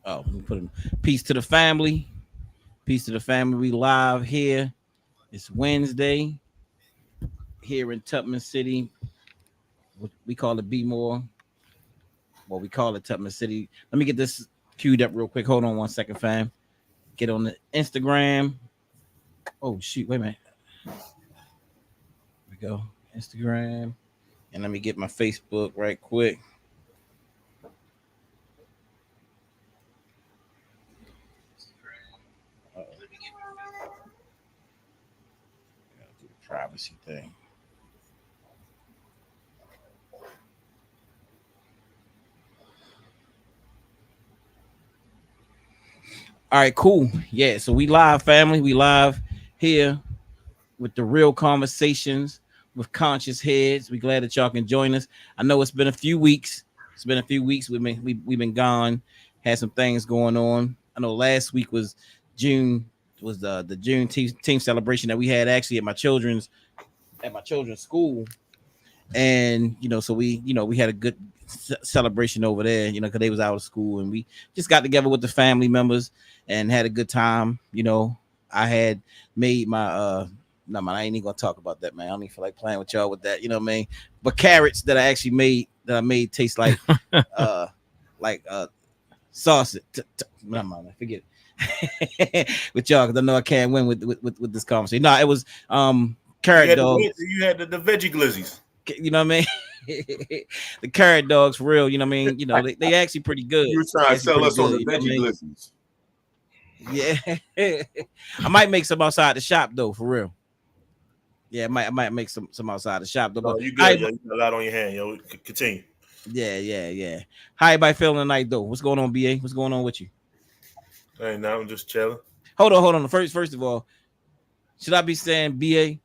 Oh, let me put it. Peace to the family. Peace to the family. We live here. It's Wednesday here in Tubman City. We call it Be More. Well, we call it Tubman City. Let me get this queued up real quick. Hold on 1 second, fam. Get on the Instagram. Oh shoot! Wait a minute. Here we go. Instagram. And let me get my Facebook right quick. Gotta do the privacy thing. All right, cool. Yeah, so we live, family. We live here with the real conversations with conscious heads. We glad that y'all can join us. I know it's been a few weeks. It's been a few weeks. We've been gone. Had some things going on. I know last week was June was the June team celebration that we had actually at my children's school, and so we had a good celebration over there, because they was out of school, and we just got together with the family members and had a good time. I had made my no man, I ain't even gonna talk about that, man. I don't even feel like playing with y'all with that, you know what I mean? But carrots that I made taste like uh like sausage. No man, forget it. With y'all, because I know I can't win with this conversation. No, it was carrot dog. You had the veggie glizzies. You know what I mean? The carrot dogs for real, you know what I mean? They actually pretty good. You were trying to sell us on the veggie glizzies. Yeah. I might make some outside the shop though, for real. Yeah, I might make some outside the shop though. No, you good, yo. You got a lot on your hand, yo. Continue. Yeah. How everybody feeling tonight though? What's going on, BA? What's going on with you? Hey, now I'm just chilling. Hold on. First of all, should I be saying BA?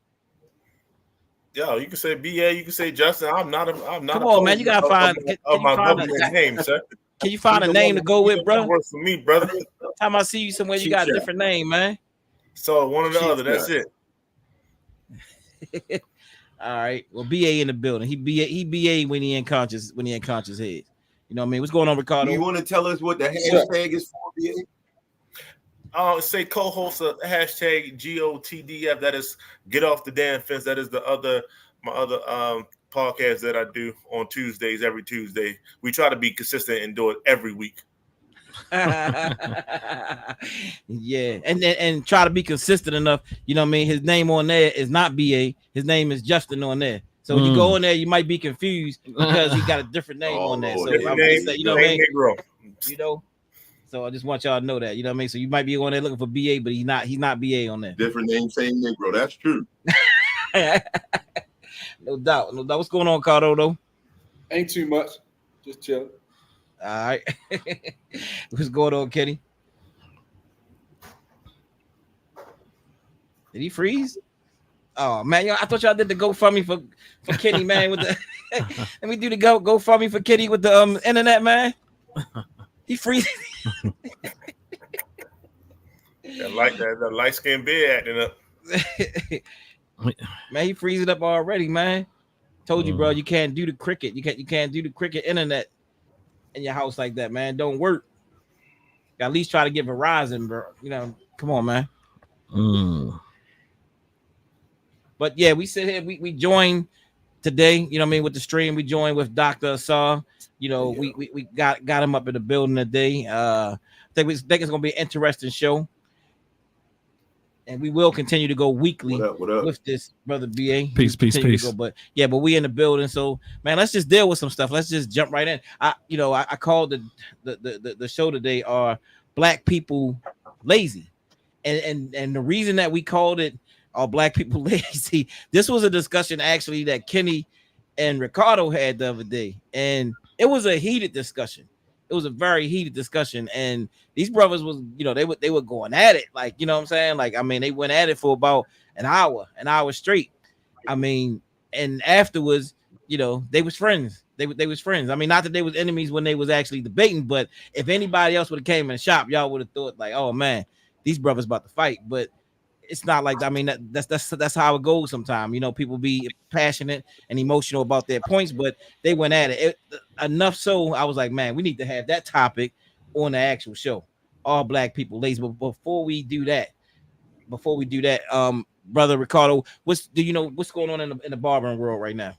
Yo, you can say BA, you can say Justin. I'm not. Come on, man. You gotta find my government name, sir. Can you find a name to go with, bro? Works for me, brother. Time I see you somewhere, you got a different name, man. So one or the other. That's it. All right. Well, BA in the building. He BA when he unconscious head. You know what I mean? What's going on, Ricardo? You want to tell us what the hashtag is for, BA? Say co-host of hashtag GOTDF. That is Get Off the Damn Fence. That is my other podcast that I do on Tuesdays, every Tuesday. We try to be consistent and do it every week. Yeah, and try to be consistent enough. You know what I mean? His name on there is not BA. His name is Justin on there. So when you go in there, you might be confused because he got a different name on there. So you know what I mean? So I just want y'all to know that. You know what I mean? So you might be on there looking for BA, but he's not BA on there. Different name, same Negro. That's true. No doubt. What's going on, Cardo, though? Ain't too much. Just chilling. All right. What's going on, Kenny? Did he freeze? Oh man, I thought y'all did the GoFundMe for Kenny, man. With the let me do the GoFundMe for Kenny with the internet, man. He freezes. That light skinned beard acting up. Man, he freezing up already, man. Told you, bro, you can't do the cricket. You can't do the cricket internet in your house like that, man. Don't work. At least try to get Verizon, bro. Come on, man. But yeah, we sit here, we join today, you know what I mean, with the stream. We joined with Dr. Asar. We got him up in the building today. I think it's gonna be an interesting show. And we will continue to go weekly what up? With this, brother BA. Peace. But we in the building. So man, let's just deal with some stuff. Let's just jump right in. I called the show today are Black People Lazy. And the reason that we called it Are Black People Lazy, this was a discussion actually that Kenny and Ricardo had the other day. And it was a heated discussion. It was a very heated discussion, and these brothers was, they were going at it, like, you know what I'm saying? Like, I mean, they went at it for about an hour straight. I mean, and afterwards, they was friends. They was friends. I mean, not that they was enemies when they was actually debating, but if anybody else would have came in the shop, y'all would have thought like, oh man, these brothers about to fight. But it's not like, I mean, that's how it goes sometimes. People be passionate and emotional about their points, but they went at it enough so I was like, man, we need to have that topic on the actual show. All black people lazy. But before we do that, brother Ricardo, do you know what's going on in the barbering world right now?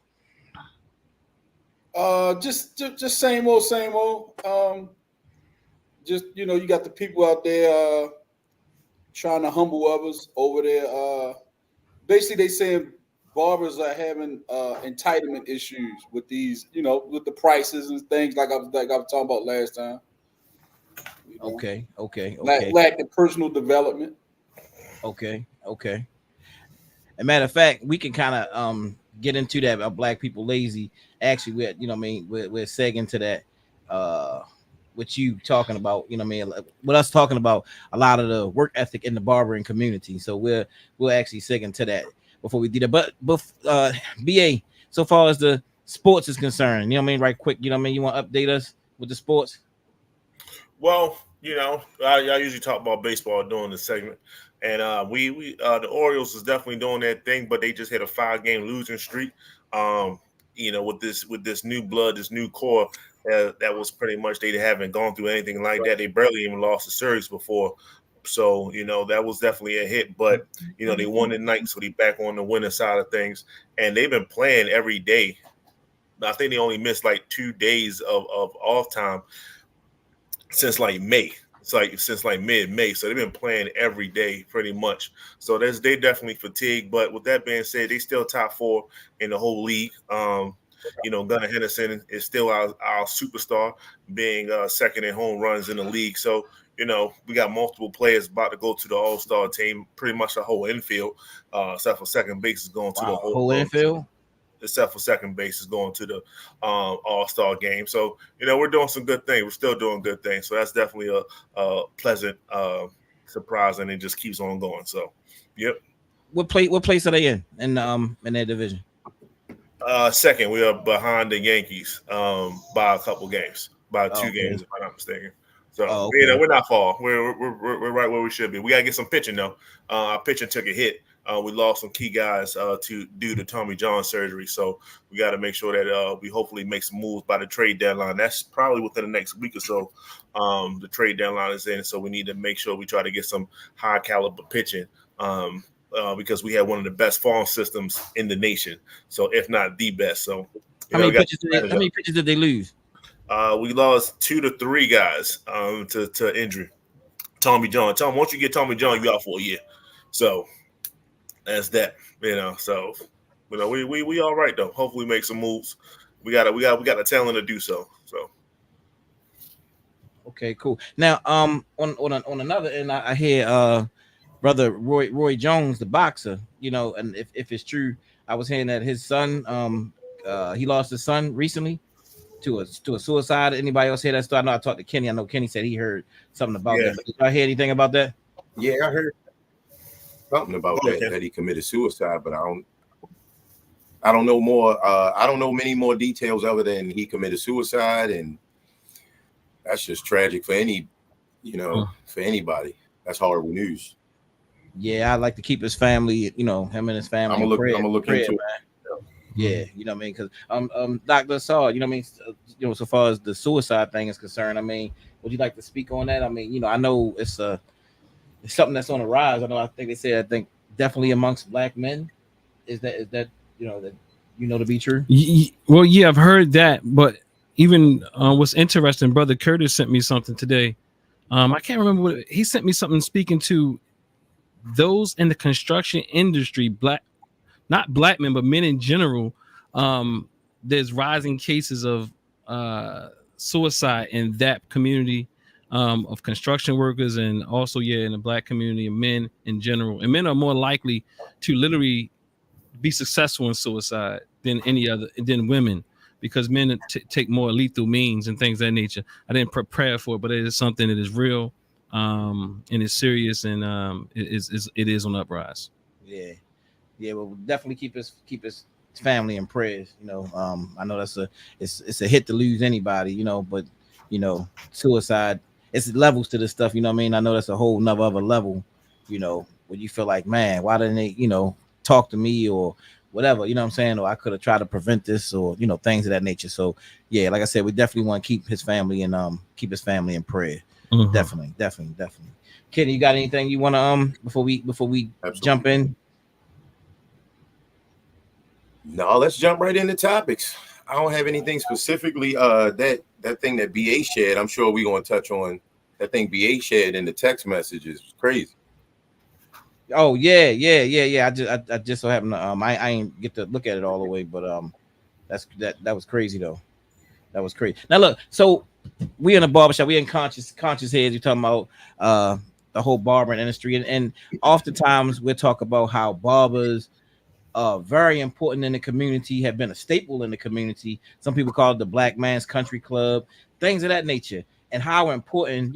Just same old, same old. Just you got the people out there trying to humble others over there. Basically, they saying barbers are having entitlement issues with these, with the prices and things like I was talking about last time. Okay. Lack of personal development. Okay. As a matter of fact, we can kind of get into that about black people lazy. Actually, we're segging to that. What you talking about? With us talking about a lot of the work ethic in the barbering community. So we'll actually segging to that before we do that. But BA, so far as the sports is concerned, right quick, you want to update us with the sports? Well, I usually talk about baseball during the segment, and we the Orioles is definitely doing that thing, but they just hit a 5-game losing streak. With this new blood, this new core, that was pretty much they haven't gone through anything like that. They barely even lost a series before. So, that was definitely a hit, but, they won tonight, so they back on the winning side of things, and they've been playing every day. I think they only missed like 2 days of off time since like May. It's like since like mid-May. So they've been playing every day pretty much. So they definitely fatigued. But with that being said, they still top 4 in the whole league. Gunnar Henderson is still our superstar, being second in home runs in the league. So, we got multiple players about to go to the All-Star team, pretty much the whole infield, except for second base is going to the whole infield. Except for second base is going to the All-Star game. So, we're doing some good things. We're still doing good things. So that's definitely a pleasant surprise, and it just keeps on going. So, yep. What place are they in their division? Second, we are behind the Yankees by a couple games, by 2 games, if I'm not mistaken. So, we're not far. We're right where we should be. We got to get some pitching, though. Our pitching took a hit. We lost some key guys due to Tommy John surgery. So we got to make sure that we hopefully make some moves by the trade deadline. That's probably within the next week or so. The trade deadline is in. So we need to make sure we try to get some high caliber pitching because we have one of the best farm systems in the nation. So if not the best. So how many pitches did they lose? We lost 2 to 3 guys to injury. Tommy John. Once you get Tommy John, you out for a year. So that's that, So, we all right though. Hopefully, make some moves. We got the talent to do so. So, okay, cool. Now, on another end, I hear brother Roy Jones, the boxer. And if it's true, I was hearing that his son, he lost his son recently to a suicide. Anybody else hear that story? I know I talked to Kenny. I know Kenny said he heard something about that. But did y'all hear anything about that? Yeah, I heard something about that he committed suicide, but I don't know more. I don't know many more details other than he committed suicide, and that's just tragic for for anybody. That's horrible news. Yeah, I'd like to keep his family, him and his family. I'm gonna look into it. Yeah, because Dr. Saul, so far as the suicide thing is concerned, would you like to speak on that? I know it's something that's on the rise. I think they said definitely amongst black men. Is that that to be true? Well, yeah, I've heard that, but even what's interesting, brother Curtis sent me something today. I can't remember he sent me something speaking to those in the construction industry, not black men, but men in general. There's rising cases of suicide in that community. Of construction workers, and also in the black community, and men in general. And men are more likely to literally be successful in suicide than women, because men take more lethal means and things of that nature. I didn't prepare for it, but it is something that is real, and it's serious, and it is on the uprise. Yeah, well, we'll definitely keep his family in prayers. I know it's a hit to lose anybody, but suicide. It's levels to this stuff, I know that's a whole nother other level, where you feel like, man, why didn't they, talk to me, or whatever, you know what I'm saying, or I could have tried to prevent this, or things of that nature. So yeah, like I said, we definitely want to keep his family and keep his family in prayer. Definitely. Kenny, you got anything you want to before we Absolutely. jump in? No, let's jump right into topics. I don't have anything specifically. That thing that BA shared, I'm sure we're going to touch on. That thing BA shared in the text messages was crazy. Oh yeah. I just so happened to I ain't get to look at it all the way, but that was crazy though. That was crazy. Now look, so we in a barbershop, we in conscious heads. You're talking about the whole barbering industry, and oftentimes we'll talk about how barbers are very important in the community, have been a staple in the community. Some people call it the black man's country club, things of that nature, and how important,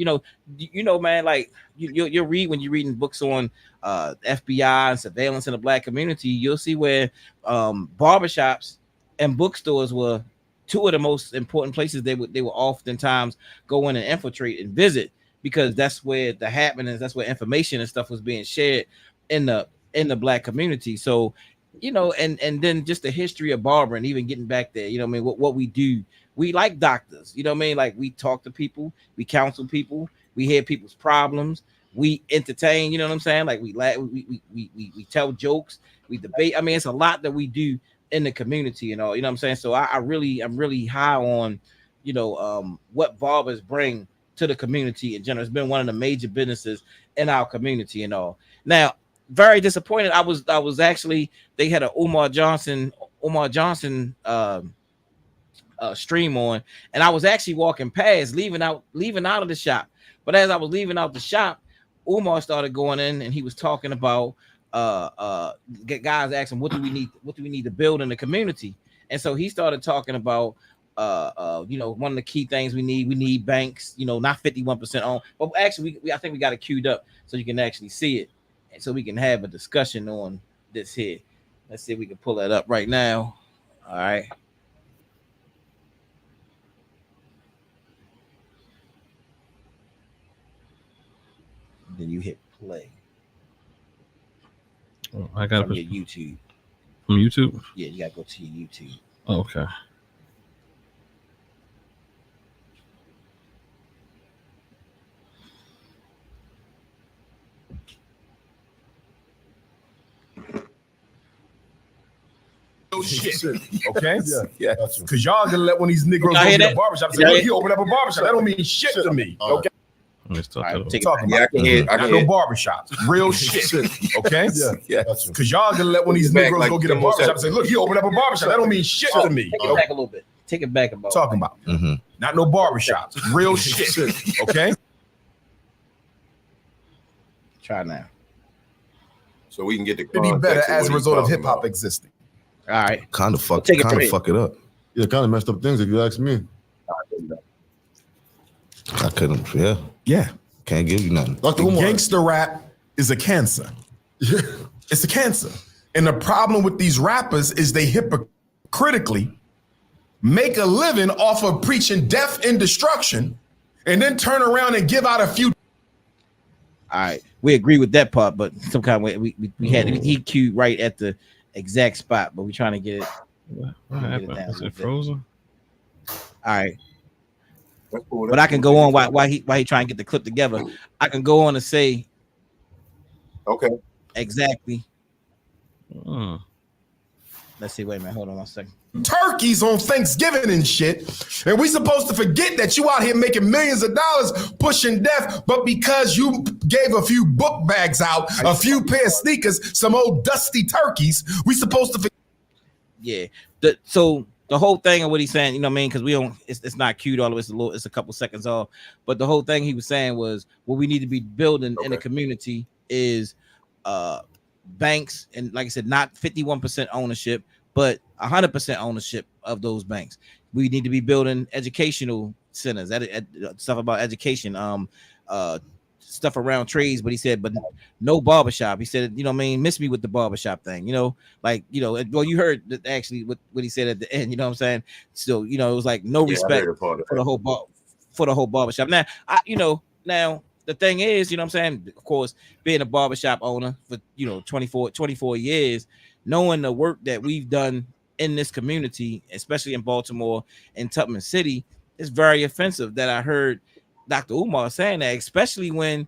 man, like you read when you're reading books on FBI and surveillance in the black community, you'll see where barbershops and bookstores were two of the most important places they would oftentimes go in and infiltrate and visit, because that's where the happenings, that's where information and stuff was being shared in the black community. So and then just the history of barbering, even getting back there, what we do, we like doctors, like we talk to people, we counsel people, we hear people's problems, we entertain, what I'm saying, like we we tell jokes, we debate. I mean, it's a lot that we do in the community and all, I'm saying. So I'm really high on what barbers bring to the community in general. It's been one of the major businesses in our community and all. Now, very disappointed. I was actually, they had a Umar Johnson stream on, and I was actually walking past, leaving out of the shop. But as I was leaving out the shop, Umar started going in, and he was talking about guys asking, what do we need to build in the community? And so he started talking about one of the key things we need banks, not 51% on, but actually I think we got it queued up so you can actually see it, and so we can have a discussion on this here. Let's see if we can pull that up right now. All right. Then you hit play. Oh, I got from your YouTube. From YouTube? Yeah, you gotta go to your YouTube. Oh, okay. Shit. Okay? Yeah. Because y'all gonna let one of these Negroes go to the barbershop and say, look, he opened up a barbershop. That don't mean shit to me. Okay? Let's talk All right, about take it Talking back. about not no barbershops. Real shit. Okay? Yeah. Because y'all gonna let one of these Back Negroes like go get a 10 more barbershop and say, look, he opened up a barbershop. That don't mean shit to me. Take it back a little bit. Take it back about. Talking about. Not no barbershops. Real shit. Okay? Try now. So we can get the It'd be better context of as what a he's result of talking hip hop about. existing. All right. Kind of fuck Take it from here. it up. Yeah, kind of messed up things if you ask me. I couldn't. Yeah, Yeah. can't give you nothing. Dr. The Umar. gangster rap is a cancer. It's a cancer. And the problem with these rappers is they hypocritically make a living off of preaching death and destruction and then turn around and give out a few. All right. We agree with that part, but some kind of way we had he queued right at the exact spot, but we're trying to get it. what Get it happened. down a Is little it bit. frozen? All right. That's cool. But I can go on while he trying to get the clip together. I can go on and say Okay. exactly. Hmm. Let's see. Wait a minute. Hold on 1 second. turkeys on Thanksgiving and shit. And we supposed to forget that you out here making millions of dollars pushing death, but because you gave a few book bags out, a few pair of sneakers, some old dusty turkeys, we supposed to forget. Yeah. So the whole thing of what he's saying, you know what I mean? Because we don't, it's not cute all of it's a couple seconds off. But the whole thing he was saying was what we need to be building in the community is banks, and like I said, not 51% ownership, but 100% ownership of those banks. We need to be building educational centers, stuff about education, stuff around trades. But he said, but no barbershop. He said, you know what I mean? Miss me with the barbershop thing, you know, like, you know, well, you heard that actually what he said at the end, you know what I'm saying? So, you know, it was like no respect for the whole barbershop. Now, now the thing is, you know what I'm saying? Of course, being a barbershop owner for, 24 years, knowing the work that we've done in this community, especially in Baltimore and Tubman City, it's very offensive that I heard Dr. Umar saying that, especially when,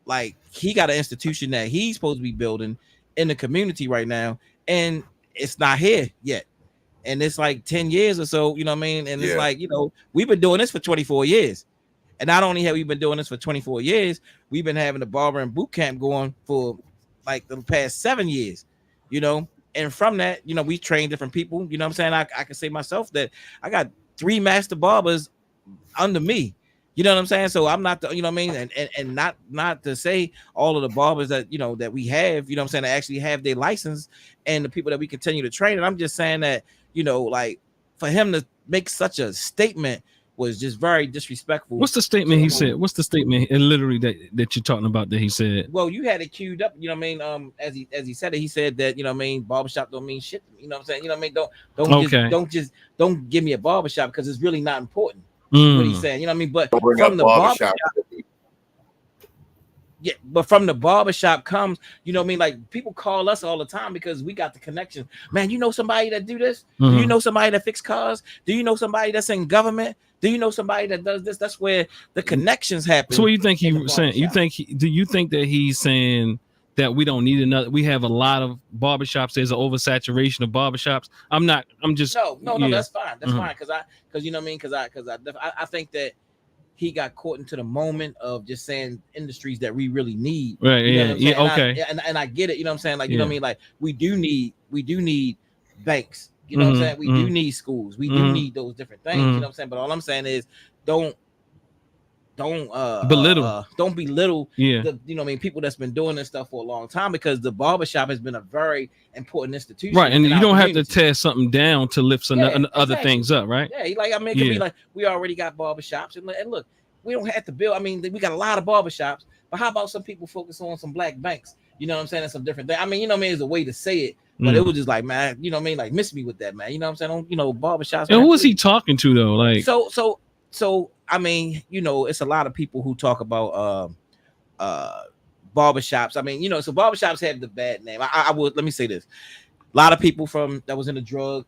like he got an institution that he's supposed to be building in the community right now, and it's not here yet. And it's like 10 years or so, you know what I mean? And it's like, we've been doing this for 24 years. And not only have we been doing this for 24 years, we've been having the barber and boot camp going for like the past 7 years, and from that, we train different people. You know what I'm saying? I can say myself that I got 3 master barbers under me. You know what I'm saying? So I'm not the, you know what I mean? And not to say all of the barbers that, that we have, you know what I'm saying, that actually have their license and the people that we continue to train. And I'm just saying that, like for him to make such a statement was just very disrespectful. What's the statement he said? What's the statement literally that you're talking about that he said? Well, you had it queued up, you know what I mean? As he said it, he said that, you know what I mean, barbershop don't mean shit. You know what I'm saying? You know what I mean? Don't give me a barbershop because it's really not important. What he's saying, you know what I mean? But from the barbershop, yeah, but from the barbershop comes, you know what I mean? Like people call us all the time because we got the connection. Man, you know somebody that do this? Do you know somebody that fix cars? Do you know somebody that's in government? Do you know somebody that does this? That's where the connections happen. So what do you think he's saying? Do you think that he's saying that we don't need another? We have a lot of barbershops. There's an oversaturation of barbershops. I'm just no. That's fine. That's fine because you know what I mean. Because I think that he got caught into the moment of just saying industries that we really need. Right. You know Yeah. Okay. And I get it. You know what I'm saying? Like you know what I mean. Like we do need banks. You know what I'm saying? We do need schools. We do need those different things. You know what I'm saying? But all I'm saying is don't belittle. Don't belittle the, you know what I mean, people that's been doing this stuff for a long time, because the barbershop has been a very important institution. Right. And you don't have to tear something down to lift some other things up, right? Yeah, like I mean, it could be like we already got barbershops, and look, we don't have to build. I mean, we got a lot of barbershops, but how about some people focus on some black banks? You know what I'm saying? And some different things. I mean, you know what I mean, there's a way to say it, but it was just like, man, you know what I mean? Like, miss me with that, man. You know what I'm saying? Barbershops. And who was he talking to though? Like, so I mean, it's a lot of people who talk about barbershops. I mean, so barbershops have the bad name. I would, let me say this. A lot of people that was in the drug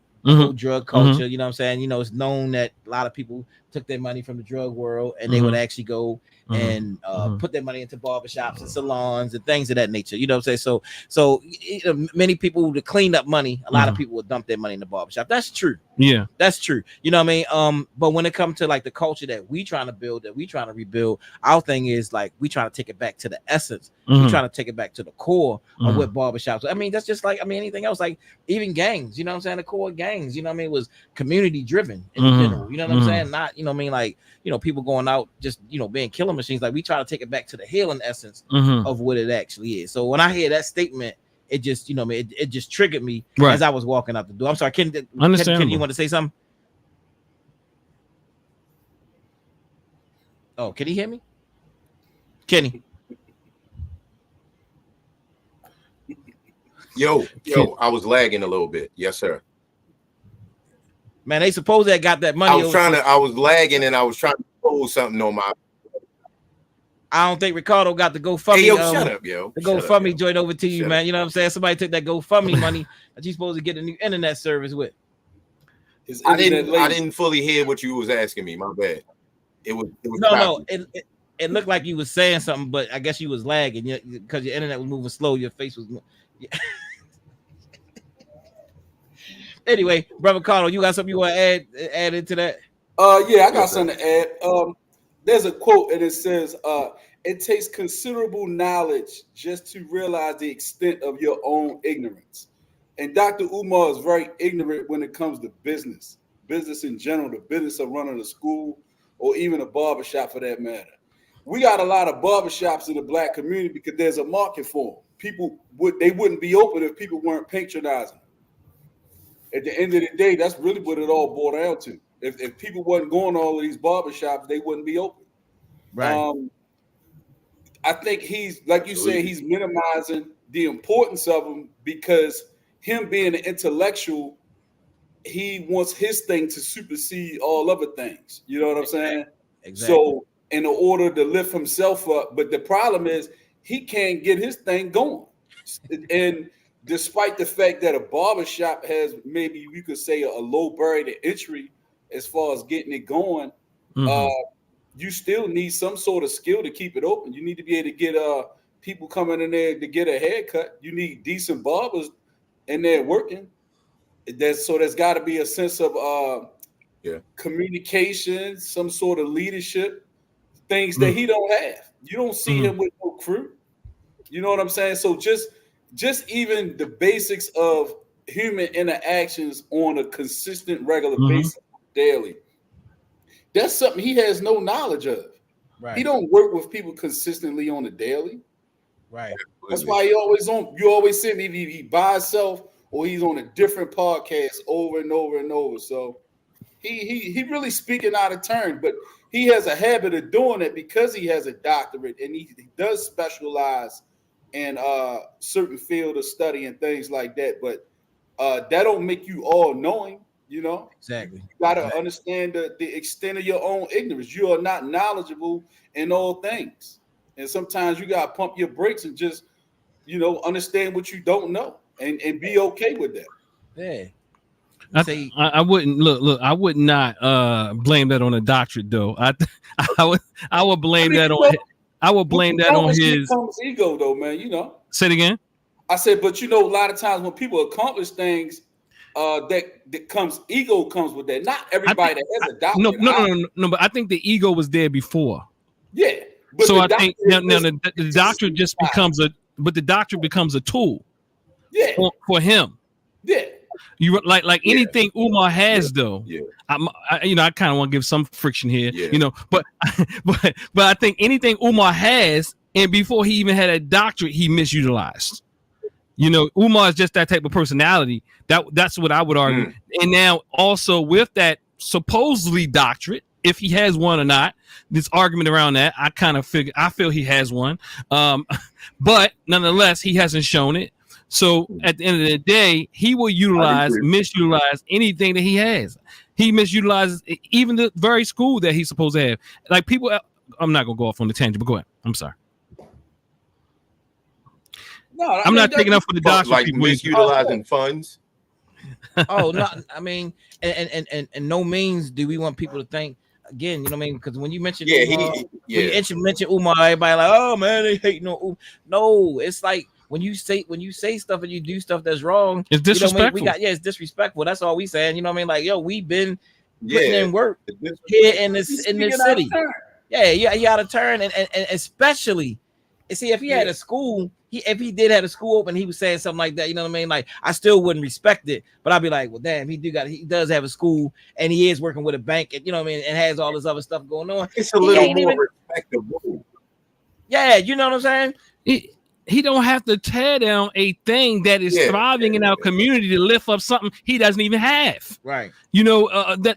culture, you know what I'm saying? It's known that a lot of people took their money from the drug world and they would actually go and put their money into barbershops and salons and things of that nature. You know what I'm saying? So many people, to clean up money, a lot of people would dump their money in the barbershop. That's true. Yeah, that's true. You know what I mean? But when it comes to like the culture that we trying to build, that we trying to rebuild, our thing is like we trying to take it back to the essence. We trying to take it back to the core of what barbershops. I mean, that's just like, I mean, anything else, like even gangs, you know what I'm saying? The core gangs, you know what I mean, was community driven in general. You know what I'm saying? Not, you know what I mean, like, people going out just, being killing machines. Like we try to take it back to the healing essence of what it actually is. So when I hear that statement, it just, it just triggered me as I was walking out the door. I'm sorry, Ken, you want to say something? Oh, can he hear me? Kenny. Yo, I was lagging a little bit. Yes, sir. Man, they supposed to got that money. I was lagging and I was trying to pull something on my. I don't think Ricardo got the GoFundMe. Hey, yo, shut up, yo. The GoFundMe joint over to you, man. You know what I'm saying? Somebody took that GoFundMe money that you supposed to get a new internet service with. I didn't fully hear what you was asking me. My bad. It was no. It looked like you was saying something, but I guess you was lagging because your internet was moving slow. Your face was. Yeah. Anyway, brother Carlo, you got something you want to add into that? Yeah, I got something to add. There's a quote and it says, it takes considerable knowledge just to realize the extent of your own ignorance. And Dr. Umar is very ignorant when it comes to business in general, the business of running a school or even a barbershop for that matter. We got a lot of barbershops in the black community because there's a market for them. People wouldn't be open if people weren't patronizing them. At the end of the day, that's really what it all boiled down to. If people wasn't going to all of these barbershops, they wouldn't be open. Right. I think he's, like you said, he's minimizing the importance of them because him being an intellectual, he wants his thing to supersede all other things. You know what I'm saying? Exactly. So in order to lift himself up, but the problem is he can't get his thing going. And despite the fact that a barbershop has maybe you could say a low barrier to entry as far as getting it going, you still need some sort of skill to keep it open. You need to be able to get people coming in there to get a haircut. You need decent barbers in there working. There's got to be a sense of communication, some sort of leadership, things that he don't have. You don't see him with no crew. You know what I'm saying? So just even the basics of human interactions on a consistent, regular basis daily. That's something he has no knowledge of. Right. He don't work with people consistently on a daily. Right. That's why you always see him either he by himself or he's on a different podcast over and over and over. So he really speaking out of turn, but he has a habit of doing it because he has a doctorate and he does specialize in certain field of study and things like that. But that don't make you all knowing. You know, exactly. You got to understand the extent of your own ignorance. You are not knowledgeable in all things, and sometimes you got to pump your brakes and just, understand what you don't know and be okay with that. Yeah. I wouldn't look. I would not blame that on a doctorate though. I would blame that on. I would blame that on his ego though, man. Say it again. I said, but a lot of times when people accomplish things. Ego comes with that. Not everybody that has a doctorate. No. But I think the ego was there before. Yeah. So I think now the doctorate just becomes the doctorate becomes a tool. Yeah. For him. Yeah. You like anything Umar has though. Yeah. I kind of want to give some friction here. Yeah. But I think anything Umar has, and before he even had a doctorate, he misutilized. Umar is just that type of personality. That's what I would argue. And now also with that supposedly doctorate, if he has one or not, this argument around that, I feel he has one. But nonetheless, he hasn't shown it. So at the end of the day, he will misutilize anything that he has. He misutilizes even the very school that he's supposed to have. Like people, I'm not gonna go off on the tangent, but go ahead. I'm sorry. No, I'm not taking up for the doctor. Like misutilizing funds. Oh no, I mean, and no means do we want people to think again. You know what I mean? Because when you mention Umar, when you mention Umar, everybody like, oh man, they hate no. No, it's like when you say stuff and you do stuff that's wrong, it's disrespectful. It's disrespectful. That's all we saying. You know what I mean? Like, yo, we've been putting in work here in this city. Yeah, you out of turn, and especially. And see, if he had a school, if he did have a school open, he was saying something like that. You know what I mean? Like, I still wouldn't respect it, but I'd be like, well, damn, he does have a school, and he is working with a bank, and you know what I mean, and has all this other stuff going on. It's a little more respectable. Yeah, you know what I'm saying? He don't have to tear down a thing that is thriving in our community to lift up something he doesn't even have. Right.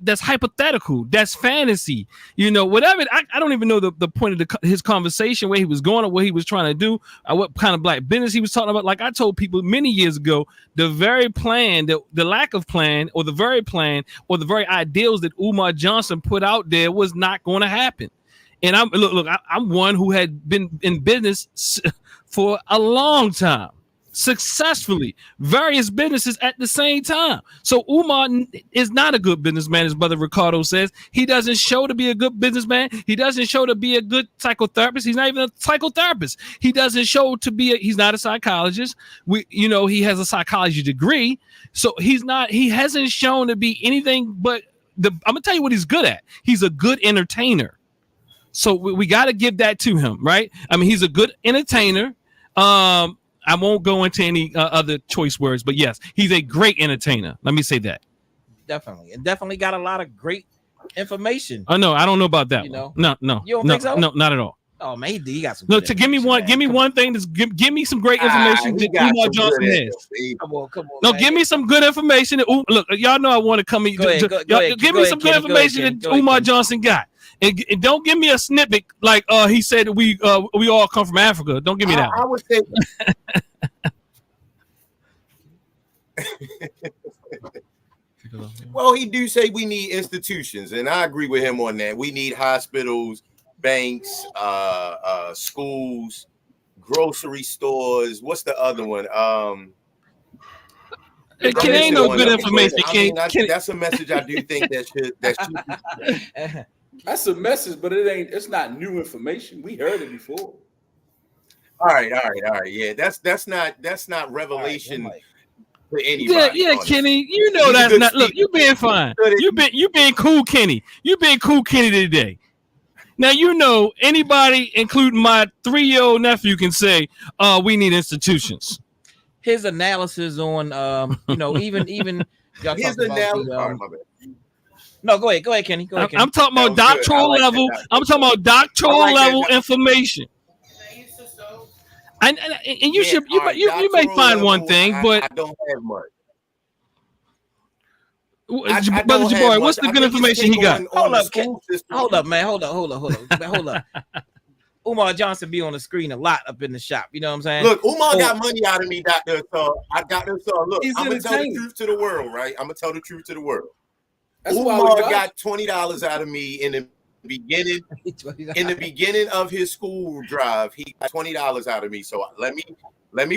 That's hypothetical. That's fantasy. Whatever. I don't even know the point of his conversation, where he was going or what he was trying to do, what kind of black business he was talking about. Like I told people many years ago, the very plan, the lack of plan, or the very plan, or the very ideals that Umar Johnson put out there was not going to happen. And I'm one who had been in business for a long time, successfully, various businesses at the same time. So Umar is not a good businessman, as Brother Ricardo says. He doesn't show to be a good businessman. He doesn't show to be a good psychotherapist. He's not even a psychotherapist. He doesn't show to be he's not a psychologist. He has a psychology degree. So he hasn't shown to be anything but I'm gonna tell you what he's good at. He's a good entertainer. So we got to give that to him, right? I mean, he's a good entertainer. I won't go into any other choice words, but yes, he's a great entertainer. Let me say that. Definitely, and definitely got a lot of great information. Oh no, I don't know about that. No, you don't think so? No, not at all. Oh man, he got some. No, to give me one thing. Give me some great information that Umar Johnson has. Come on. No, give me some good information. Look, y'all know I want to come. Give me some good information that Umar Johnson got. And don't give me a snippet like he said we all come from Africa. Don't give me that. I would say. Well, he do say we need institutions, and I agree with him on that. We need hospitals, banks, schools, grocery stores. What's the other one? It ain't no good information. That's a message I do think that's a message, but it's not new information. We heard it before. All right. Yeah, that's not revelation to anybody. Yeah, Kenny. You know that's not. Look, you being fine. You being cool, Kenny. You being cool, Kenny, today. Now you know anybody, including my 3-year-old nephew, can say, we need institutions. His analysis on even y'all his analysis. No, go ahead, Kenny. Go ahead, Kenny. I'm talking about doctoral level. I'm talking about doctoral level information. And you you may find one thing, but I don't have much. Brother Jabari, what's the good information he got? Hold up, man. Hold up. Umar Johnson be on the screen a lot up in the shop. You know what I'm saying? Look, Umar got money out of me, Dr. Asar. Dr. Asar, look, I'm going to tell the truth to the world, right? I'm going to tell the truth to the world. Umar got $20 out of me in the beginning. In the beginning of his school drive, he got $20 out of me. So let me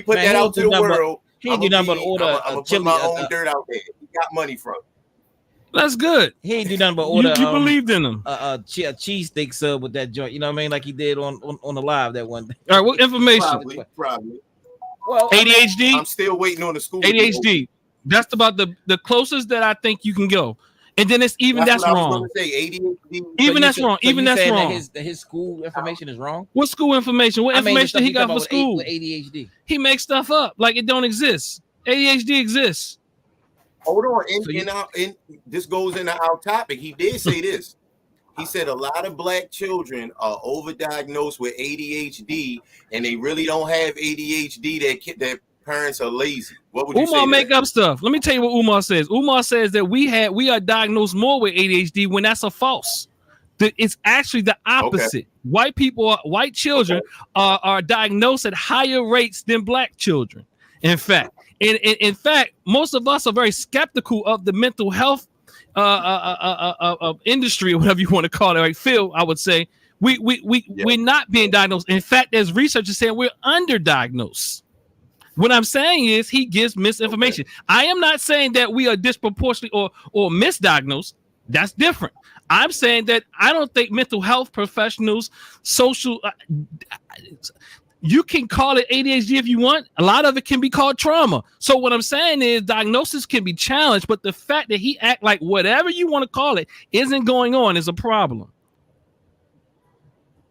put that out to the world. He ain't do nothing but order I'm going to put my own dirt out there. He got money from it. That's good. He ain't do nothing but order. You believed in him. A cheesesteak sub with that joint. You know what I mean? Like he did on the live that one day. All right, what information? Probably. Well, ADHD. I'm still waiting on the school. ADHD. That's about the closest that I think you can go. And then it's that's wrong. ADHD. Even that's wrong. Even that's wrong. His school information is wrong. What school information? What information he got for school? With ADHD. He makes stuff up like it don't exist. ADHD exists. Hold on, this goes into our topic. He did say this. He said a lot of black children are overdiagnosed with ADHD, and they really don't have ADHD. Their parents are lazy. What would you say? Umar make up stuff. Let me tell you what Umar says. Umar says that we are diagnosed more with ADHD when that's a false. It's actually the opposite. Okay. White children are diagnosed at higher rates than black children. In fact. In fact, most of us are very skeptical of the mental health industry, or whatever you want to call it, right? Phil, I would say we're not being diagnosed. In fact, there's researchers saying we're underdiagnosed. What I'm saying is he gives misinformation. Okay. I am not saying that we are disproportionately or misdiagnosed. That's different. I'm saying that I don't think mental health professionals, you can call it ADHD if you want. A lot of it can be called trauma. So what I'm saying is diagnosis can be challenged, but the fact that he act like whatever you want to call it isn't going on is a problem.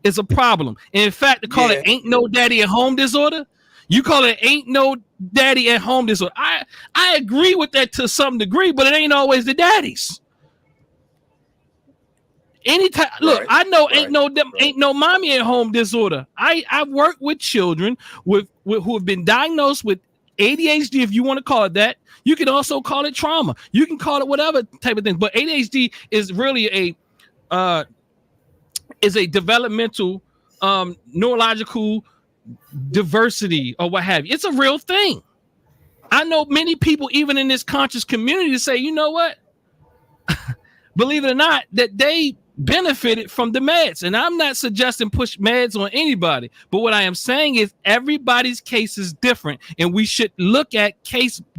It's a problem. And in fact, to call it ain't no daddy at home disorder, you call it ain't no daddy at home disorder. I agree with that to some degree, but it ain't always the daddies. Anytime, look, I know ain't no mommy at home disorder. I work with children with who have been diagnosed with ADHD, if you want to call it that. You can also call it trauma. You can call it whatever type of thing. But ADHD is really a developmental neurological diversity or what have you. It's a real thing. I know many people, even in this conscious community, say, you know what? Believe it or not, that they benefited from the meds. And I'm not suggesting push meds on anybody, but what I am saying is everybody's case is different, and we should look at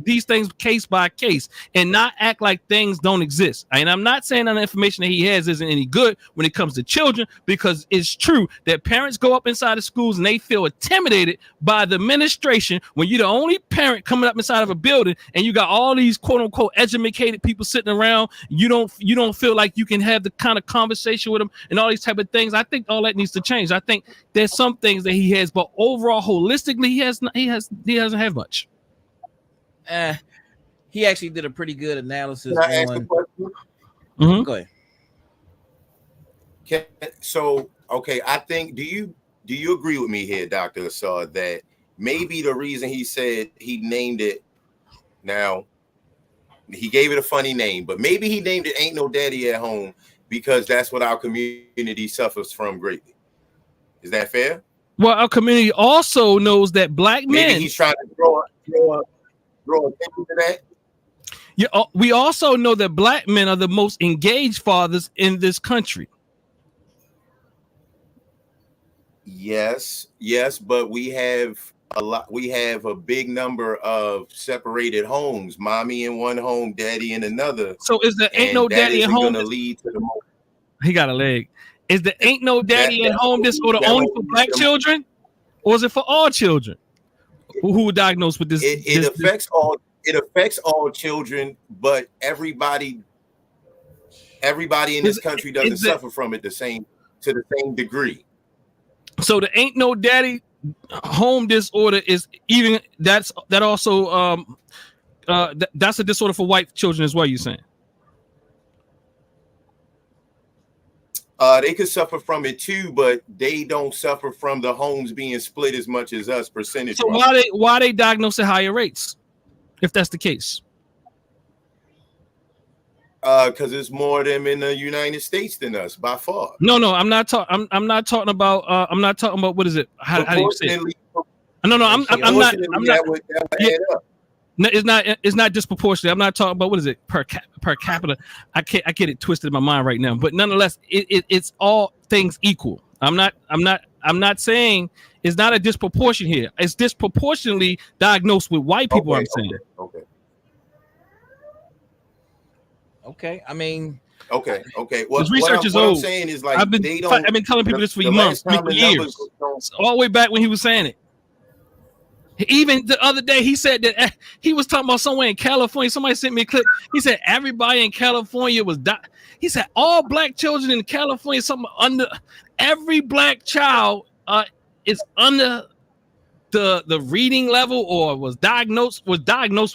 these things case by case and not act like things don't exist. And I'm not saying that the information that he has isn't any good when it comes to children, because it's true that parents go up inside of schools and they feel intimidated by the administration when you're the only parent coming up inside of a building and you got all these quote unquote educated people sitting around. You don't feel like you can have the kind of conversation with him and all these type of things. I think all that needs to change. I think there's some things that he has, but overall, holistically, he doesn't have much. He actually did a pretty good analysis. Can I ask a question? Go ahead. I think do you agree with me here, Dr. Asar, that maybe the reason he said he named it, now he gave it a funny name, but maybe he named it Ain't No Daddy at Home because that's what our community suffers from greatly. Is that fair? Well, our community also knows that black men. Maybe he's trying to draw attention to that. Yeah, we also know that black men are the most engaged fathers in this country. Yes, but we have We have a big number of separated homes, mommy in one home, daddy in another. So is there ain't no daddy at home? Gonna lead to the he got a leg. Is there ain't no daddy at home disorder only for black children, or is it for all children who were diagnosed with this? It affects all. It affects all children, but everybody in this country doesn't suffer from it to the same degree. So the ain't no daddy home disorder is even that's a disorder for white children as well. You saying? They could suffer from it too, but they don't suffer from the homes being split as much as us percentage. So why they diagnosed at higher rates, if that's the case? Because it's more of them in the United States than us by far. No, I'm not talking. I'm not talking about. I'm not talking about what is it? How do you say it? No, I'm not. No, it's not disproportionate. I'm not talking about what is it per capita. I get it twisted in my mind right now. But nonetheless, it's all things equal. I'm not saying it's not a disproportion here. It's disproportionately diagnosed with white people. I'm saying. Okay. I mean. Okay. Well, research is what old. I'm saying is like I've been telling people this for months, years, all the way back when he was saying it. Even the other day, he said that he was talking about somewhere in California. Somebody sent me a clip. He said everybody in California was He said all black children in California, every black child is under the reading level or was diagnosed with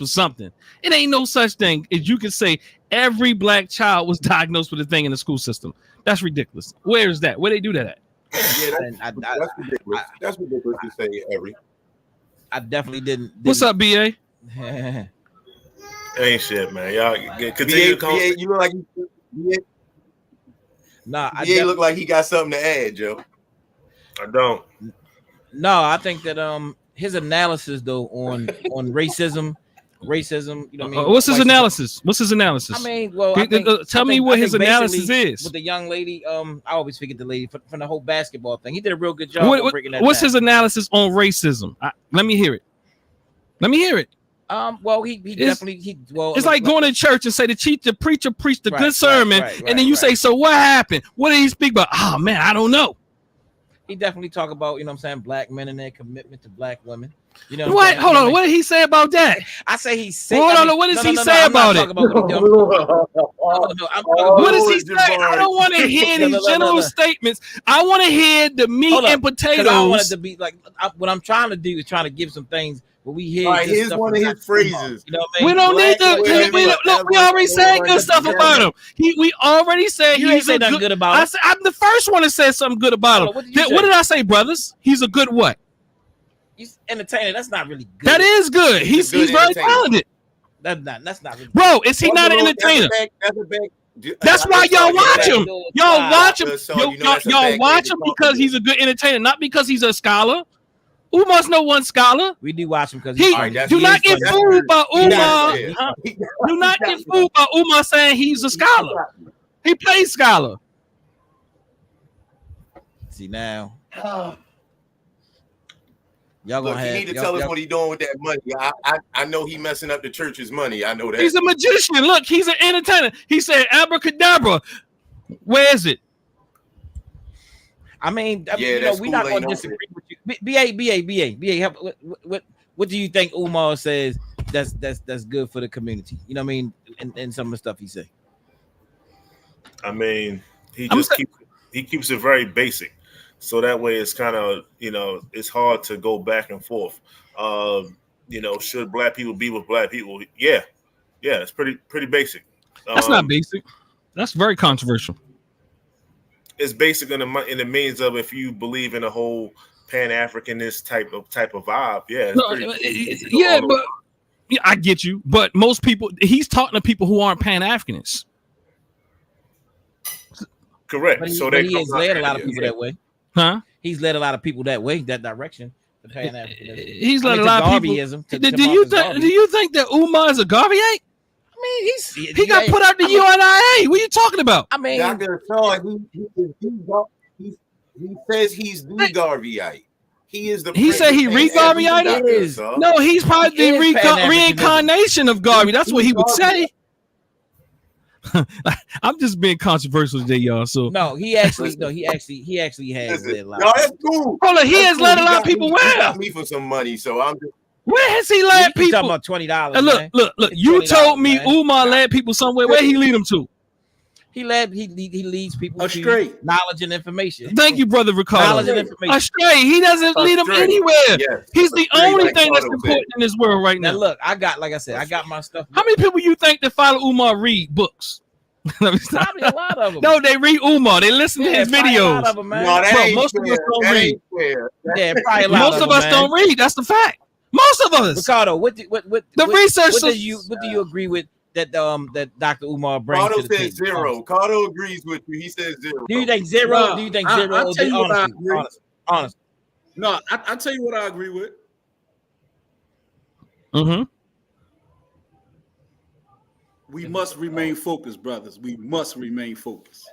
something. It ain't no such thing as you can say every black child was diagnosed with a thing in the school system. That's ridiculous. Where is that? Where they do that at? Yeah, that's ridiculous. That's ridiculous to say every. I definitely didn't. What's up, BA? Ain't shit, man. Y'all continue BA, you look like BA look like he got something to add, Joe. I don't. No, I think that his analysis though on racism, you know what I mean? What's his analysis? What's his analysis? I mean, well, tell me what his analysis is. With the young lady, I always forget the lady from the whole basketball thing. He did a real good job of breaking that What's down. his analysis on racism? Let me hear it. Well, he definitely it's like going to church and say the preacher preached a good sermon, and then you say, so what happened? What did he speak about? Oh man, I don't know. He definitely talk about, you know what I'm saying, black men and their commitment to black women. You know what? Hold on. What did he say about that? I say he said. Hold on. What does he say about it? What does he say? I don't want to hear these general statements. I want to hear the meat and potatoes. I want it to be like what I'm trying to do is trying to give some things. But we hear. Right, here's one of his phrases. You know what I mean? We don't need to. Look, we already said good stuff about him. We already said you ain't say nothing good about him. I'm the first one to say something good about him. What did I say, brothers? He's a good what? He's entertaining. That's not really good. That is good. He's very talented. That's not really. Bro, is he not an entertainer? That's why y'all watch him. Y'all watch him. Y'all watch him because he's a good entertainer, not because he's a scholar. Who must know one scholar? We do watch him because do not get fooled by Umar. Do not get fooled by Umar saying he's a scholar. He plays scholar. See now. Y'all gonna have, you need to tell us what he's doing with that money. I know he messing up the church's money. I know that. He's a magician. Look, he's an entertainer. He said abracadabra. Where is it? I mean, you know, we're not going to disagree with you. BA. What do you think Umar says that's good for the community? You know what I mean? And some of the stuff he say. I mean, he keeps it very basic. So that way it's kind of, you know, it's hard to go back and forth. You know, should black people be with black people? Yeah, it's pretty basic. That's not basic. That's very controversial. It's basic in the means of if you believe in a whole Pan-Africanist type of vibe. Yeah, but I get you. But most people, he's talking to people who aren't Pan-Africanists. Correct. But so he has led a lot of people that way. Huh? He's led a lot of people that way, that direction. He's led a lot of people. Do you think that Umar is a Garveyite? I mean, he got put out the UNIA. What are you talking about? I mean, Dr. Shaw, he says he's the Garveyite. He is the. He said he read Garvey ideas. No, he's probably He is the Pan-Africanism. reincarnation of Garvey. That's what he would say. I'm just being controversial today, y'all. So no, he actually has led a lot. No, that's cool. Hold on, he has led a lot of got people. He Where? got me for some money, so I'm just. Where has he led You people? talking about $20? Look. It's You $20, told me man. Umar led people somewhere. Where he lead them to? He leads people Astray. to knowledge and information. Thank you, brother Knowledge Ricardo. and information. Astray. He doesn't lead them Astray. anywhere. Yes. He's the Astray, only like thing that's Cardo important in this world right Now now. look, I got my stuff. How many people you think that follow Umar read books? Probably a lot of them. No, they read Umar. They listen to his probably a lot videos. of them, man. No, that Bro, ain't most of us fair. don't That read. ain't fair. Yeah, probably a lot Most of them, us man. don't read. That's the fact. Most of us. Ricardo, what research What so- do you agree with that Dr. Umar brings to Cardo the says table? 0. Cardo agrees with you. He says 0. Do you think zero? No, Do you think I- zero? I'll tell you what I agree. Honestly. No, I tell you what I agree with. Mm-hmm. We must remain focused, brothers. We must remain focused.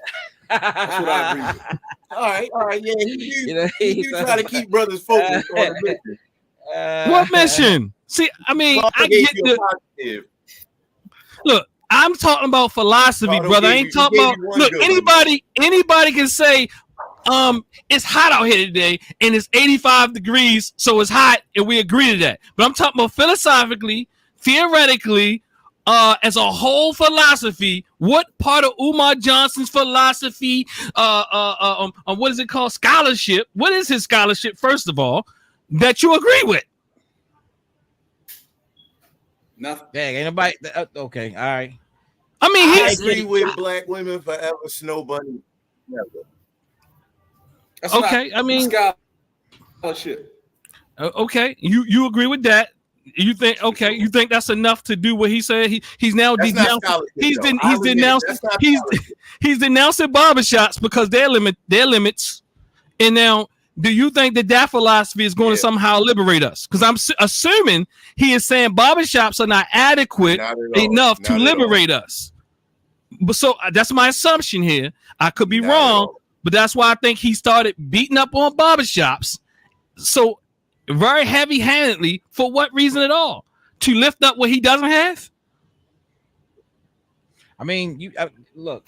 That's what I agree with. All right, yeah. He he's try to keep brothers focused on the mission. What mission? See, I mean, I Cardo gave get you a the positive. look. I'm talking about philosophy, Cardo brother. I gave ain't you- talking he about. gave you one Look, good one. anybody can say, it's hot out here today, and it's 85 degrees, so it's hot, and we agree to that. But I'm talking about philosophically, theoretically, as a whole philosophy. What part of Umar Johnson's philosophy? What is it called? Scholarship. What is his scholarship? First of all, that you agree with. Nothing. Dang, ain't nobody. Okay, all right. I mean, I he's agree with black women forever, Snow Bunny. Never. That's okay. not I mean, scholarship. okay. You agree with that? You think You think that's enough to do what he said? He's now That's not denounced. scholarship, He's though. he's I'll admit it. denounced. That's not He's scholarship. he's denouncing barbershops because their limits. And now, do you think that philosophy is going to somehow liberate us? Because I'm assuming he is saying barbershops are not adequate Not at all. enough Not to at liberate us. But so that's my assumption here. I could be Not at wrong, all. but that's why I think he started beating up on barbershops. So very heavy-handedly, for what reason at all? To lift up what he doesn't have? I mean, look.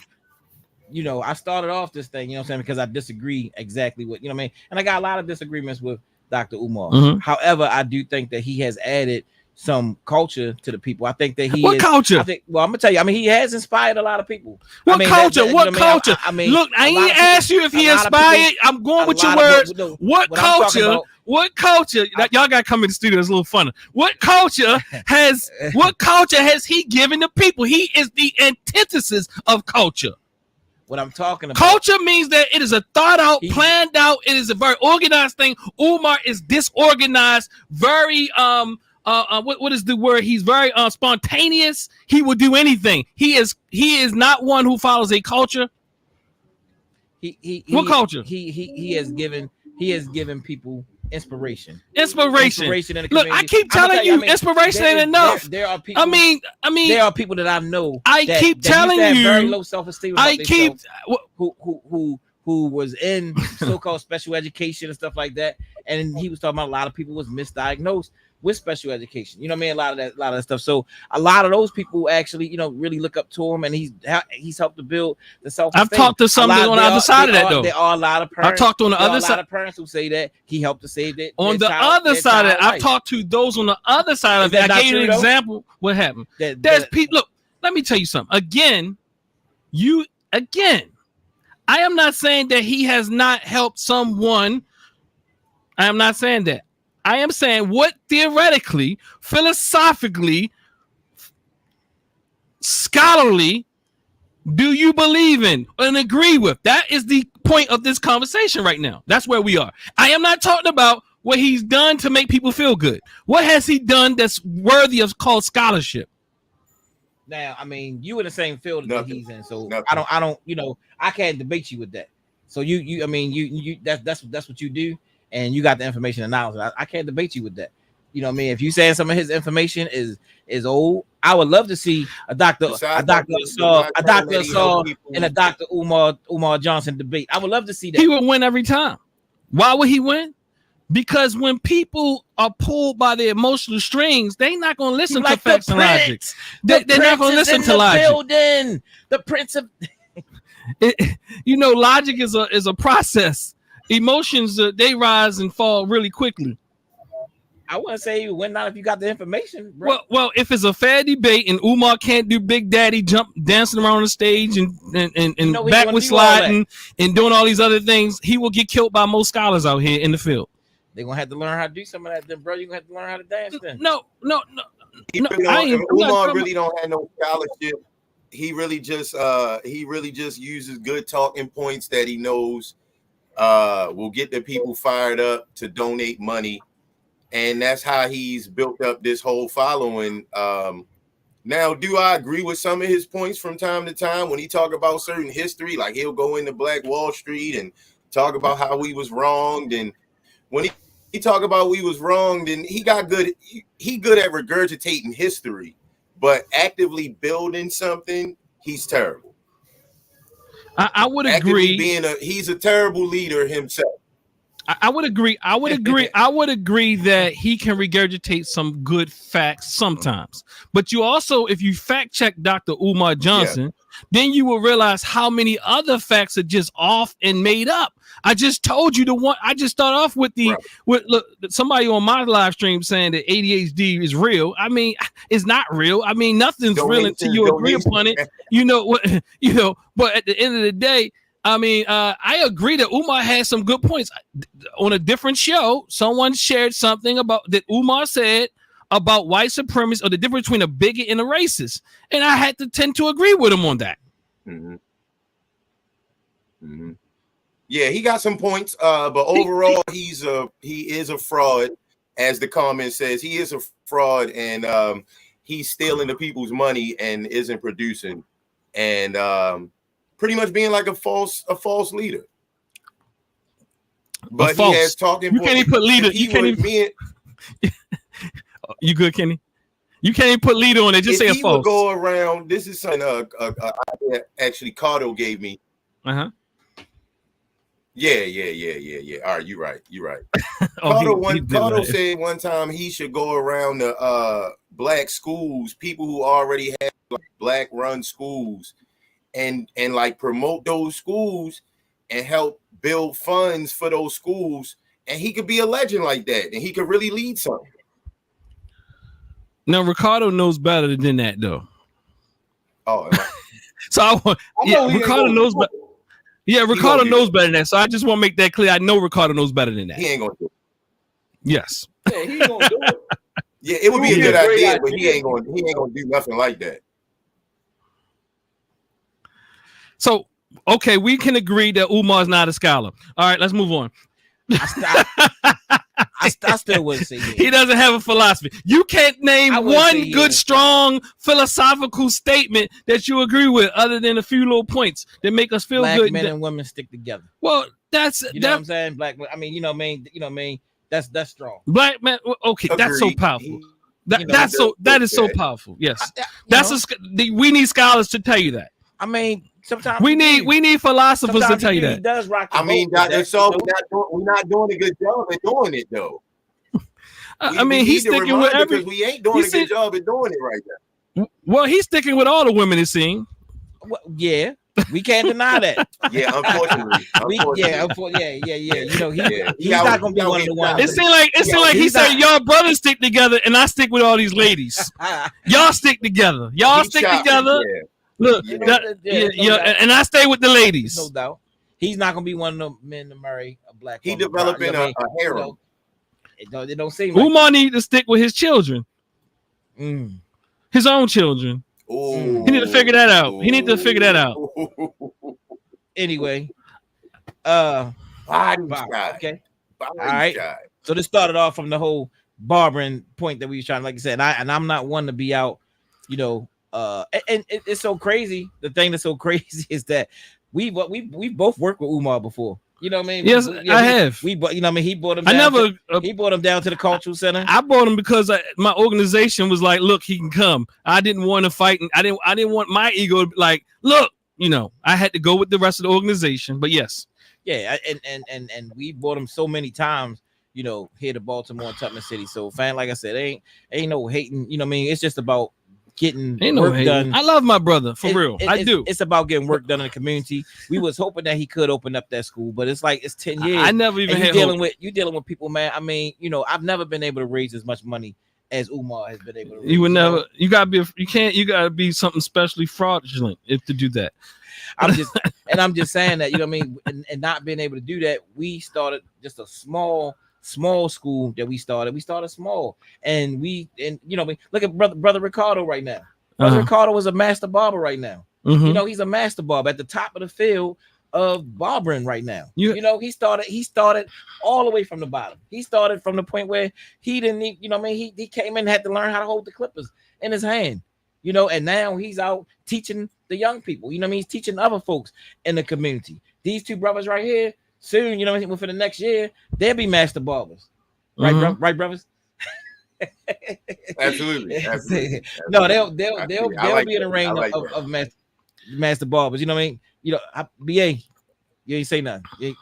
I started off this thing, you know what I'm saying, because I disagree exactly with, you know what I mean? And I got a lot of disagreements with Dr. Umar. Mhm. However, I do think that he has added some culture to the people. I think that What culture? I'm gonna tell you, I mean, he has inspired a lot of people. What I mean, culture? you know What what I mean? culture? I mean, Look, I a lot ain't of asked people- you if he a lot of inspired. people- I'm going a with your lot of- words. no, What what I'm talking culture? about- What culture? Y'all got to come in the studio. It's a little funny. What culture has? What culture has he given the people? He is the antithesis of culture. What I'm talking about. Culture means that it is a thought out, He- planned out. It is a very organized thing. Umar is disorganized. Very what is the word? He's very spontaneous. He will do anything. He is not one who follows a culture. What culture? He has given people inspiration. Inspiration. In the Look, community. I keep I'ma telling tell you, I mean, inspiration ain't enough. There are people. I mean, there are people that I know. I that, keep that used telling to have you, very low self-esteem. I keep. Who was in so-called special education and stuff like that, and he was talking about a lot of people was misdiagnosed with special education. You know what I mean? A lot of that stuff. So a lot of those people actually, really look up to him, and he's helped to build the self-esteem. I've talked to some on the other side of that though. There are a lot of parents. I've talked on the other side. A lot of parents who say that he helped to save it. On the other side of it, I've talked to those on the other side of Is it. that I not gave you an true, though? example. What happened? That- There's that- people. Look, let me tell you something. Again, I am not saying that he has not helped someone. I am not saying that. I am saying what theoretically, philosophically, scholarly, do you believe in and agree with? That is the point of this conversation right now. That's where we are. I am not talking about what he's done to make people feel good. What has he done that's worthy of called scholarship? Now, I mean, you in the same field that Nothing. he's in, so Nothing. I don't, I can't debate you with that. So that's what you do, and you got the information and knowledge. I can't debate you with that. You know what I mean? If you saying some of his information is old, I would love to see a Dr. Besides Assault, people- and a Dr. Umar Johnson debate. I would love to see that. He would win every time. Why would he win? Because when people are pulled by their emotional strings, they're not going to listen to facts and logic. They're not going to listen to logic. Building. The Prince of logic is a process. Emotions they rise and fall really quickly. I wouldn't say you win not if you got the information, bro. Well, if it's a fair debate and Umar can't do Big Daddy jump dancing around the stage and backward sliding and doing all these other things, he will get killed by most scholars out here in the field. They're gonna have to learn how to do some of that, then, bro. You're gonna have to learn how to dance then. No. Umar really don't have no scholarship. He really just uses good talking points that he knows will get the people fired up to donate money. And that's how he's built up this whole following. Now, do I agree with some of his points from time to time when he talk about certain history? Like he'll go into Black Wall Street and talk about how we was wronged. And when he talk about we was wronged, and he got good. He good at regurgitating history, but actively building something, he's terrible. I would agree. He's a terrible leader himself. I would agree. I would agree that he can regurgitate some good facts sometimes. But you also, if you fact check Dr. Umar Johnson, then you will realize how many other facts are just off and made up. I just told you the one. I just start off with look, somebody on my live stream saying that ADHD is real. I mean, it's not real. I mean, nothing's real until you agree upon it. But at the end of the day, I mean, I agree that Umar has some good points. On a different show, someone shared something about that Umar said about white supremacy or the difference between a bigot and a racist. And I had to tend to agree with him on that. Mm-hmm. Mm-hmm. Yeah, he got some points, but overall, he is a fraud, as the comment says. He is a fraud, and he's stealing the people's money and isn't producing, and pretty much being like a false leader. But he has talking. You can't even put leader. You can't even. You good, Kenny? You can't even put leader on it. Just say a false. If he would go around, this is something actually Cardo gave me. Yeah. All right, you're right. Cardo said one time he should go around the black schools, people who already have black run schools, and like promote those schools and help build funds for those schools, and he could be a legend like that, and he could really lead something. Now Ricardo knows better than that, though. Oh, so Ricardo knows better. Yeah, Ricardo knows better than that. So I just want to make that clear. I know Ricardo knows better than that. He ain't gonna do it. Yes. Yeah, he ain't gonna do it. Yeah, it would be a good idea, but he ain't gonna do nothing like that. So, okay, we can agree that Umar's not a scholar. All right, let's move on. I still wouldn't say that. He doesn't have a philosophy. You can't name one good, strong philosophical statement that you agree with, other than a few little points that make us feel Black good. Men and women stick together. Well, that's what I'm saying. Black. I mean, what I mean. That's strong. Black man. Okay, agreed. That's so powerful. That is so powerful. Yes, we need scholars to tell you that. I mean, sometimes we need philosophers to tell you that. Does rock. I mean, we're not doing a good job at doing it though. I mean, he's sticking with because we ain't doing a good job at doing it right now. Well, he's sticking with all the women he's seeing. Well, yeah, we can't deny that. Yeah, unfortunately. He's not gonna be one of the ones. It seemed like he said, "Y'all brothers stick together, and I stick with all these ladies. Y'all stick together. Y'all stick together. Yeah. Look, and I stay with the ladies. No doubt. He's not gonna be one of the men to marry a black. He developing a harem. It don't seem like Umar need to stick with his children, his own children. Ooh. He need to figure that out. Anyway, body okay, all right. So this started off from the whole barbering point that we was trying, like I said, and I'm not one to be out, and it's so crazy. The thing that's so crazy is that we both worked with Umar before. You know what I mean? Yes, I have. He brought him. He brought him down to the cultural center. I brought him because my organization was like, "Look, he can come." I didn't want to fight, and I didn't want my ego to be like, "Look, I had to go with the rest of the organization." But yes, yeah, and we brought him so many times, here to Baltimore and Tubman City. So, like I said, ain't no hating. You know what I mean? It's just about getting work done. I love my brother for real. I do. It's about getting work done in the community. We was hoping that he could open up that school, but it's like it's 10 years. I never even had dealing with people, man. I mean, I've never been able to raise as much money as Umar has been able to raise. You would never. You gotta be something specially fraudulent to do that. I'm just saying that, what I mean, and not being able to do that, we started just a small school that we started small, and look at brother Ricardo right now. Brother Ricardo was a master barber right now. He's a master barber at the top of the field of barbering right now. He started all the way from the bottom. He started from the point where he didn't need, he came in and had to learn how to hold the clippers in his hand, and now he's out teaching the young people, he's teaching other folks in the community. These two brothers right here, soon, within the next year, they'll be master barbers. Right, right, brothers? Absolutely. No, they'll be in the reign of master barbers. You know what I mean? BA, you ain't say nothing.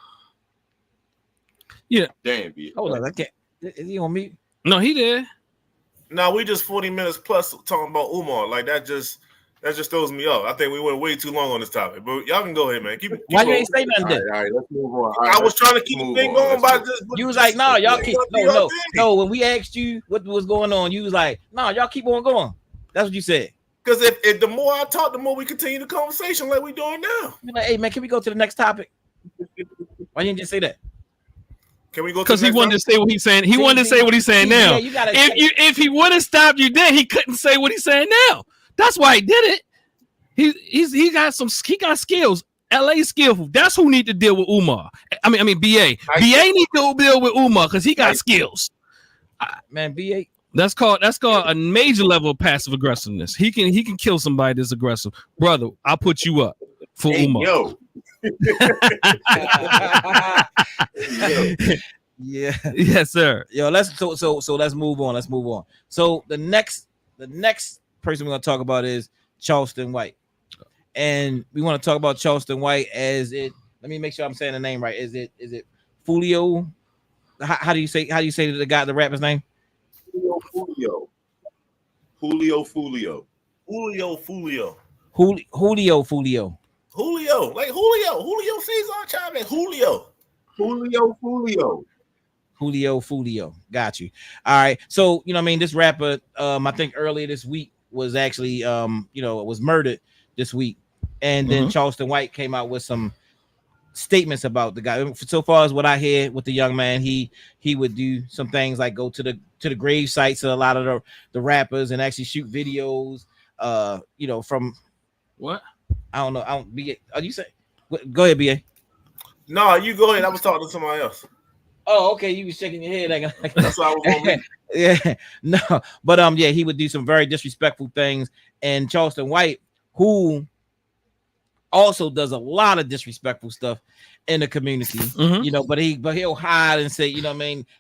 Yeah. Damn, BA. Hold on, I can't. Is he on mute? No, he did. No, we just 40 minutes plus talking about Umar. Like that just throws me off. I think we went way too long on this topic. But y'all can go ahead, man. Keep Why you ain't say nothing then? All right, let's move on. I was trying to keep the thing going by just. You was like, no, y'all keep no. When we asked you what was going on, you was like, no, y'all keep on going. That's what you said. Because if the more I talk, the more we continue the conversation like we doing now. You're like, hey man, can we go to the next topic? Why didn't you just say that? Can we go? Because he wanted to say what he's saying. He wanted to say what he's saying now. If he would have stopped you then, he couldn't say what he's saying now. That's why he did it. He got skills. LA skillful. That's who need to deal with Umar. I mean BA. BA need to deal with Umar because he got skills. Man, BA. That's called a major level of passive aggressiveness. He can kill somebody that's aggressive. Brother, I'll put you up for Umar. Yo. Yeah. Yes, sir. Yo, let's move on. Let's move on. So the next person we're gonna talk about is Charleston White. And we want to talk about Charleston White as it. Let me make sure I'm saying the name right. Is it Foolio? How do you say the rapper's name? Julio Foolio. Like Julio Cesar Chavez. Foolio. Got you. All right. So this rapper, I think earlier this week was actually was murdered this week, and then Charleston White came out with some statements about the guy. So far as what I hear with the young man, he would do some things like go to the grave sites of a lot of the rappers and actually shoot videos. From what I don't know. You say? Go ahead, BA. No, you go ahead. I was talking to somebody else. Oh, okay. You was shaking your head. That's what I was going to Yeah, no, but he would do some very disrespectful things. And Charleston White, who also does a lot of disrespectful stuff in the community, but he'll hide and say,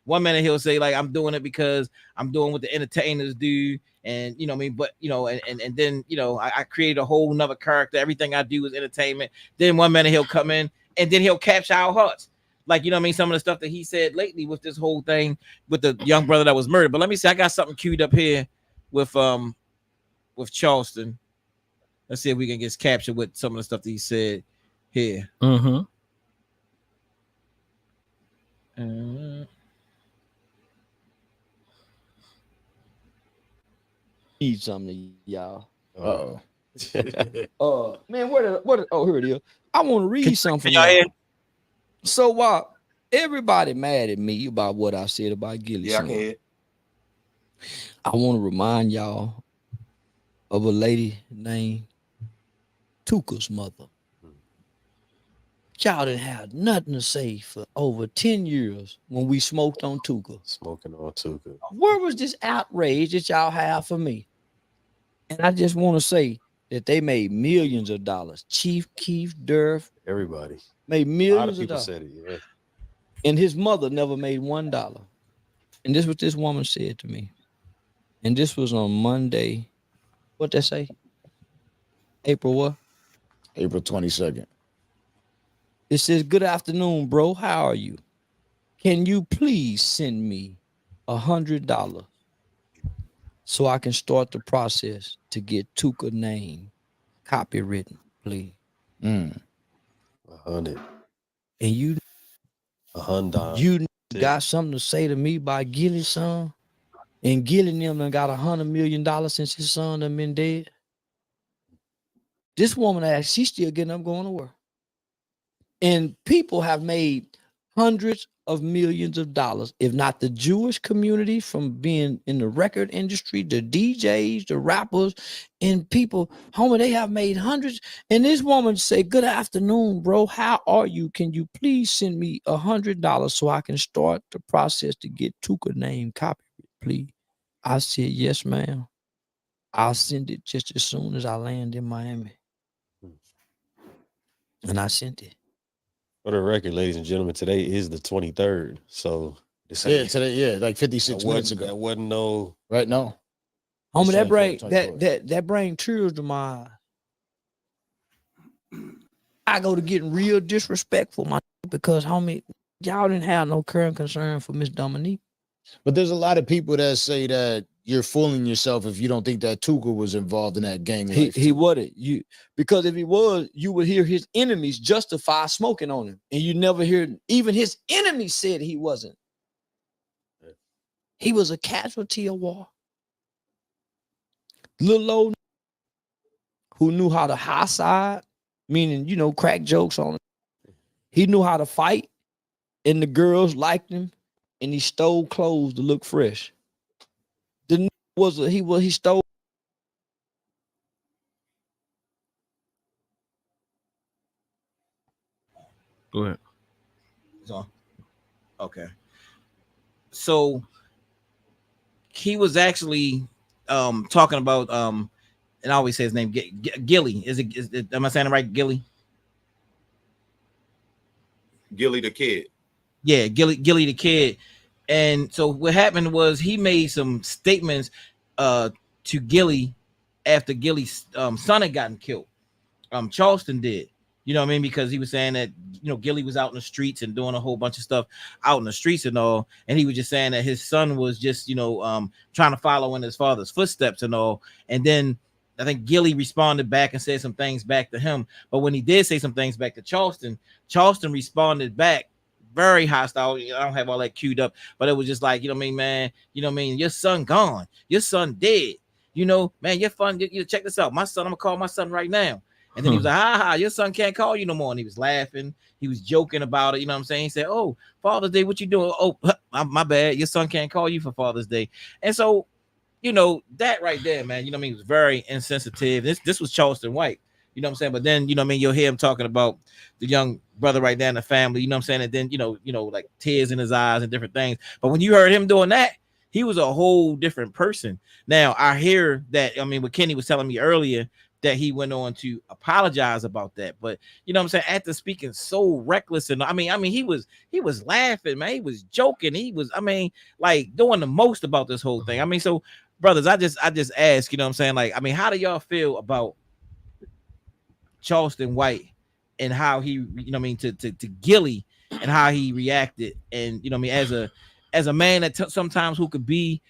one minute he'll say like, I'm doing it because I'm doing what the entertainers do, and but and then I created a whole nother character. Everything I do is entertainment. Then one minute he'll come in and then he'll capture our hearts. Like, some of the stuff that he said lately with this whole thing with the young brother that was murdered. But let me see, I got something queued up here with Charleston. Let's see if we can get captured with some of the stuff that he said here. Need something, y'all. Oh. Man, oh, here it is. I want to read something. Y'all. So while everybody mad at me about what I said about Gilly, I want to remind y'all of a lady named Tuka's mother. Y'all didn't have nothing to say for over 10 years when we smoked on Tuka. Smoking on Tuka. Where was this outrage that y'all have for me? And I just want to say that they made millions of dollars. Chief Keef, Durf, everybody made millions of dollars. Said it, yeah. And his mother never made $1. And this is what this woman said to me. And this was on Monday. What they say? April what? April 22nd. It says, good afternoon, bro. How are you? can you please send me $100 so I can start the process to get Tuka name copywritten, please? 100. And you $100. got something to say to me by Gilly's son? And Gilly them done got $100 million since his son done been dead. This woman asked, she's still getting up going to work. And people have made hundreds of millions of dollars, if not the Jewish community from being in the record industry, the DJs, the rappers, and people, homie, they have made hundreds. And this woman said, good afternoon, bro. How are you? Can you please send me $100 so I can start the process to get Tuka name copy, please? I said, yes, ma'am. I'll send it just as soon as I land in Miami. And I sent it. For the record, ladies and gentlemen, today is the 23rd. So today, like 56 minutes ago. That wasn't no right now. Homie, that bring tears to my eyes. I go to getting real disrespectful, my because homie, y'all didn't have no current concern for Miss Dominique. But there's a lot of people that say that you're fooling yourself if you don't think that Tuka was involved in that gang life. He wouldn't. Because if he was, you would hear his enemies justify smoking on him. And you never hear even his enemies said he wasn't. He was a casualty of war. Little old who knew how to high side, meaning, crack jokes on him. He knew how to fight, and the girls liked him, and he stole clothes to look fresh. He stole. Go ahead. So, okay. So he was actually talking about and I always say his name Gilly. Am I saying it right? Gilly the kid. Yeah, Gilly the kid. And so what happened was he made some statements to Gilly after Gilly's son had gotten killed. Charleston did. You know what I mean? Because he was saying that, Gilly was out in the streets and doing a whole bunch of stuff out in the streets and all. And he was just saying that his son was just, trying to follow in his father's footsteps and all. And then I think Gilly responded back and said some things back to him. But when he did say some things back to Charleston responded back very hostile. I don't have all that queued up, but it was just like, man, your son gone. Your son dead. Man, your son, check this out. My son, I'm going to call my son right now. And then he was like, your son can't call you no more. And he was laughing. He was joking about it. You know what I'm saying? He said, oh, Father's Day, what you doing? Oh, my bad. Your son can't call you for Father's Day. And so, that right there, man, he was very insensitive. This was Charleston White. You know what I'm saying? But then, you'll hear him talking about the young brother right there in the family. You know what I'm saying? And then, like tears in his eyes and different things. But when you heard him doing that, he was a whole different person. Now, I hear that, what Kenny was telling me earlier, that he went on to apologize about that. But you know what I'm saying, after speaking so reckless, and he was laughing, man. He was joking. He was, like doing the most about this whole thing. So brothers, I just ask, you know what I'm saying? Like, how do y'all feel about Charleston White and how he, to Gilly and how he reacted? And as a man that sometimes who could be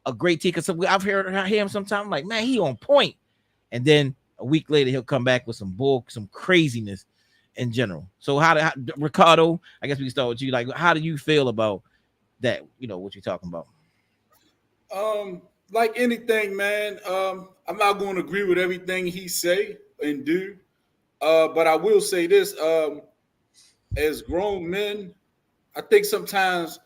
a great teacher. So I've heard him sometimes like, man, he on point. And then a week later, he'll come back with some craziness in general. So how Ricardo, I guess we can start with you. Like, how do you feel about that? What you're talking about? Like anything, man, I'm not going to agree with everything he say and do. But I will say this, as grown men, I think sometimes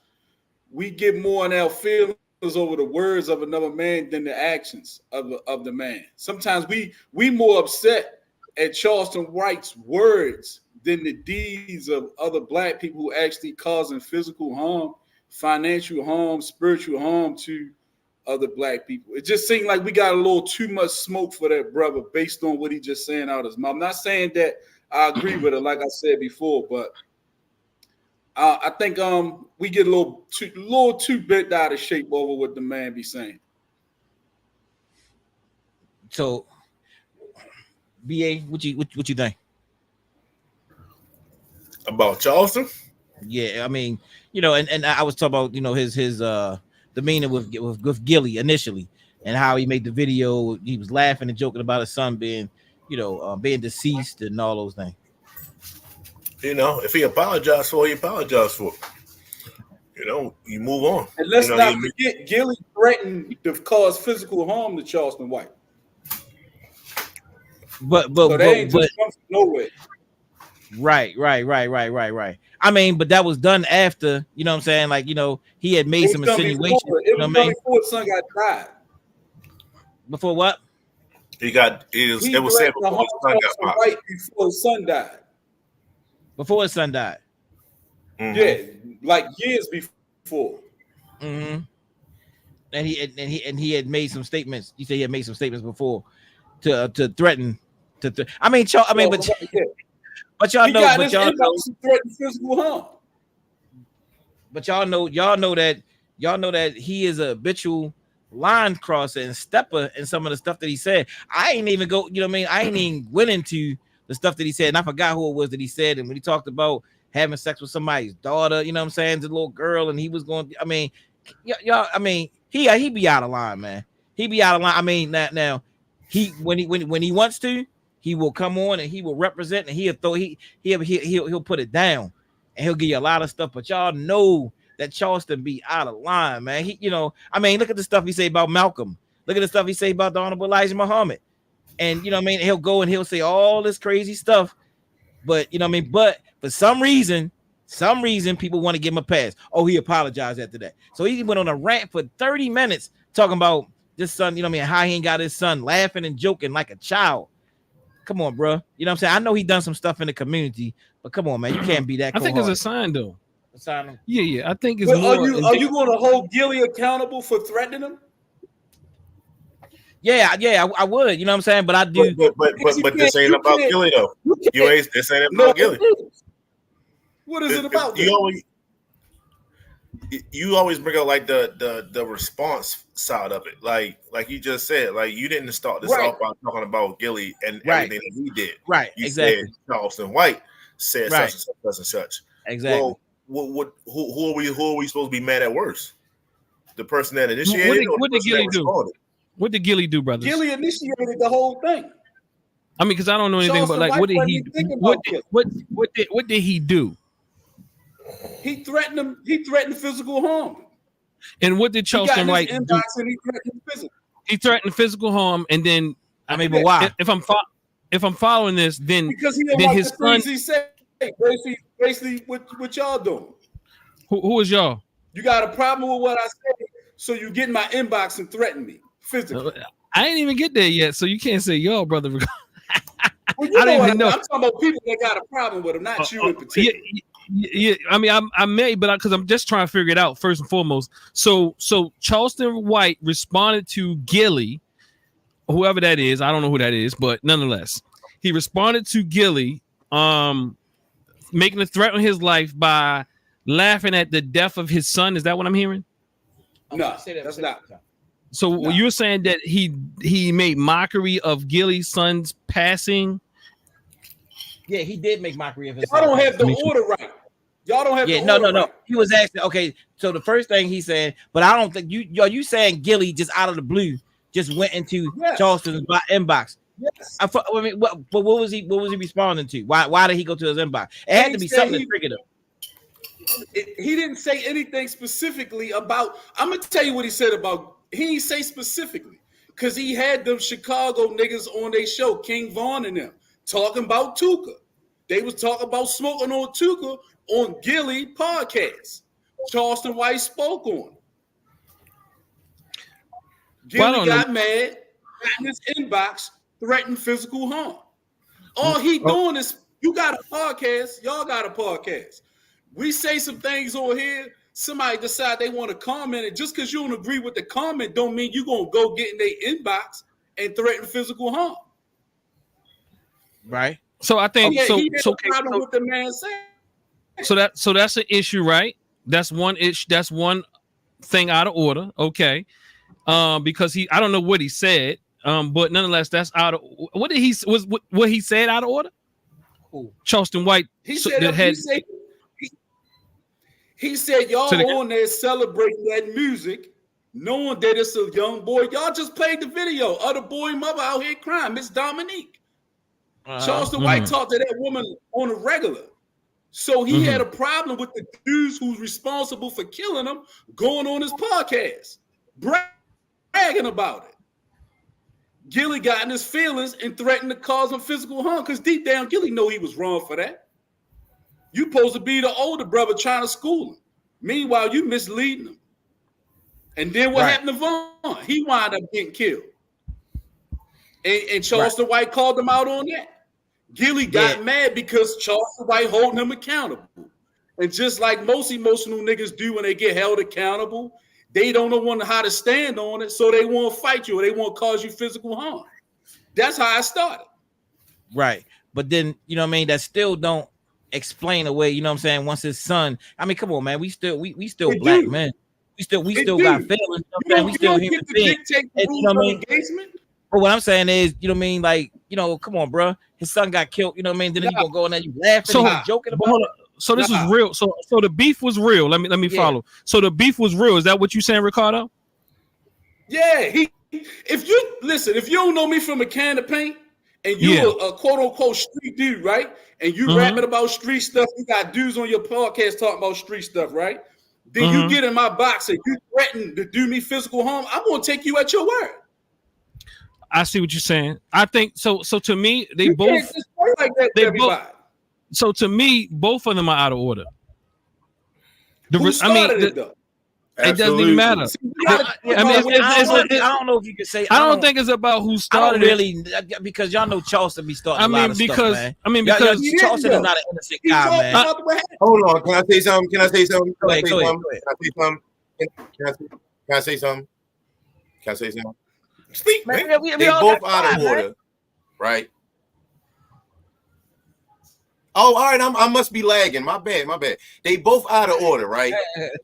we get more in our feelings over the words of another man than the actions of the man. Sometimes we more upset at Charleston White's words than the deeds of other black people who actually causing physical harm, financial harm, spiritual harm to other black people. It just seemed like we got a little too much smoke for that brother based on what he just saying out of his mouth. I'm not saying that I agree with it, like I said before, but I think we get a little too bent out of shape over what the man be saying. So, BA, what you think about Charleston? Yeah, I mean, and I was talking about his demeanor with Gilly initially, and how he made the video. He was laughing and joking about his son being being deceased and all those things. If he apologized for it, he apologized for it. You move on. And let's not forget, Gilly threatened to cause physical harm to Charleston White. But so they ain't just come from nowhere. Right. I mean, but that was done after, you know what I'm saying? Like, he had made some insinuations. It was done before his son got died. Before what? It was said before his son got popped. Right before his son died. Before his son died. Mm-hmm. Yeah, like years before. Mm-hmm. And he had made some statements. You say he had made some statements before to threaten but y'all know, but y'all know physical harm. But y'all know that he is a habitual line crosser and stepper in some of the stuff that he said. I ain't even go, I ain't even went into the stuff that he said, and I forgot who it was that he said. And when he talked about having sex with somebody's daughter, you know what I'm saying, the little girl, and he was going, y'all, he be out of line, man. He be out of line. I mean, now he when he wants to, he will come on and he will represent, and he'll put it down, and he'll give you a lot of stuff. But y'all know that Charleston be out of line, man. Look at the stuff he say about Malcolm. Look at the stuff he say about the Honorable Elijah Muhammad. And he'll go and he'll say all this crazy stuff. But but for some reason people want to give him a pass. Oh, he apologized after that. So he went on a rant for 30 minutes talking about this son, how he ain't got his son, laughing and joking like a child. Come on, bro. You know what I'm saying? I know he done some stuff in the community, but come on, man. You can't be that. I think it's a sign, though. A sign? Yeah. I think it's more. Are you going to hold Gilly accountable for threatening him? Yeah, I would. You know what I'm saying? But I do. But this ain't about Gilly, though. This ain't about Gilly. What is it about? You always bring up like the response side of it, like you just said, like you didn't start this off by talking about Gilly and everything that he did. Right, you exactly. Said Charleston White said such and such. Exactly. Well, who are we supposed to be mad at worse? The person that initiated. What did Gilly do? What did Gilly do, brothers? Gilly initiated the whole thing. I mean, because I don't know anything about like what did he? What did he do? He threatened him. He threatened physical harm. And what did Charleston White do? And he threatened physical harm, and then but why? If I'm following this, then because he then his son. He said basically what y'all doing. Who is y'all? You got a problem with what I said, so you get in my inbox and threaten me physically. I ain't even get there yet, so you can't say y'all, brother. Well, I don't even know. I'm talking about people that got a problem with him, not you in particular. Yeah, I mean, I may, but because I'm just trying to figure it out first and foremost. So Charleston White responded to Gilly, whoever that is. I don't know who that is, but nonetheless, he responded to Gilly, making a threat on his life by laughing at the death of his son. Is that what I'm hearing? No, that's not. So you're saying that he made mockery of Gilly's son's passing? Yeah, he did make mockery of his. Y'all don't have the order right. Y'all don't have the order. No. He was asking. Okay, so the first thing he said, but I don't think you saying Gilly just out of the blue just went into Charleston's inbox. Yes. I mean, what was he responding to? Why did he go to his inbox? It had to be something that triggered him. He didn't say anything specifically about. I'm gonna tell you what he said about. He didn't say specifically because he had them Chicago niggas on their show, King Vaughn and them, talking about Tuka. They was talking about smoking on Tuka on Gilly podcast. Charleston White spoke on. Gilly got mad, got in his inbox, threatened physical harm. All he doing is, you got a podcast, y'all got a podcast. We say some things on here, somebody decide they want to comment it. Just because you don't agree with the comment don't mean you're going to go get in their inbox and threaten physical harm. Right. So I think what the man said. So that's an issue, right? That's one issue. That's one thing out of order. Okay. Because I don't know what he said. But nonetheless, that's out of what did he was what he said out of order? Charleston White. He said He said, y'all So the- on there celebrating that music, knowing that it's a young boy. Y'all just played the video of the boy mother out here crying, Miss Dominique. Charleston White talked to that woman on a regular. So he had a problem with the dudes who's responsible for killing him going on his podcast, bragging about it. Gilly got in his feelings and threatened to cause him physical harm because deep down, Gilly know he was wrong for that. You supposed to be the older brother trying to school him. Meanwhile, you misleading him. And then what happened to Vaughn? He wound up getting killed. And Charleston White called him out on that. Gilly got mad because Charleston White holding him accountable. And just like most emotional niggas do when they get held accountable, they don't know how to stand on it, so they won't fight you or they won't cause you physical harm. That's how I started. Right. But then, you know what I mean, that still don't explain away, you know what I'm saying, once his son, I mean, come on, man, we still black men. We still got feelings, you know what I'm saying? We still human beings. You know what I mean? But what I'm saying is, you know what I mean, like, you know, come on, bro. His son got killed, you know what I mean? Then you gonna go in there, you laughing, you joking about it. So this is real. So the beef was real. Let me follow. So the beef was real. Is that what you saying, Ricardo? Yeah, if you don't know me from a can of paint and you're a quote unquote street dude, right? And you rapping about street stuff, you got dudes on your podcast talking about street stuff, right? Then you get in my box and you threaten to do me physical harm, I'm gonna take you at your word. I see what you're saying. I think so. So to me, they both like that. So to me, both of them are out of order. Who started it though? It doesn't even matter. I don't know if you could say. I don't think it's about who started it, because y'all know Charleston be starting a lot of stuff, man. Because Charleston is not an innocent guy, man. Hold on, can I say something? Can I say something? Go ahead. Can I say something? Speak, man. Man. They both out of order, right? Oh, all right. I must be lagging. My bad. They both out of order, right?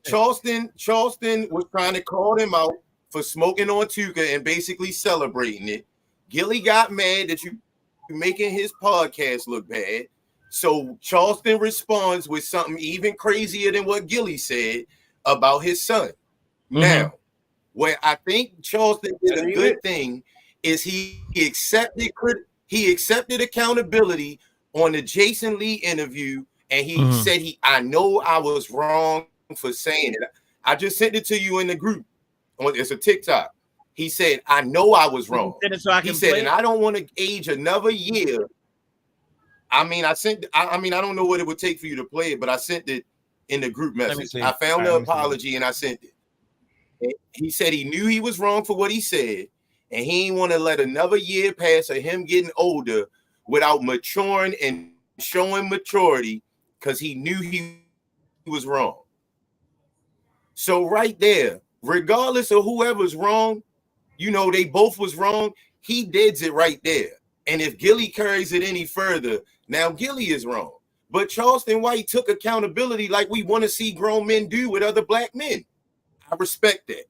Charleston was trying to call them out for smoking on Tuka and basically celebrating it. Gilly got mad that you making his podcast look bad. So Charleston responds with something even crazier than what Gilly said about his son. Now, where I think Charleston did a good thing is he accepted accountability on the Jason Lee interview, and he said I know I was wrong for saying it. I just sent it to you in the group. It's a TikTok. He said, I know I was wrong. He said, and I don't want to age another year. I mean, I don't know what it would take for you to play it, but I sent it in the group message. I found the apology and I sent it. He said he knew he was wrong for what he said, and he didn't want to let another year pass of him getting older without maturing and showing maturity, because he knew he was wrong. So right there, regardless of whoever's wrong, you know, they both was wrong. He did it right there. And if Gilly carries it any further, now Gilly is wrong. But Charleston White took accountability like we want to see grown men do with other black men. I respect that.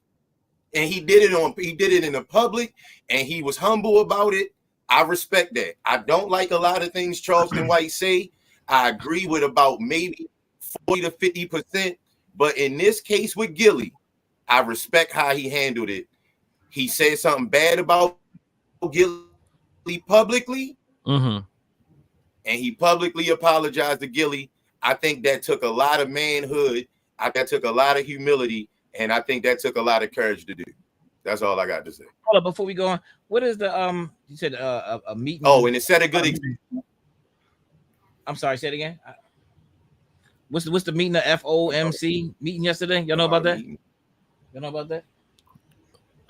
And he did it in the public, and he was humble about it. I respect that. I don't like a lot of things Charleston White say. I agree with about maybe 40 to 50%. But in this case with Gilly, I respect how he handled it. He said something bad about Gilly publicly, and he publicly apologized to Gilly. I think that took a lot of manhood. That took a lot of humility, and I think that took a lot of courage to do. That's all I got to say. Hold up, before we go on, what is the you said a meeting? Oh, and it set a good example. I'm sorry, say it again. What's the meeting, the FOMC meeting yesterday? Y'all know about that? Y'all know about that?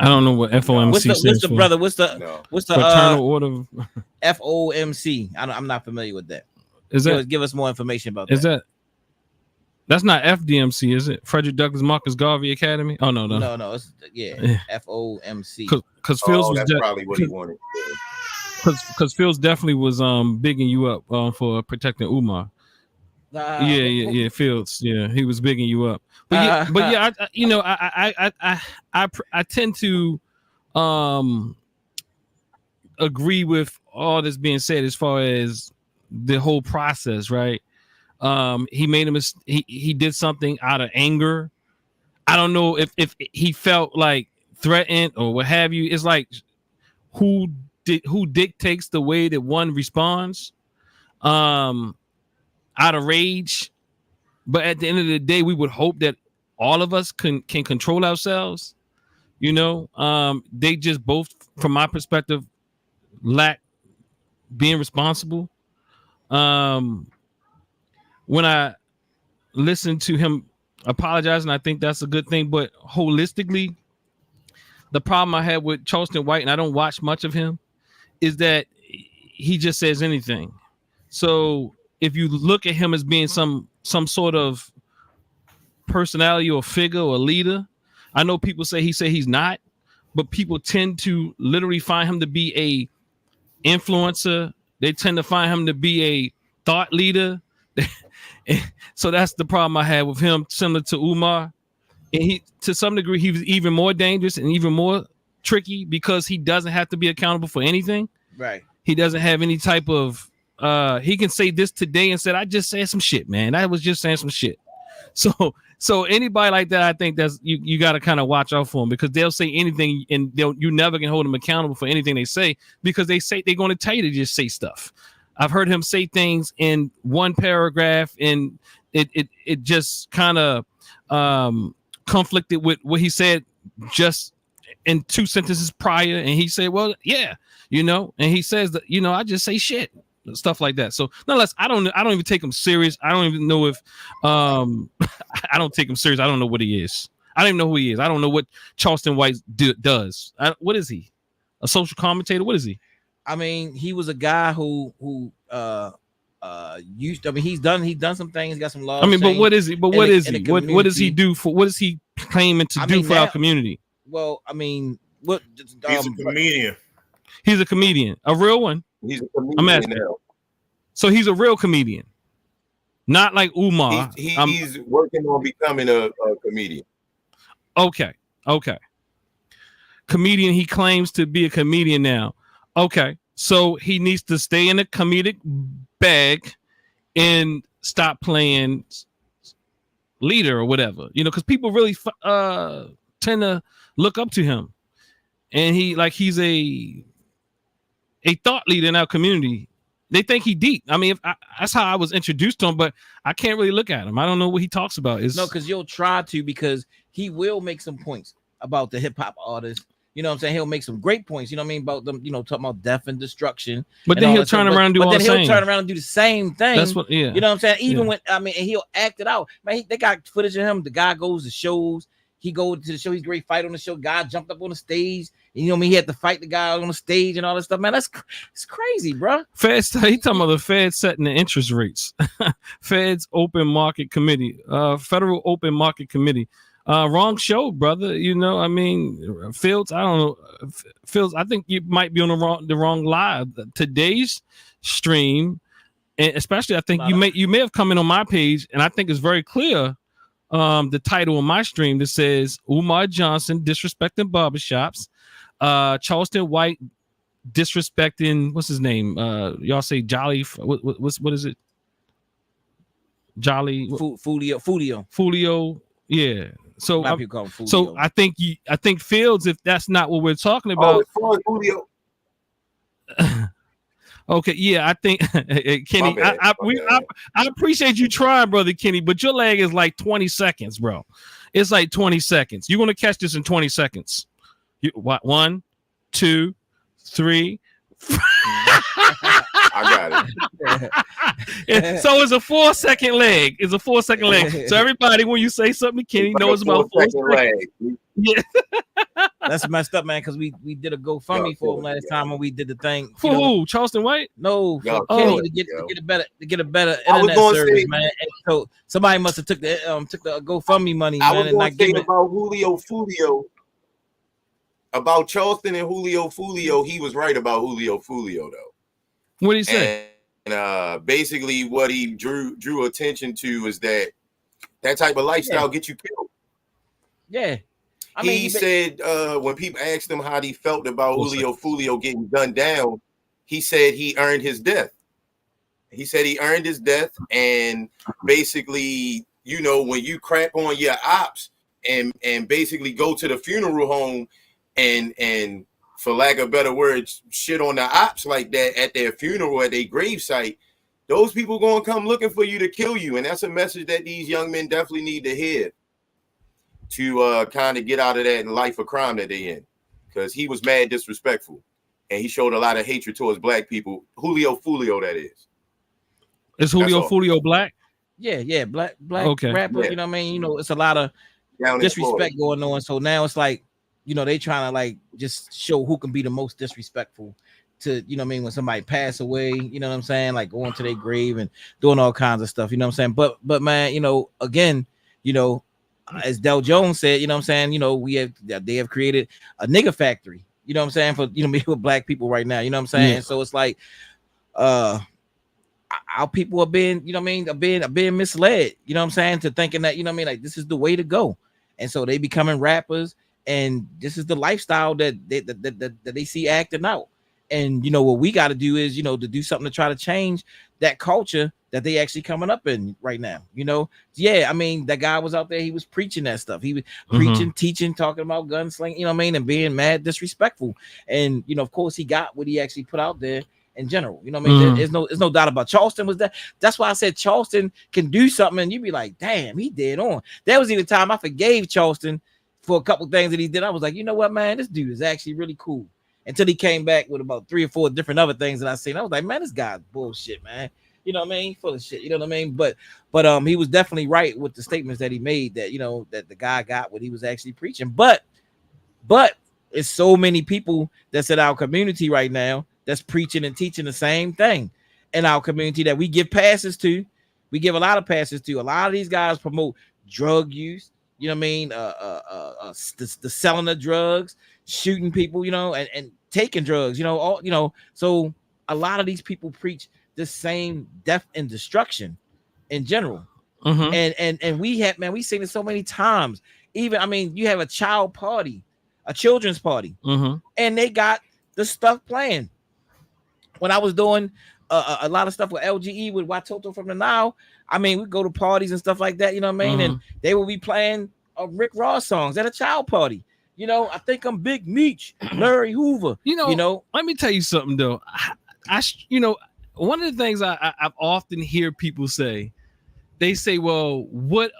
I don't know what FOMC stands for. What's the Fraternal Order FOMC? I'm not familiar with that. Give us more information about that. Is that's not FDMC, is it? Frederick Douglass Marcus Garvey Academy? Oh no. No, it's FOMC. Because Phil's that's probably what he wanted. Because Phil's definitely was bigging you up for protecting Umar. Yeah, Fields. Yeah, he was bigging you up. But I tend to agree with all that's being said as far as the whole process, right? He made a mistake. He did something out of anger. I don't know if he felt like threatened or what have you. It's like who dictates the way that one responds out of rage. But at the end of the day, we would hope that all of us can control ourselves. You know, they just both, from my perspective, lack being responsible. When I listened to him apologizing, I think that's a good thing. But holistically, the problem I had with Charleston White, and I don't watch much of him, is that he just says anything. So if you look at him as being some sort of personality or figure or leader, I know people say he's not, but people tend to literally find him to be a influencer. They tend to find him to be a thought leader. So that's the problem I had with him, similar to Umar. And he, to some degree, he was even more dangerous and even more tricky because he doesn't have to be accountable for anything. Right. He doesn't have any type of he can say this today and said, I just said some shit, man. I was just saying some shit. So anybody like that, I think that's you got to kind of watch out for them, because they'll say anything and you never can hold them accountable for anything they say, because they say they're going to tell you to just say stuff. I've heard him say things in one paragraph and it just kind of conflicted with what he said just in 2 sentences prior, and he said, well, yeah, you know, and he says that, you know, I just say shit, stuff like that. So nonetheless, I don't even take him serious. I don't even know if I don't take him serious. I don't know what he is. I don't even know who he is. I don't know what Charleston White does. What is he? A social commentator? What is he? I mean, he was a guy who used. I mean, he's done some things. Got some love. I mean, but what is he? But what is he? What does he do for? What is he claiming to do for our community? Well, I mean, what? He's a comedian. He's a comedian, a real one. He's a comedian. I'm asking. Now. So he's a real comedian, not like Umar. He's working on becoming a comedian. Okay. Comedian. He claims to be a comedian now. Okay. So he needs to stay in a comedic bag and stop playing leader or whatever, you know, because people really tend to look up to him, and he's a thought leader in our community. They think he deep. I mean, that's how I was introduced to him, but I can't really look at him. I don't know what he talks about. No, because you'll try to, because he will make some points about the hip hop artists. You know what I'm saying? He'll make some great points, you know what I mean, about them, you know, talking about death and destruction. But then he'll turn around and do all the same. But then he'll turn around and do the same thing. That's what, yeah. You know what I'm saying? Even when, I mean, and he'll act it out. Man, they got footage of him. The guy goes to shows. He goes to the show. He's great fight on the show. Guy jumped up on the stage. And, you know what I mean? He had to fight the guy on the stage and all that stuff. Man, it's crazy, bro. Feds, he talking about the Fed setting the interest rates. Fed's Open Market Committee, Federal Open Market Committee. Wrong show, brother. You know, I mean, Fields, I don't know. Fields, I think you might be on the wrong live. Today's stream, and especially I think you may have come in on my page, and I think it's very clear. The title of my stream that says Umar Johnson disrespecting barbershops, Charleston White disrespecting, what's his name? Y'all say Jolly. What is it? Jolly Foolio. Yeah. So I think Fields, if that's not what we're talking about. Oh, it's Julio. Okay, yeah, I think Kenny, I appreciate you trying, brother Kenny, but your leg is like 20 seconds, bro. It's like 20 seconds. You're gonna catch this in 20 seconds. What? 1, 2, 3. I got it. So it's a 4-second leg. It's a 4-second leg. So everybody, when you say something, Kenny knows about 4 seconds. Leg. Yeah. That's messed up, man, because we did a GoFundMe for him last time when we did the thing. For who? Charleston White? No, for Kenny to get a better internet service, man. And so somebody must have took the GoFundMe money, man. I was going to say about Julio Foolio. About Charleston and Julio Foolio, he was right about Julio Foolio, though. What did he say? And basically, what he drew attention to is that type of lifestyle gets you killed. Yeah. I mean, he said when people asked him how he felt about Julio Foolio getting gunned down, he said he earned his death. He said he earned his death, and basically, you know, when you crap on your ops and basically go to the funeral home and for lack of better words, shit on the ops like that at their funeral, at their gravesite, those people gonna come looking for you to kill you. And that's a message that these young men definitely need to hear to kind of get out of that life of crime that they in. Because he was mad disrespectful. And he showed a lot of hatred towards black people. Julio Foolio, that is. Is Julio Foolio black? Yeah, black okay. rapper. Yeah. You know what I mean? You know, it's a lot of Down disrespect going on. So now it's like, you know, they trying to like just show who can be the most disrespectful to, you know what I mean, when somebody pass away, you know what I'm saying, like going to their grave and doing all kinds of stuff, you know what I'm saying? But man, you know, again, you know, as Del Jones said, you know what I'm saying, you know, they have created a nigga factory, you know what I'm saying, for, you know, me with black people right now, you know what I'm saying? Yeah. So it's like our people are being, you know what I mean, are being misled, you know what I'm saying, to thinking that, you know what I mean, like this is the way to go. And so they becoming rappers, and this is the lifestyle that they see acting out. And you know what we got to do is, you know, to do something to try to change that culture that they actually coming up in right now. You know, yeah, I mean, that guy was out there, he was preaching that stuff. He was preaching, teaching, talking about gunslinging, you know what I mean, and being mad disrespectful. And you know, of course, he got what he actually put out there in general. You know what I mean? There's no doubt about Charleston was that. That's why I said Charleston can do something, and you'd be like, damn, he dead on. There was even time I forgave Charleston for a couple things that he did. I was like, you know what, man, this dude is actually really cool. Until he came back with about 3 or 4 different other things that I seen. I was like, man, this guy's bullshit, man. You know what I mean? Full of shit. You know what I mean? But he was definitely right with the statements that he made, that, you know, that the guy got what he was actually preaching. But it's so many people that's in our community right now that's preaching and teaching the same thing in our community that we give passes to. We give a lot of passes to. A lot of these guys promote drug use. You know what I mean? The selling of drugs, shooting people, you know, and taking drugs, you know, all, you know. So a lot of these people preach the same death and destruction in general. And we seen it so many times. Even, I mean, you have a children's party, and they got the stuff playing. When I was doing a lot of stuff with LGE with Watoto from the Nile, I mean, we go to parties and stuff like that, you know what I mean? And they will be playing Rick Ross songs at a child party. You know, I think I'm Big Meech, Larry Hoover. You know, let me tell you something though. I you know, one of the things I've often hear people say, they say, well, what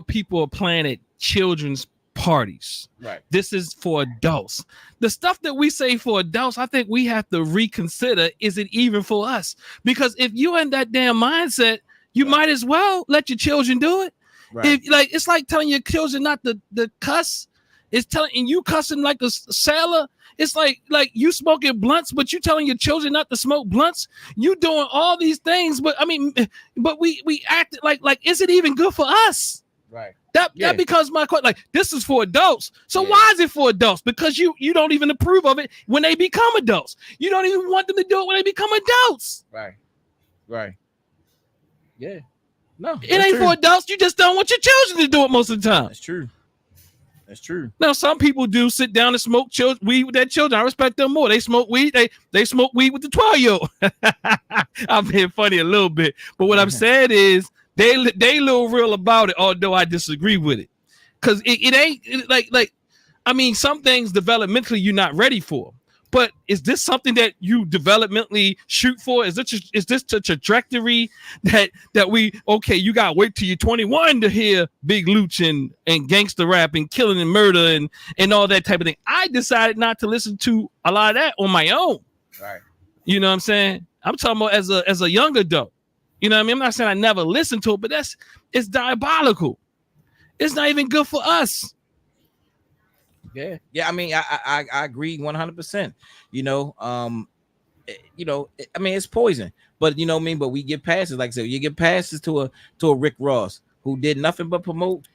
people are playing at children's parties. Right. This is for adults. The stuff that we say for adults, I think we have to reconsider, is it even for us? Because if you're in that damn mindset, you might as well let your children do it. Right. It's like telling your children not to cuss. It's telling, and you cussing like a sailor. It's like you smoking blunts, but you telling your children not to smoke blunts. You doing all these things, but I mean, but we act like is it even good for us? Right. That becomes my question. Like, this is for adults. So why is it for adults? Because you don't even approve of it when they become adults. You don't even want them to do it when they become adults. Right. Yeah. No, it ain't for adults. You just don't want your children to do it most of the time. That's true. Now, some people do sit down and smoke weed with their children. I respect them more. They smoke weed. They smoke weed with the 12-year-old. I'm being funny a little bit, but what I'm saying is they little real about it. Although I disagree with it, because it ain't like I mean, some things developmentally you're not ready for. But is this something that you developmentally shoot for? Is this the trajectory that we, okay, you got to wait till you're 21 to hear Big Luch and gangster rap and killing and murder and all that type of thing? I decided not to listen to a lot of that on my own. Right. You know what I'm saying? I'm talking about as a young adult. You know what I mean? I'm not saying I never listened to it, but it's diabolical. It's not even good for us. Yeah. I mean, I agree 100%. You know, I mean, it's poison, but you know what I mean. But we get passes, like I said, you get passes to a Rick Ross who did nothing but promote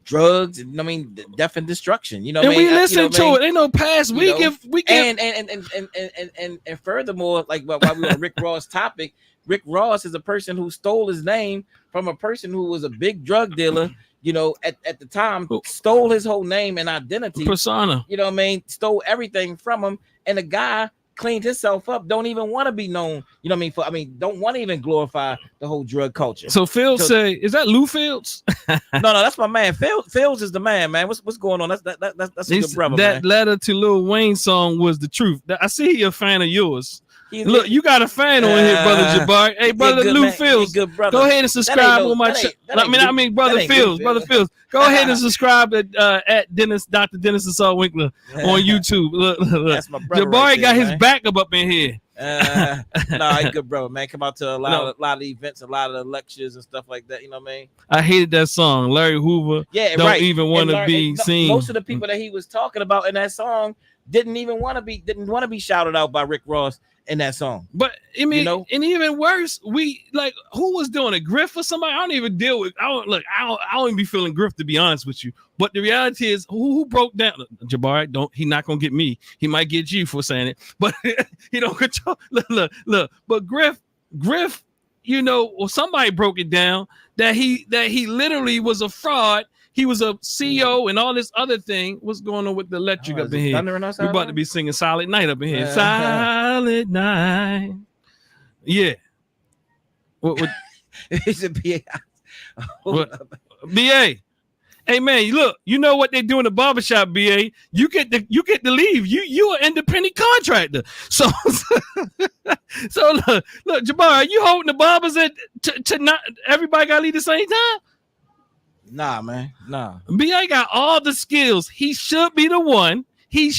drugs and I mean death and destruction. You know, and what I mean? We listen to it. Ain't no pass. We give and furthermore, like while we were on Rick Ross topic, Rick Ross is a person who stole his name from a person who was a big drug dealer. You know, at the time, stole his whole name and identity. Persona. You know what I mean? Stole everything from him. And the guy cleaned himself up, don't even want to be known. You know what I mean? Don't want to even glorify the whole drug culture. So Fields say, is that Lou Fields? No, that's my man. Fields is the man. What's going on? That's a good brother. That man. letter to Lil Wayne song was the truth. I see you're a fan of yours. Look, you got a fan on here, brother Jabari. Hey, brother Lou Fields, go ahead and subscribe on my channel. I mean, brother Fields, go ahead and subscribe at Dennis, Dr. Dennis and Saul Winkler on YouTube. Look. That's my brother. Jabari got his backup up in here. No, he's good brother, man. Come out to a lot of the events, a lot of the lectures and stuff like that. You know what I mean? I hated that song, Larry Hoover. Yeah, don't right. even want to be seen. Most of the people that he was talking about in that song didn't want to be shouted out by Rick Ross in that song. But I mean, and even worse, we like who was doing a Griff or somebody? I don't even deal with. I don't even be feeling Griff, to be honest with you. But the reality is, who broke down Jabari? He not gonna get me. He might get you for saying it, but he don't control. Look. But Griff, or somebody broke it down that he literally was a fraud. He was a CEO and all this other thing. What's going on with the electric up in here? We're about to be singing Silent Night up in here. Silent Night. Yeah. What? It's a BA. BA. Hey man, look, you know what they do in the barbershop, BA. You get to leave. You an independent contractor. So look, Jabbar, are you holding the barbers to not everybody gotta leave the same time? Nah, man. Nah. BA got all the skills. He should be the one. Who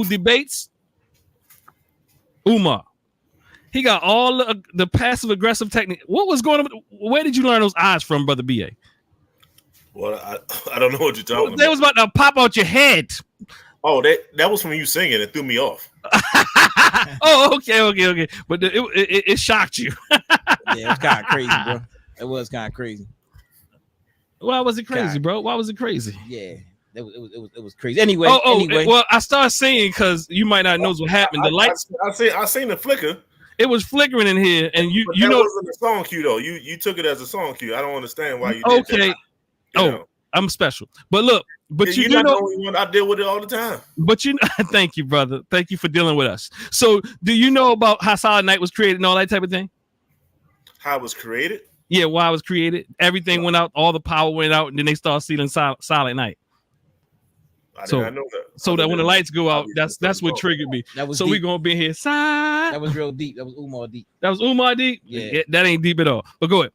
debates Umar. He got all the passive aggressive technique. What was going on? Where did you learn those eyes from, brother BA? Well, I don't know what you're talking about. They was about to pop out your head. Oh, that was from you singing. It threw me off. Oh, okay. But it shocked you. Yeah, it was kind of crazy, bro. It was kind of crazy. Why was it crazy, bro? Why was it crazy? Yeah, it was crazy. Anyway, anyway. Well, I started singing because you might not know what happened. The lights. I seen the flicker. It was flickering in here, and you know, wasn't a song cue though. You took it as a song cue. I don't understand why you did that. Okay. I'm special, but look, you're not the only one. I deal with it all the time. But thank you, brother. Thank you for dealing with us. So, do you know about how Silent Night was created and all that type of thing? How it was created? Yeah, why it was created. Everything went out, all the power went out, and then they started stealing Silent Night. I did not know that. So that when the lights go out, that's what triggered me. So we're gonna be here. That was real deep. That was Umar deep. That was Umar deep? Yeah. That ain't deep at all. But go ahead.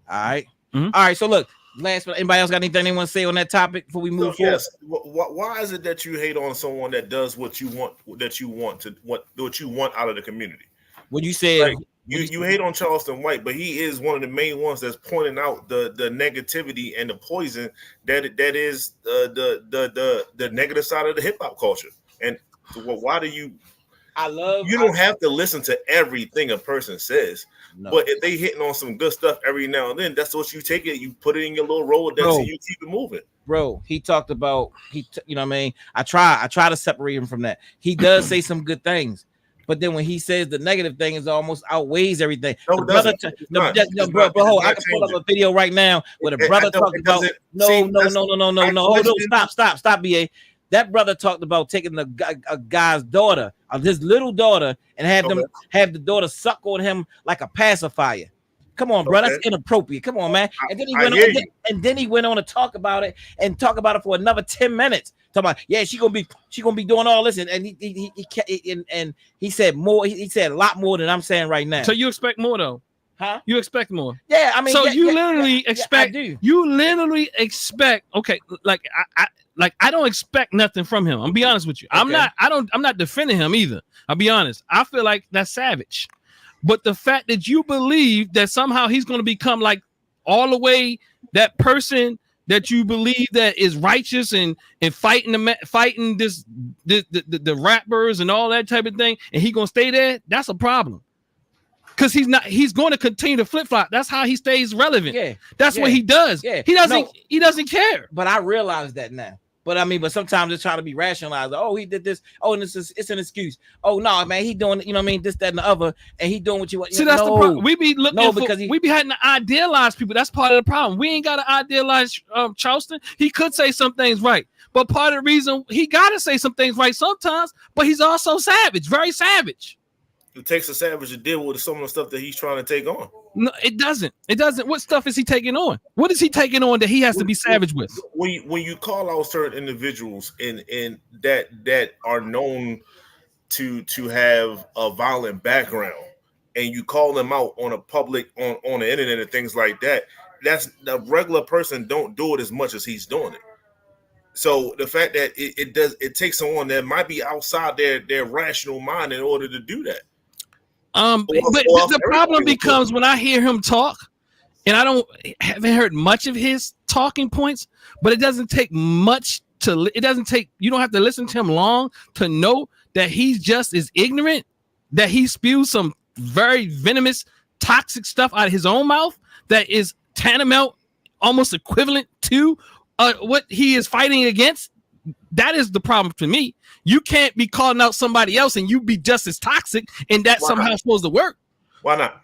All right. Mm-hmm. All right. So look, last one. Anybody else got anything they want to say on that topic before we move forward? Yes. Why is it that you hate on someone that does what you want out of the community? When you say you hate on Charleston White, but he is one of the main ones that's pointing out the negativity and the poison that is the negative side of the hip hop culture. And why do you? You don't have to listen to everything a person says, but if they hitting on some good stuff every now and then, that's what you take it. You put it in your little Rolodex and you keep it moving. Bro, he talked about you know what I mean. I try to separate him from that. He does say some good things. But then when he says the negative thing is almost outweighs everything. No, bro, I can pull up a video right now where the brother talked about Stop, BA. That brother talked about taking a guy's daughter, his little daughter, and have the daughter suck on him like a pacifier. Come on, bro, that's inappropriate. Come on, man. And then he went on to talk about it for another 10 minutes. Talking about, she gonna be doing all this, and he said more. He said a lot more than I'm saying right now. So you expect more though? Huh? You expect more? Yeah, I mean, so you literally expect. You literally expect. Okay, I don't expect nothing from him. I'll be honest with you. Okay. I'm not defending him either. I'll be honest. I feel like that's savage. But the fact that you believe that somehow he's going to become like all the way that person that you believe that is righteous and fighting the rappers and all that type of thing, and he gonna stay there, that's a problem. Because he's going to continue to flip-flop. That's how he stays relevant. Yeah. That's what he does. Yeah. He doesn't care. But I realize that now. But sometimes it's trying to be rationalized. Oh, he did this. Oh, and it's an excuse. Oh no, man, he doing, this, that, and the other, and he doing what you want. See, that's the problem. We be looking we be having to idealize people. That's part of the problem. We ain't got to idealize Charleston. He could say some things right, But part of the reason he gotta say some things right sometimes, but he's also savage, very savage. It takes a savage to deal with some of the stuff that he's trying to take on. No, it doesn't. It doesn't. What stuff is he taking on? What is he taking on that he has to be savage with? When you call out certain individuals in that are known to have a violent background, and you call them out on a public on the internet and things like that, that's the regular person don't do it as much as he's doing it. So the fact that it takes someone that might be outside their rational mind in order to do that. But the problem becomes when I hear him talk, and haven't heard much of his talking points, but it doesn't take much to. It doesn't take. You don't have to listen to him long to know that he's just as ignorant, that he spews some very venomous, toxic stuff out of his own mouth that is tantamount, almost equivalent to what he is fighting against. That is the problem for me. You can't be calling out somebody else and you be just as toxic, and that's somehow supposed to work. Why not?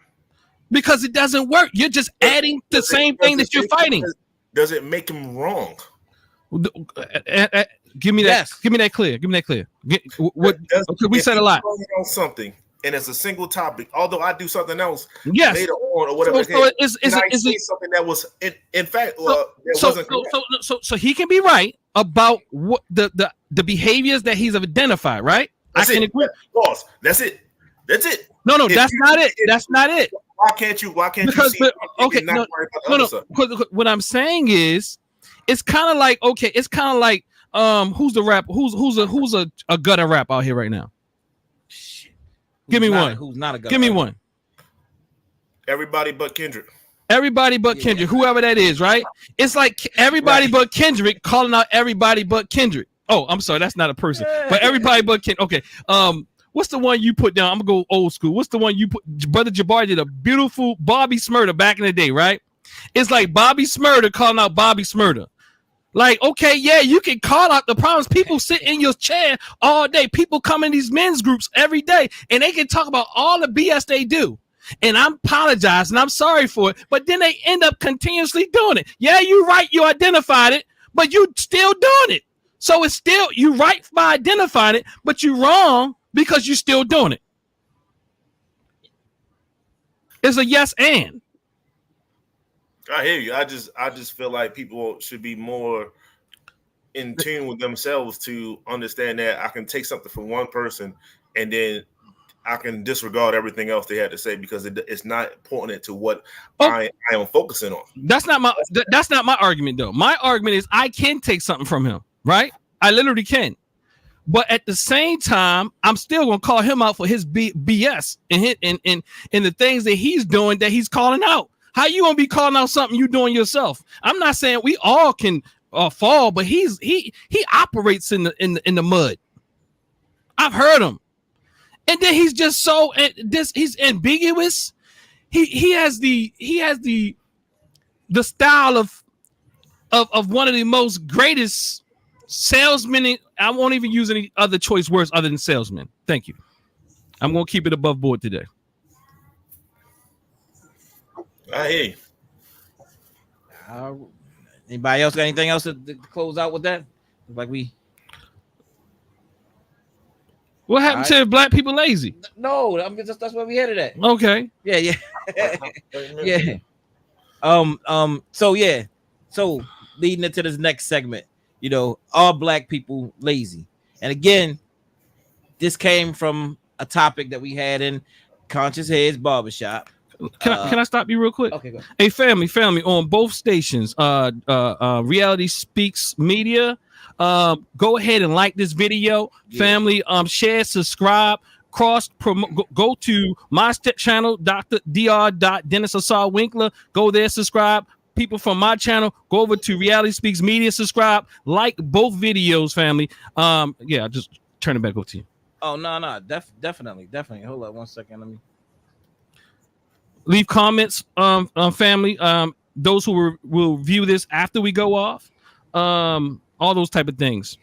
Because it doesn't work. You're just adding the same thing that you're fighting. Does it make him wrong? Give me that. Yes. Give me that clear. Give me that clear. We said a lot. Something, and it's a single topic. Although I do something else later on or whatever. So is something that was in fact so he can be right about what the behaviors that he's identified, right? That's I can agree. Boss, that's it. That's it. No, that's not it. That's not it. Why can't you? Because see? Okay, no. What I'm saying is, it's kind of like who's the rap? Who's a gutter rap out here right now? Give me one. Who's not a gutter? Give me one. Everybody but Kendrick. Everybody but Kendrick, whoever that is, right? It's like everybody but Kendrick calling out everybody but Kendrick. Oh, I'm sorry, that's not a person, but everybody but Kendrick. Okay, what's the one you put down? I'm gonna go old school. What's the one you put? Brother Jabbar did a beautiful Bobby Smurda back in the day, right? It's like Bobby Smurda calling out Bobby Smurda. Like, okay, yeah, you can call out the problems. People sit in your chair all day. People come in these men's groups every day, and they can talk about all the BS they do. And I'm apologizing. I'm sorry for it. But then they end up continuously doing it. Yeah, you're right. You identified it, but you still doing it. So it's still, you right by identifying it, but you're wrong because you're still doing it. It's a yes and. I hear you. I just feel like people should be more in tune with themselves to understand that I can take something from one person and then I can disregard everything else they had to say because it's not important to what I am focusing on. That's not my argument though. My argument is I can take something from him, right? I literally can. But at the same time, I'm still gonna call him out for his BS and the things that he's doing that he's calling out. How you gonna be calling out something you doing yourself? I'm not saying we all can fall, but he operates in the mud. I've heard him, and then he's just so he's ambiguous. He has the style of one of the most greatest salesmen. I won't even use any other choice words other than salesman. Thank you. I'm gonna keep it above board today. I hear you. Anybody else got anything else to close out with that? Like what happened to black people lazy? No, that's where we headed at. Okay. Yeah. Yeah. So leading into this next segment, are black people lazy? And again, this came from a topic that we had in Conscious Heads Barbershop. Can I stop you real quick? Okay, go. Hey, family, on both stations, Reality Speaks Media. Go ahead and like this video, family. Share, subscribe, go to my channel, Dr. Dennis Assad Winkler. Go there, subscribe. People from my channel, go over to Reality Speaks Media, subscribe, like both videos, family. I'll just turn it back over to you. Oh no, definitely. Hold on 1 second. Let me leave comments, family. Those who will view this after we go off, all those type of things.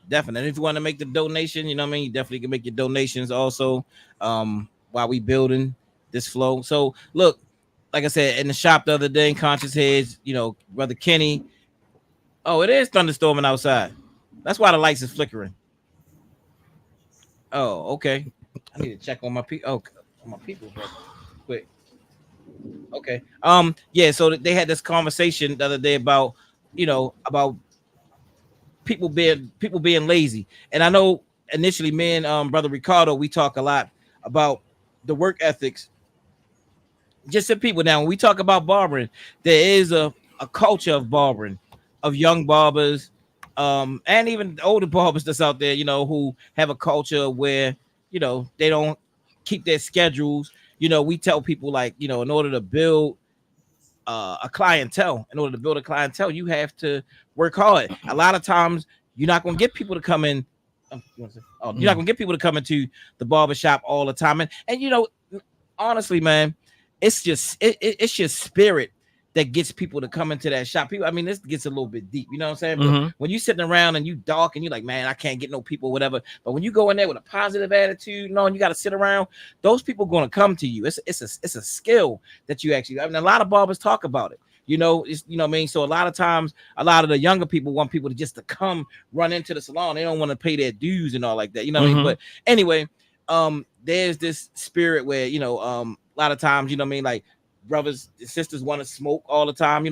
Definitely. If you want to make the donation, you definitely can make your donations also while we building this flow. So look, like I said, in the shop the other day in Conscious Heads, Brother Kenny. Oh, it is thunderstorming outside. That's why the lights is flickering. Oh, okay. I need to check on my people. Oh, on my people, bro. Quick. Okay. Yeah. So they had this conversation the other day about, about people being lazy, and I know initially, me and brother Ricardo, we talk a lot about the work ethics. Just in people now, when we talk about barbering, there is a culture of barbering, of young barbers, and even older barbers that's out there, who have a culture where, they don't keep their schedules. We tell people, like, in order to build a clientele, you have to work hard. A lot of times, you're not going to get people to come in. You're not going to get people to come into the barbershop all the time. And honestly, man, it's your spirit that gets people to come into that shop. People, I mean, this gets a little bit deep, you know what I'm saying? But when you're sitting around and you dark and you're like, man, I can't get no people, whatever. But when you go in there with a positive attitude, and you got to sit around, those people are going to come to you. It's a skill that you actually. I mean, a lot of barbers talk about it. It's what I mean. So a lot of times, a lot of the younger people want people to come run into the salon. They don't want to pay their dues and all like that. You know what I mean? But anyway, there's this spirit where a lot of times, like brothers and sisters want to smoke all the time. We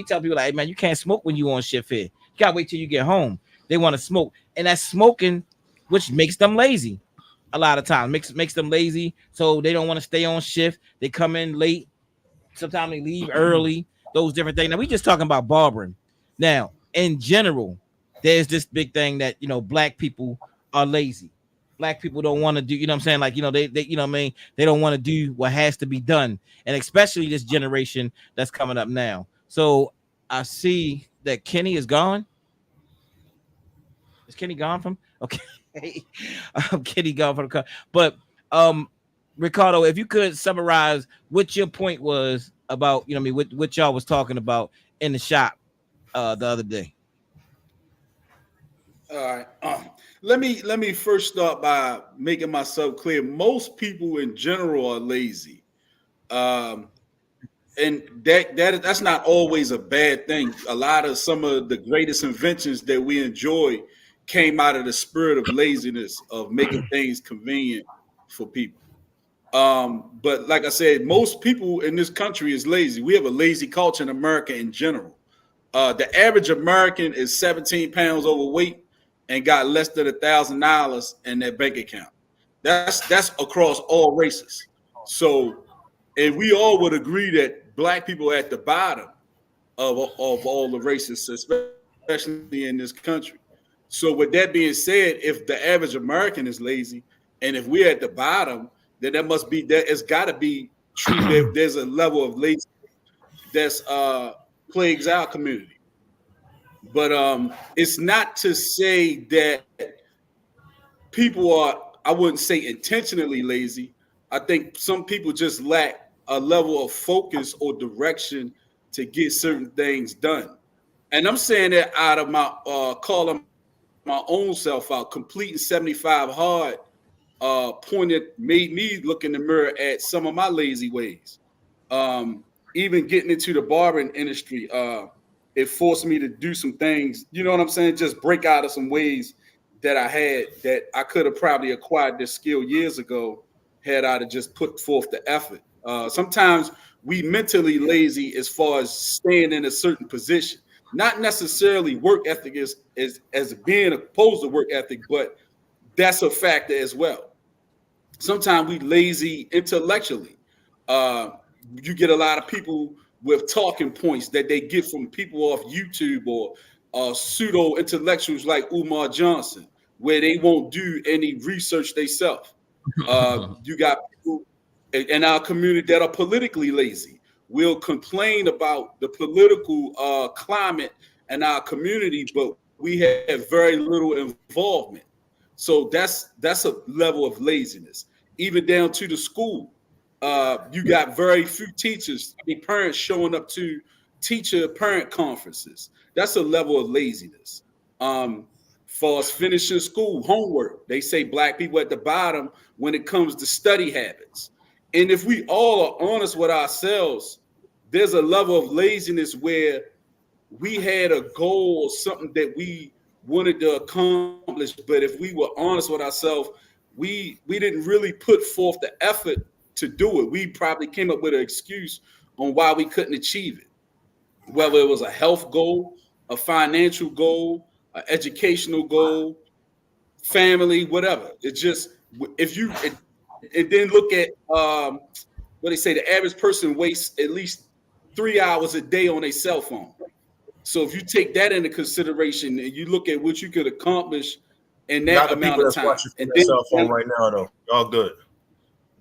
tell people, like, hey, man, you can't smoke when you on shift here. You gotta wait till you get home. They want to smoke, and that's smoking, which makes them lazy. A lot of times makes them lazy, so they don't want to stay on shift. They come in late. Sometimes they leave early. Those different things. Now we just talking about barbering. Now, in general, there's this big thing that black people are lazy. Black people don't want to do, what I'm saying? Like, they what I mean? They don't want to do what has to be done. And especially this generation that's coming up now. So I see that Kenny is gone. Is Kenny gone from? Okay. Kenny gone from the car. But Ricardo, if you could summarize what your point was about, what y'all was talking about in the shop the other day. All right. Let me first start by making myself clear. Most people in general are lazy, and that's not always a bad thing. A lot of some of the greatest inventions that we enjoy came out of the spirit of laziness, of making things convenient for people. But like I said, most people in this country is lazy. We have a lazy culture in America in general. The average American is 17 pounds overweight and got less than $1,000 in their bank account. That's across all races. So, and we all would agree that black people are at the bottom of all the races, especially in this country. So, with that being said, if the average American is lazy, and if we're at the bottom, then it's got to be true that there's a level of laziness that's plagues our community. But it's not to say that people are, I wouldn't say intentionally lazy. I think some people just lack a level of focus or direction to get certain things done. And I'm saying that out of my calling my own self out. Completing 75 hard made me look in the mirror at some of my lazy ways. Even getting into the barbering industry, it forced me to do some things, you know what I'm saying? Just break out of some ways that I had that I could have probably acquired this skill years ago had I to just put forth the effort. Sometimes we mentally lazy as far as staying in a certain position, not necessarily work ethic as being opposed to work ethic, but that's a factor as well. Sometimes we lazy intellectually. You get a lot of people with talking points that they get from people off YouTube or pseudo intellectuals like Umar Johnson, where they won't do any research themselves. You got people in our community that are politically lazy. We'll complain about the political climate in our community, but we have very little involvement. So that's a level of laziness. Even down to the school. You got very few teachers, parents showing up to teacher-parent conferences. That's a level of laziness. For us finishing school, homework, they say black people at the bottom when it comes to study habits. And if we all are honest with ourselves, there's a level of laziness where we had a goal or something that we wanted to accomplish. But if we were honest with ourselves, we didn't really put forth the effort to do it. We probably came up with an excuse on why we couldn't achieve it, whether it was a health goal, a financial goal, an educational goal, family, whatever. It's just if you it then look at what they say, the average person wastes at least 3 hours a day on a cell phone. So if you take that into consideration and you look at what you could accomplish in that amount of time, and then, cell phone right now, though, y'all good.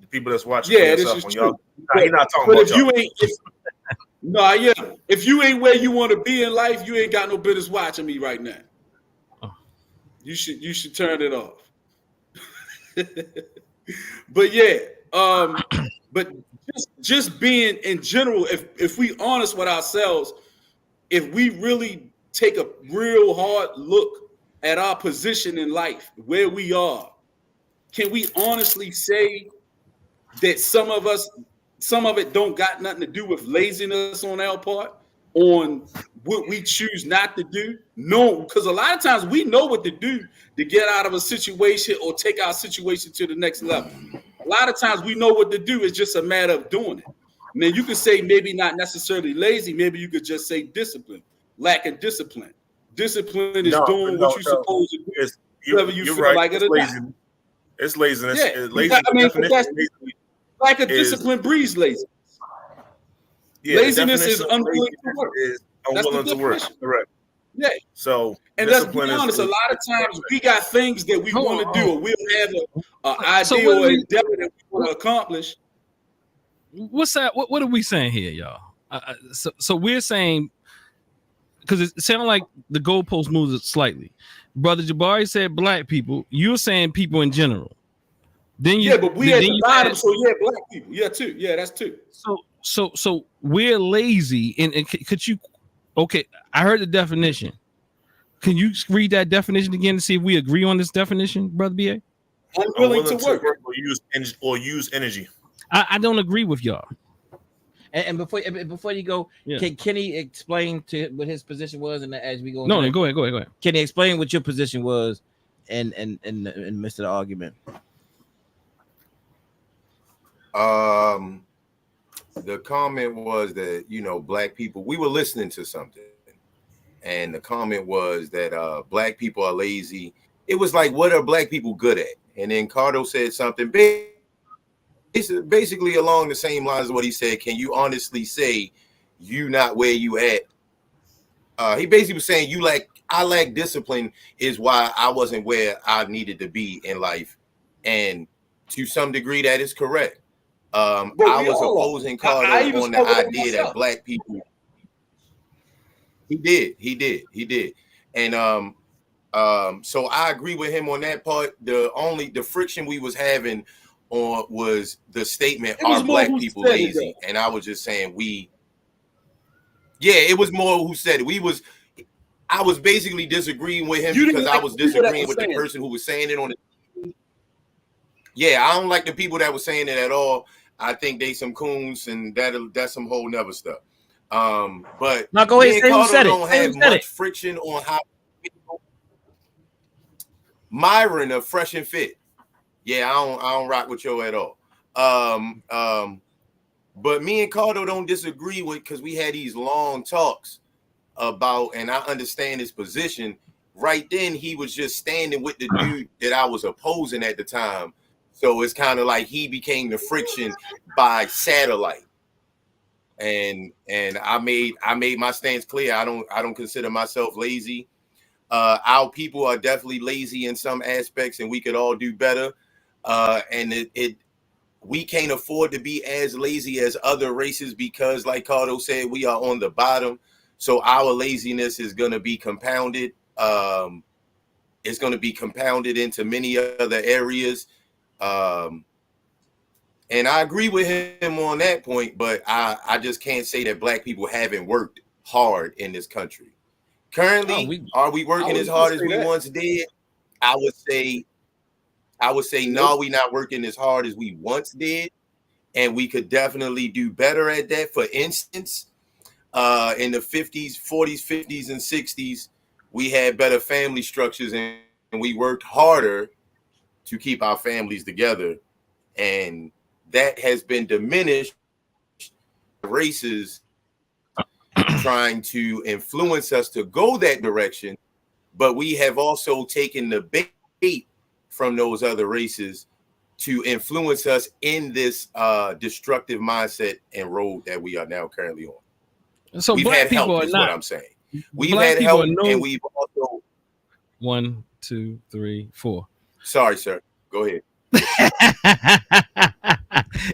The people that's watching, yeah, this is true. You're not talking but about if you ain't, if you ain't where you want to be in life, you ain't got no business watching me right now. You should turn it off. But yeah, but just being in general, if we honest with ourselves, if we really take a real hard look at our position in life, where we are, can we honestly say that some of it don't got nothing to do with laziness on our part, on what we choose not to do? No, because a lot of times we know what to do to get out of a situation or take our situation to the next level. A lot of times we know what to do. It's just a matter of doing it. Now you could say maybe not necessarily lazy. Maybe you could just say discipline, lack of discipline. Discipline is doing what you're supposed to do, whether you feel like it or not. It's laziness. Yeah, Lazy lack of discipline breeds laziness. Yeah, laziness is unwilling to work. Unwilling to work. Correct. Yeah. So, and let's be honest, a lot of times we got things that we want to do, or we'll have an idea or endeavor that we want to accomplish. What's that? What are we saying here, y'all? So we're saying, because it sounded like the goalpost moves slightly. Brother Jabari said black people. You're saying people in general. Then you, but we at the bottom, so yeah, black people. Yeah, too. Yeah, that's two. So we're lazy, and could you? Okay, I heard the definition. Can you read that definition again to see if we agree on this definition, Brother B.A.? Unwilling to work or use energy. I don't agree with y'all. And before you go, can Kenny explain what his position was, and as we go? No, go ahead. Can he explain what your position was, and midst of the argument? The comment was that, black people, we were listening to something, and the comment was that black people are lazy. It was like, what are black people good at? And then Cardo said something basically along the same lines as what he said. Can you honestly say you not where you at? He basically was saying I lack discipline is why I wasn't where I needed to be in life. And to some degree, that is correct. I was opposing Cardo on the idea that black people. He did. And so I agree with him on that part. The friction we was having on was the statement, are black people lazy? And I was just saying it was more who said it. I was basically disagreeing with him because I was disagreeing with the person who was saying it on the. Yeah, I don't like the people that were saying it at all. I think they some coons, and that's some whole nother stuff. But now go ahead, say who said it. Don't have much friction on how. Myron of Fresh and Fit. Yeah, I don't rock with you at all. But me and Cardo don't disagree with, because we had these long talks about, and I understand his position. Right then, he was just standing with the dude that I was opposing at the time. So it's kind of like he became the friction by satellite. And I made my stance clear. I don't consider myself lazy. Our people are definitely lazy in some aspects, and we could all do better. And we can't afford to be as lazy as other races because, like Cardo said, we are on the bottom. So our laziness is going to be compounded. It's going to be compounded into many other areas. And I agree with him on that point, but I just can't say that black people haven't worked hard in this country. Currently, are we working as hard as we once did? I would say no, we're not working as hard as we once did, and we could definitely do better at that. For instance, in the 50s, 40s, 50s, and 60s, we had better family structures, and we worked harder to keep our families together. And that has been diminished. Races trying to influence us to go that direction, but we have also taken the bait from those other races to influence us in this destructive mindset and road that we are now currently on. So we've black had people help, are is not. what I'm saying. We've Black had people help, are no. and we've also. 1, 2, 3, 4. Sorry, sir. Go ahead.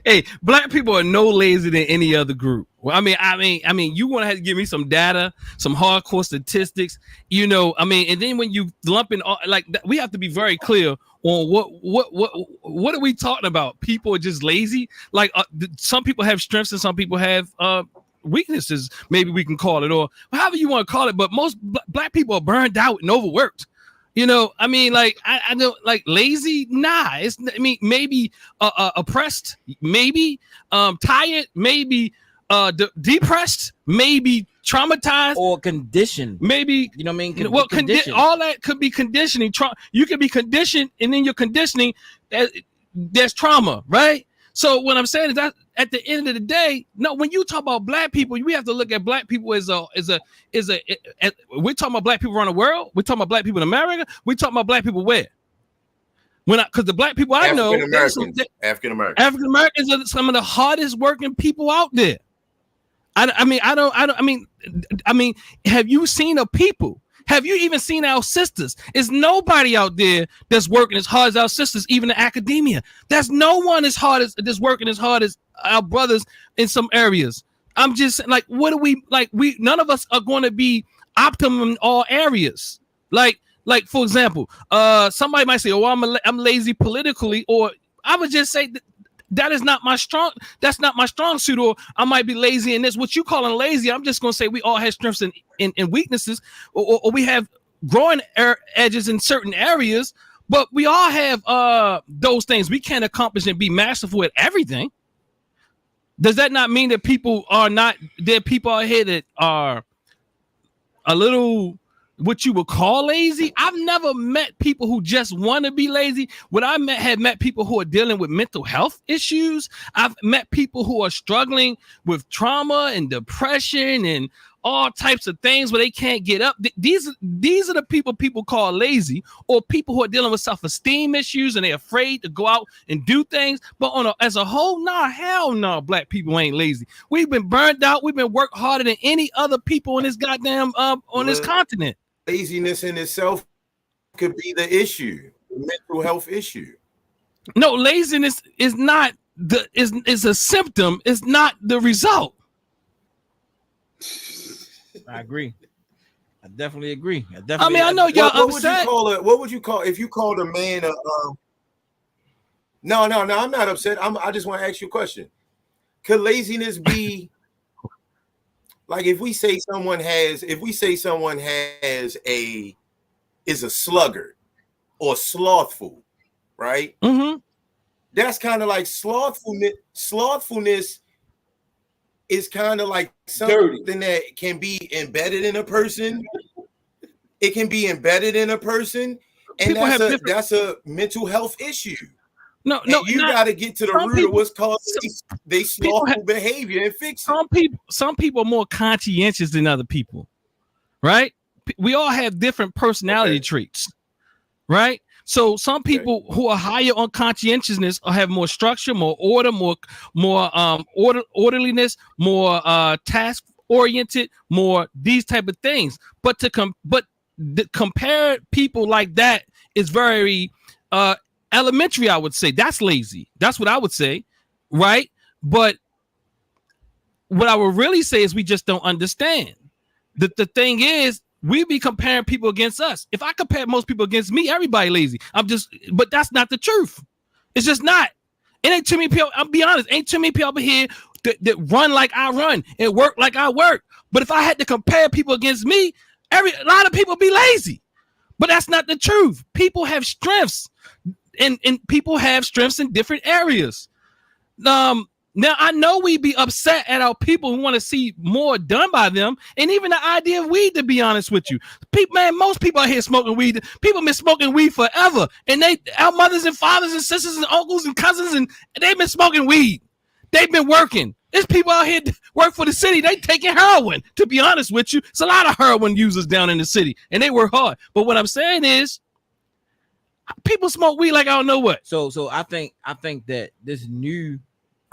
Hey, black people are no lazier than any other group. Well, I mean, you want to have to give me some data, some hardcore statistics, you know. I mean, and then when you lump in all, like we have to be very clear on what are we talking about? People are just lazy. Like some people have strengths and some people have weaknesses. Maybe we can call it, or however you want to call it. But most black people are burned out and overworked. You know, I mean, like I don't like lazy. Nah, maybe oppressed, maybe tired, maybe depressed, maybe traumatized, or conditioned. Maybe, you know what I mean. Well, all that could be conditioning. You could be conditioned, and then your conditioning, there's trauma, right? So what I'm saying is that at the end of the day, no, when you talk about black people, we have to look at black people as we're talking about black people around the world. We're talking about black people in America. We're talking about black people where? Because the black people I know, African Americans are some of the hardest working people out there. I mean, have you seen a people? Have you even seen our sisters? There's nobody out there that's working as hard as our sisters, even in academia. There's no one that's working as hard as our brothers in some areas. I'm just like, what do we like? None of us are going to be optimum in all areas. Like for example, somebody might say, "Oh, I'm lazy politically," or I would just say that is not my strong. That's not my strong suit. Or I might be lazy in this. What you calling lazy? I'm just gonna say we all have strengths and weaknesses, or we have growing edges in certain areas. But we all have those things. We can't accomplish and be masterful at everything. Does that not mean that people are not? There people out here that are a little what you would call lazy. I've never met people who just want to be lazy. What I have met people who are dealing with mental health issues. I've met people who are struggling with trauma and depression and all types of things where they can't get up. These are the people call lazy, or people who are dealing with self-esteem issues and they're afraid to go out and do things. But as a whole, hell no, black people ain't lazy. We've been burned out. We've been worked harder than any other people in this goddamn on this continent. Laziness in itself could be the issue, the mental health issue. No, laziness is not is a symptom. It's not the result. I agree. I definitely agree. I know y'all upset. What would you call if you called a man a? No, I'm not upset. I just want to ask you a question. Could laziness be like if we say someone is a sluggard or slothful, right? Mm-hmm. That's kind of like slothfulness. Slothfulness is kind of like something that can be embedded in a person. It can be embedded in a person, and that's a mental health issue. No, you got to get to the root of what's causing they slothful behavior and fix it. Some people are more conscientious than other people, right? We all have different personality traits, right? So some people who are higher on conscientiousness have more structure, more order, more orderliness, more task oriented, more these type of things. But compare people like that is very elementary, I would say. That's lazy. That's what I would say, right? But what I would really say is we just don't understand. The thing is, we be comparing people against us. If I compare most people against me, everybody lazy. But that's not the truth. It's just not. It ain't too many people. I'll be honest. Ain't too many people here that run like I run and work like I work. But if I had to compare people against me, a lot of people be lazy. But that's not the truth. People have strengths, and people have strengths in different areas. Now Now I know we be upset at our people who want to see more done by them, and even the idea of weed. To be honest with you, people, man, most people out here smoking weed. People been smoking weed forever, and our mothers and fathers and sisters and uncles and cousins, and they've been smoking weed. They've been working. There's people out here work for the city. They taking heroin. To be honest with you, it's a lot of heroin users down in the city, and they work hard. But what I'm saying is, people smoke weed like I don't know what. So I think that this new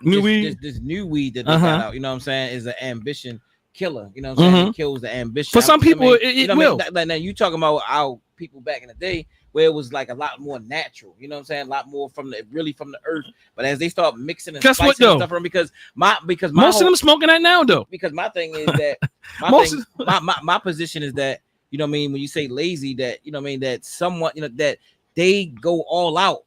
weed, this new weed that they got out, you know what I'm saying, is an ambition killer. You know what I'm saying? It kills the ambition. For some people, it you know will. Now you talking about our people back in the day where it was like a lot more natural. You know what I'm saying? A lot more from the earth. But as they start mixing and guess what, spicing though? stuff from, because most of them smoking that now though. Because my thing is that my position is that, you know what I mean, when you say lazy, that, you know what I mean, that someone, you know, that they go all out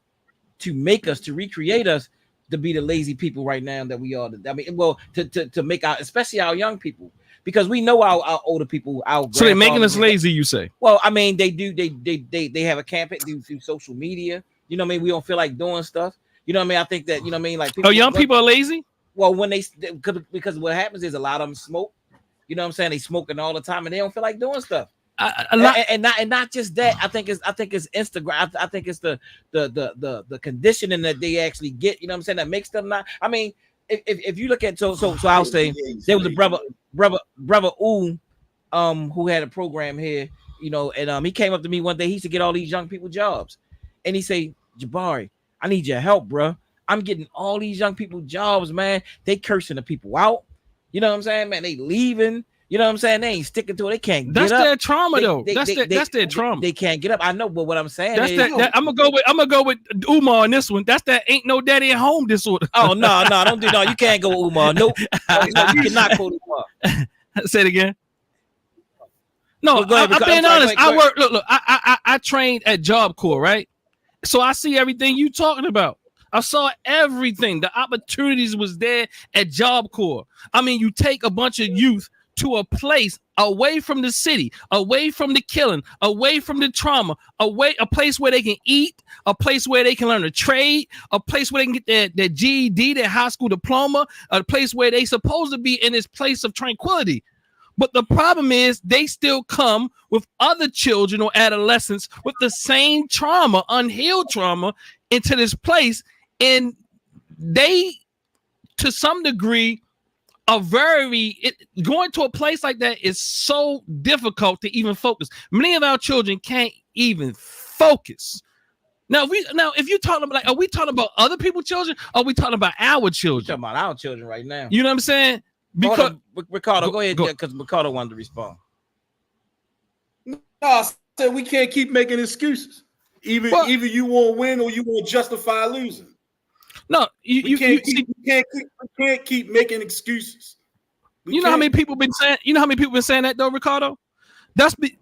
to make us, to recreate us, to be the lazy people right now that we are. I mean, well, to make our, especially our young people, because we know our older people, so they're making us lazy, you say? Well, I mean, they do. They have a campaign through social media. You know what I mean? We don't feel like doing stuff. You know what I mean? I think that, you know what I mean, like people, young people are lazy. Well, when because what happens is a lot of them smoke. You know what I'm saying? They smoking all the time and they don't feel like doing stuff. And not just that. I think it's Instagram. I think it's the conditioning that they actually get. You know what I'm saying? That makes them not. I mean, if you look at so I'll say there was a brother who had a program here, you know, and he came up to me one day. He used to get all these young people jobs, and he say, Jabari, I need your help, bro. I'm getting all these young people jobs, man. They cursing the people out. You know what I'm saying, man? They leaving. You know what I'm saying? They ain't sticking to it. They can't get up. That's their trauma, though. That's their trauma. They can't get up. I know, but what I'm saying is I'm gonna go with Umar on this one. That's that ain't no daddy at home disorder. Oh no, don't do no. You can't go with Umar. Nope. No, you cannot go with Umar. Say it again. No, I'm being honest. I work. Look. I trained at Job Corps, right? So I see everything you talking about. I saw everything. The opportunities was there at Job Corps. I mean, you take a bunch of youth to a place away from the city, away from the killing, away from the trauma, a place where they can eat, a place where they can learn a trade, a place where they can get their GED, their high school diploma, a place where they supposed to be in this place of tranquility. But the problem is they still come with other children or adolescents with the same trauma, unhealed trauma, into this place. And they, to some degree, going to a place like that is so difficult to even focus. Many of our children can't even focus. Now, if you're talking about, like, are we talking about other people's children? Or are we talking about our children? We're talking about our children right now. You know what I'm saying? Because Ricardo, go ahead, because Ricardo wanted to respond. No, I said we can't keep making excuses. Either you want to win or you want to justify losing. No, you can't keep making excuses. You know how many people been saying? You know how many people been saying that though, Ricardo? We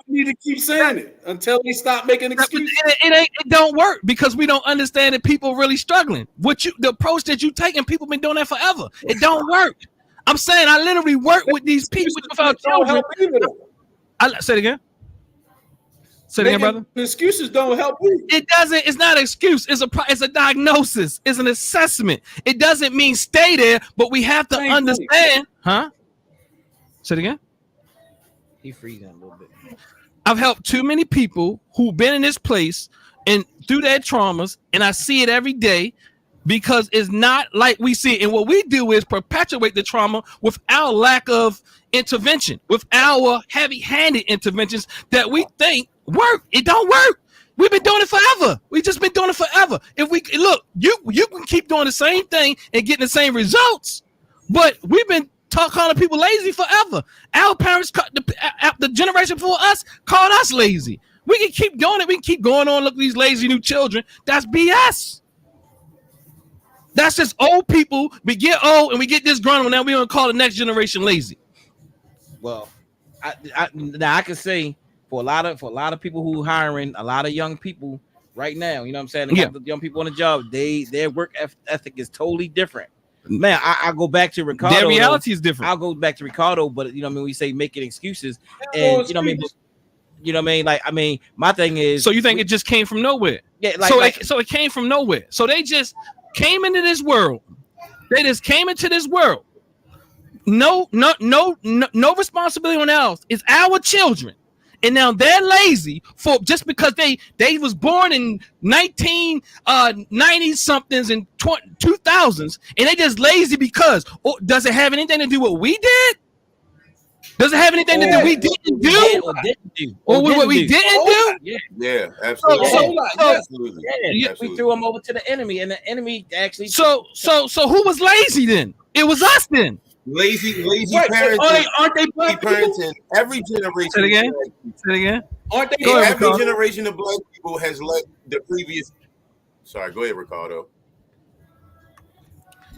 need to keep saying it until they stop making excuses. It don't work because we don't understand that people really struggling. The approach that you taking, people been doing that forever. It don't work. I'm saying I literally work with these people with our children. Say it again. Say it again, brother. The excuses don't help you. It doesn't. It's not an excuse. It's a diagnosis. It's an assessment. It doesn't mean stay there, but we have to understand. Huh? Say it again. He freezing a little bit. I've helped too many people who've been in this place and through their traumas, and I see it every day because it's not like we see it. And what we do is perpetuate the trauma with our lack of intervention, with our heavy-handed interventions that we think work. It don't work. We've been doing it forever. We just been doing it forever. If we look, you can keep doing the same thing and getting the same results, but we've been calling people lazy forever. Our parents, the generation before us, called us lazy. We can keep doing it. We can keep going on. Look at these lazy new children. That's BS. That's just old people. We get old and we get disgruntled. Now we're gonna call the next generation lazy. Well, I can say for a lot of people who hiring a lot of young people right now, you know what I'm saying? They got the young people on the job. Their work ethic is totally different. Man, I go back to Ricardo. Their reality is different. I'll go back to Ricardo, but you know what I mean, we say making excuses, and you know what I mean. You know what I mean? Like, I mean, my thing is. So you think it just came from nowhere? Yeah. So it came from nowhere. So they just came into this world They just came into this world. No responsibility on else. It's our children. And now they're lazy for just because they was born in 1990 somethings and 2000s, and they just lazy because does it have anything to do with what we did? Does it have anything to do we didn't do? Or what we didn't do? Yeah, absolutely. Absolutely. We threw them over to the enemy, and the enemy actually. So who was lazy then? It was us then. Lazy parenting. Aren't they black parenting? Every generation. Say it again. Say it again. Aren't they? Every generation of black people has let the previous. Sorry, go ahead, Ricardo.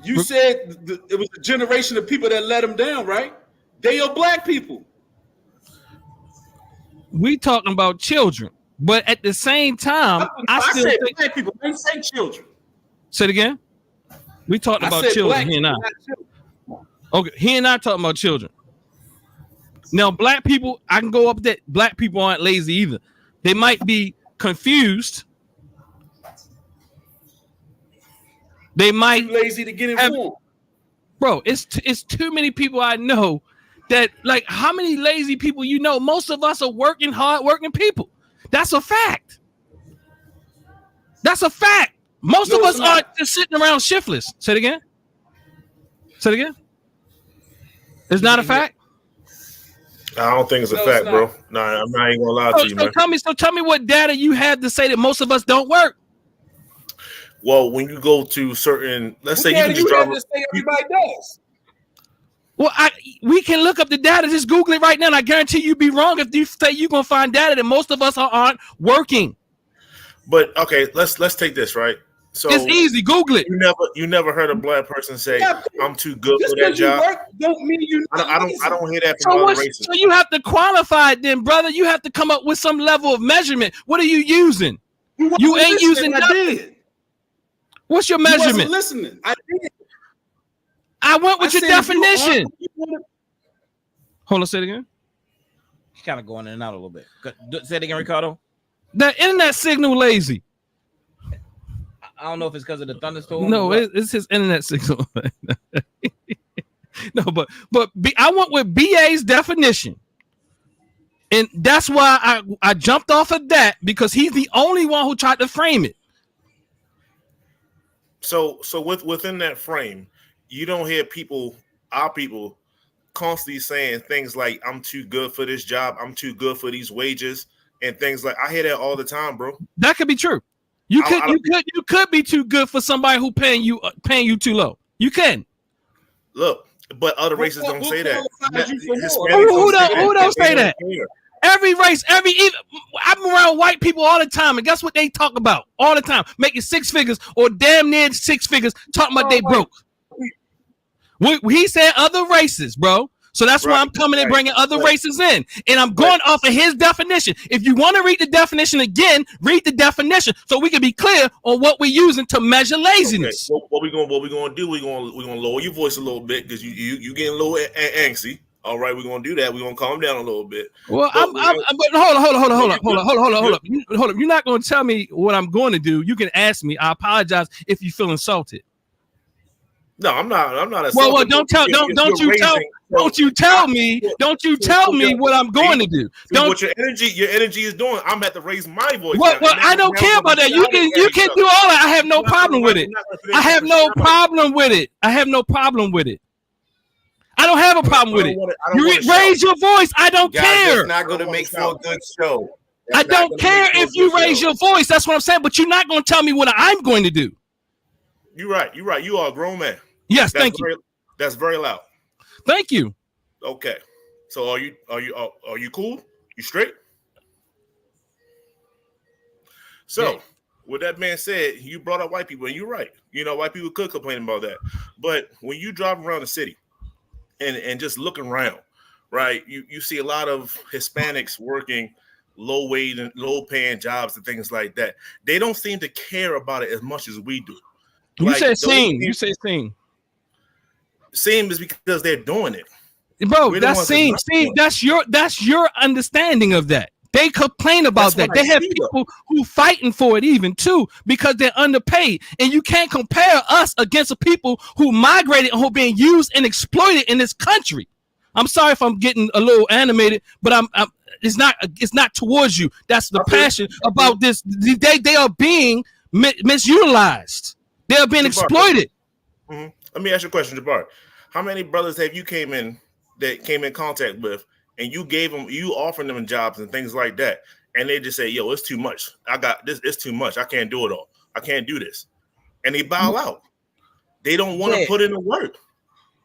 You said it was a generation of people that let them down, right? They are black people. We talking about children, but at the same time, I still said think black people. I didn't say children. Say it again. We talking about children here now. Okay, he and I talking about children. Now, black people, I can go up that black people aren't lazy either. They might be confused. They might be lazy to get informed. Bro, it's too many people I know that, like, how many lazy people you know? Most of us are working, hard working people. That's a fact. That's a fact. Most of us aren't just sitting around shiftless. Say it again. Say it again. It's not a fact. I don't think it's a fact, bro. No, I'm not even gonna lie to you, man. Tell me what data you have to say that most of us don't work. Well, when you go to certain, let's say you can just drive. Everybody does. Well, we can look up the data. Just Google it right now, and I guarantee you'd be wrong if you say you're gonna find data that most of us aren't working. But okay, let's take this, right. So it's easy. Google it. You never heard a black person say, "I'm too good for that job." Don't mean you. I don't hear that from other races. So you have to qualify it, then, brother. You have to come up with some level of measurement. What are you using? You ain't using nothing. What's your measurement? You wasn't listening. I did. I went with your definition. Hold on, say it again. He's kind of going in and out a little bit. Say it again, Ricardo. The internet signal lazy. I don't know if it's because of the thunderstorm. No, it's his internet signal. No, but I went with BA's definition, and that's why I jumped off of that, because he's the only one who tried to frame it. So within that frame, you don't hear our people, constantly saying things like, "I'm too good for this job. I'm too good for these wages," and things like. I hear that all the time, bro. That could be true. You could be too good for somebody who paying you too low. You can. Look, but other races don't say that. Who don't say that? Every race, I'm around white people all the time, and guess what they talk about all the time? Making six figures or damn near six figures, talking about they broke. He said other races, bro. So that's why I'm coming and bringing other races in. And I'm going off of his definition. If you want to read the definition again, read the definition so we can be clear on what we're using to measure laziness. Okay. What we gonna do? We're gonna lower your voice a little bit because you getting a little angsty. All right, we're gonna do that. We're gonna calm down a little bit. Well, but hold up. You're not gonna tell me what I'm going to do. You can ask me. I apologize if you feel insulted. No, I'm not. Well, don't you tell me what I'm going to do. What your energy is doing. I'm at to raise my voice. Well, I don't care about that. You can do all that. I have no problem with it. I have no problem with it. I don't have a problem with it. You raise your voice. I don't care. It's not going to make for a good show. I don't care if you raise your voice. That's what I'm saying. But you're not going to tell me what I'm going to do. You're right. You are a grown man. Yes, thank you. That's very loud. Thank you. Okay. So are you cool? You straight? So, with that being said, you brought up white people, and you're right. You know, white people could complain about that. But when you drive around the city and just looking around, right, you see a lot of Hispanics working low wage and low paying jobs and things like that. They don't seem to care about it as much as we do. You say same. You say same. Same is because they're doing it. Bro, that's same. That's your understanding of that. They complain about that. They have people who fighting for it even too because they're underpaid. And you can't compare us against the people who migrated and who are being used and exploited in this country. I'm sorry if I'm getting a little animated, but it's not towards you. That's the passion about this. They are being misutilized. They are being exploited. Mm-hmm. Let me ask you a question, Jabbar. How many brothers have you came in contact with, and you offering them jobs and things like that, and they just say, "Yo, it's too much. I got this. It's too much. I can't do it all. I can't do this," and they bow out. They don't want to put in the work.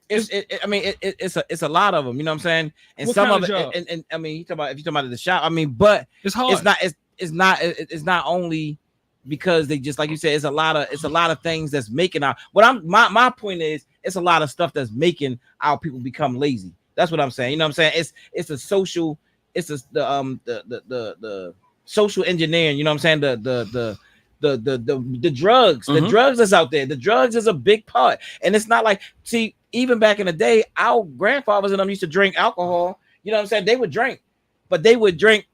It's a lot of them. You know what I'm saying? And some of it, and I mean, if you're talking about the shop, I mean, but it's hard. It's not only because they just, like you said, it's a lot of things that's making my point is it's a lot of stuff that's making our people become lazy. That's what I'm saying. You know what I'm saying? It's the social engineering, you know what I'm saying? The drugs, the drugs that's out there. The drugs is a big part. And it's not like, see, even back in the day, our grandfathers and them used to drink alcohol. You know what I'm saying? They would drink, but they would drink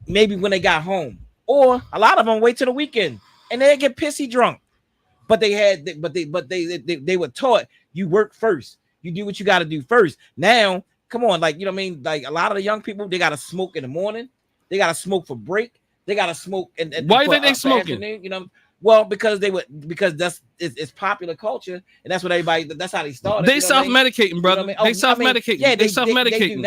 maybe when they got home, or a lot of them wait till the weekend and they'd get pissy drunk. But they were taught, you work first, you do what you got to do first. Now, come on, like, you know what I mean? Like, a lot of the young people, they got to smoke in the morning, they got to smoke for break, they got to smoke. And why do you think they smoking? You know, well, because it's popular culture, and that's what that's how they started. They self-medicating, brother. You know they self-medicating. Yeah, they self-medicating.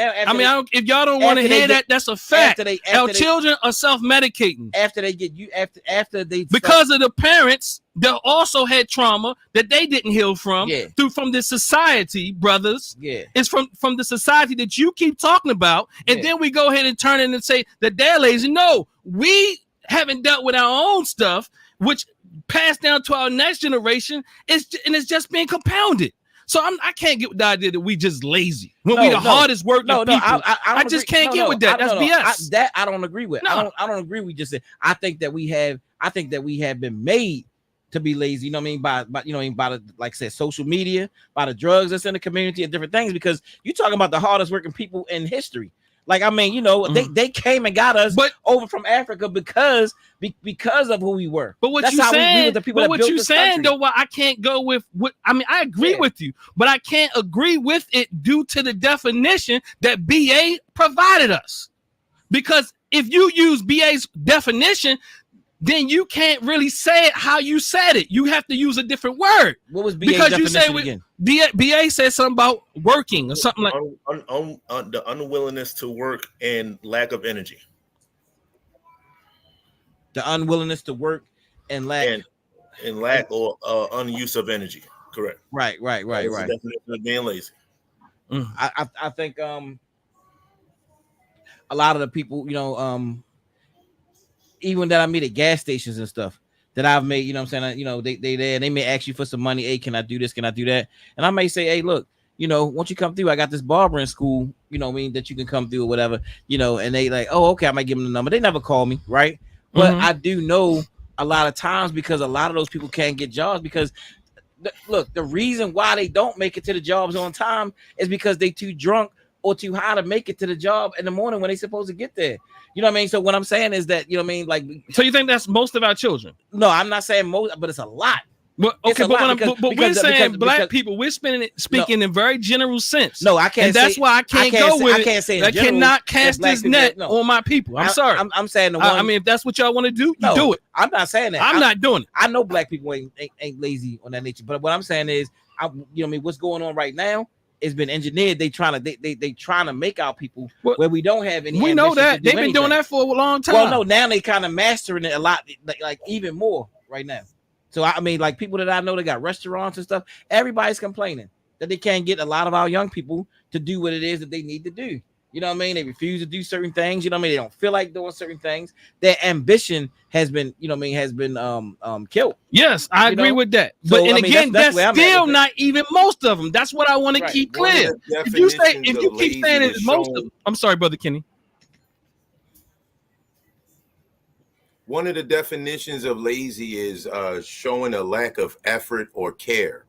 If y'all don't want to hear that, that's a fact. Our children are self-medicating after they get you after they because of the parents that also had trauma that they didn't heal from from the society, brothers. Yeah, it's from the society that you keep talking about, and then we go ahead and turn in and say that they're lazy. No, we haven't dealt with our own stuff, which passed down to our next generation, and it's just being compounded. So I can't get with the idea that we just lazy when we the hardest working people. I just can't get with that. That's BS. I don't agree with. I don't agree. We just said I think that we have been made to be lazy. You know what I mean? By you know, by the, like I said, social media, by the drugs that's in the community and different things. Because you're talking about the hardest working people in history. Like, I mean, you know, they came and got us over from Africa because of who we were. But what you saying? What you saying though? Why I can't go with what I mean? I agree with you, but I can't agree with it due to the definition that BA provided us. Because if you use BA's definition, then you can't really say it how you said it. You have to use a different word. What was BA's definition again? BA said something about working or something like the unwillingness to work and lack of energy. The unwillingness to work and lack or unuse of energy. Correct. Right. Definition of being lazy. I think a lot of the people, you know, even that I meet at gas stations and stuff that I've made, you know what I'm saying? You know, they there and they may ask you for some money. Hey, can I do this? Can I do that? And I may say, hey, look, you know, once you come through, I got this barber in school, you know what I mean, that you can come through or whatever, you know, and they like, oh, okay, I might give them the number. They never call me, right? But I do know a lot of times because a lot of those people can't get jobs because look, the reason why they don't make it to the jobs on time is because they too drunk or too high to make it to the job in the morning when they supposed to get there. You know what I mean? So what I'm saying is that, you know what I mean? Like, so you think that's most of our children? No, I'm not saying most, but it's a lot. Well, okay, but we're saying black people. We're speaking in very general sense. No, I can't. And that's why I can't go with it. I can't say. I cannot cast this net on my people. I'm sorry. I'm saying the one. I mean, if that's what y'all want to do, you do it. I'm not saying that. I'm not doing it. I know black people ain't lazy on that nature. But what I'm saying is, you know what I mean? What's going on right now? It's been engineered. They trying to make our people where we don't have any. We know that they've been doing that for a long time. Well, no, now they kind of mastering it a lot, like even more right now. So I mean, like people that I know that got restaurants and stuff, everybody's complaining that they can't get a lot of our young people to do what it is that they need to do. You know what I mean? They refuse to do certain things. You know what I mean? They don't feel like doing certain things. Their ambition has been, you know what I mean, has been killed. Yes, I agree with that. But and again, that's still not even most of them. That's what I want to keep clear. If you keep saying it's most of them, I'm sorry, Brother Kenny. One of the definitions of lazy is showing a lack of effort or care.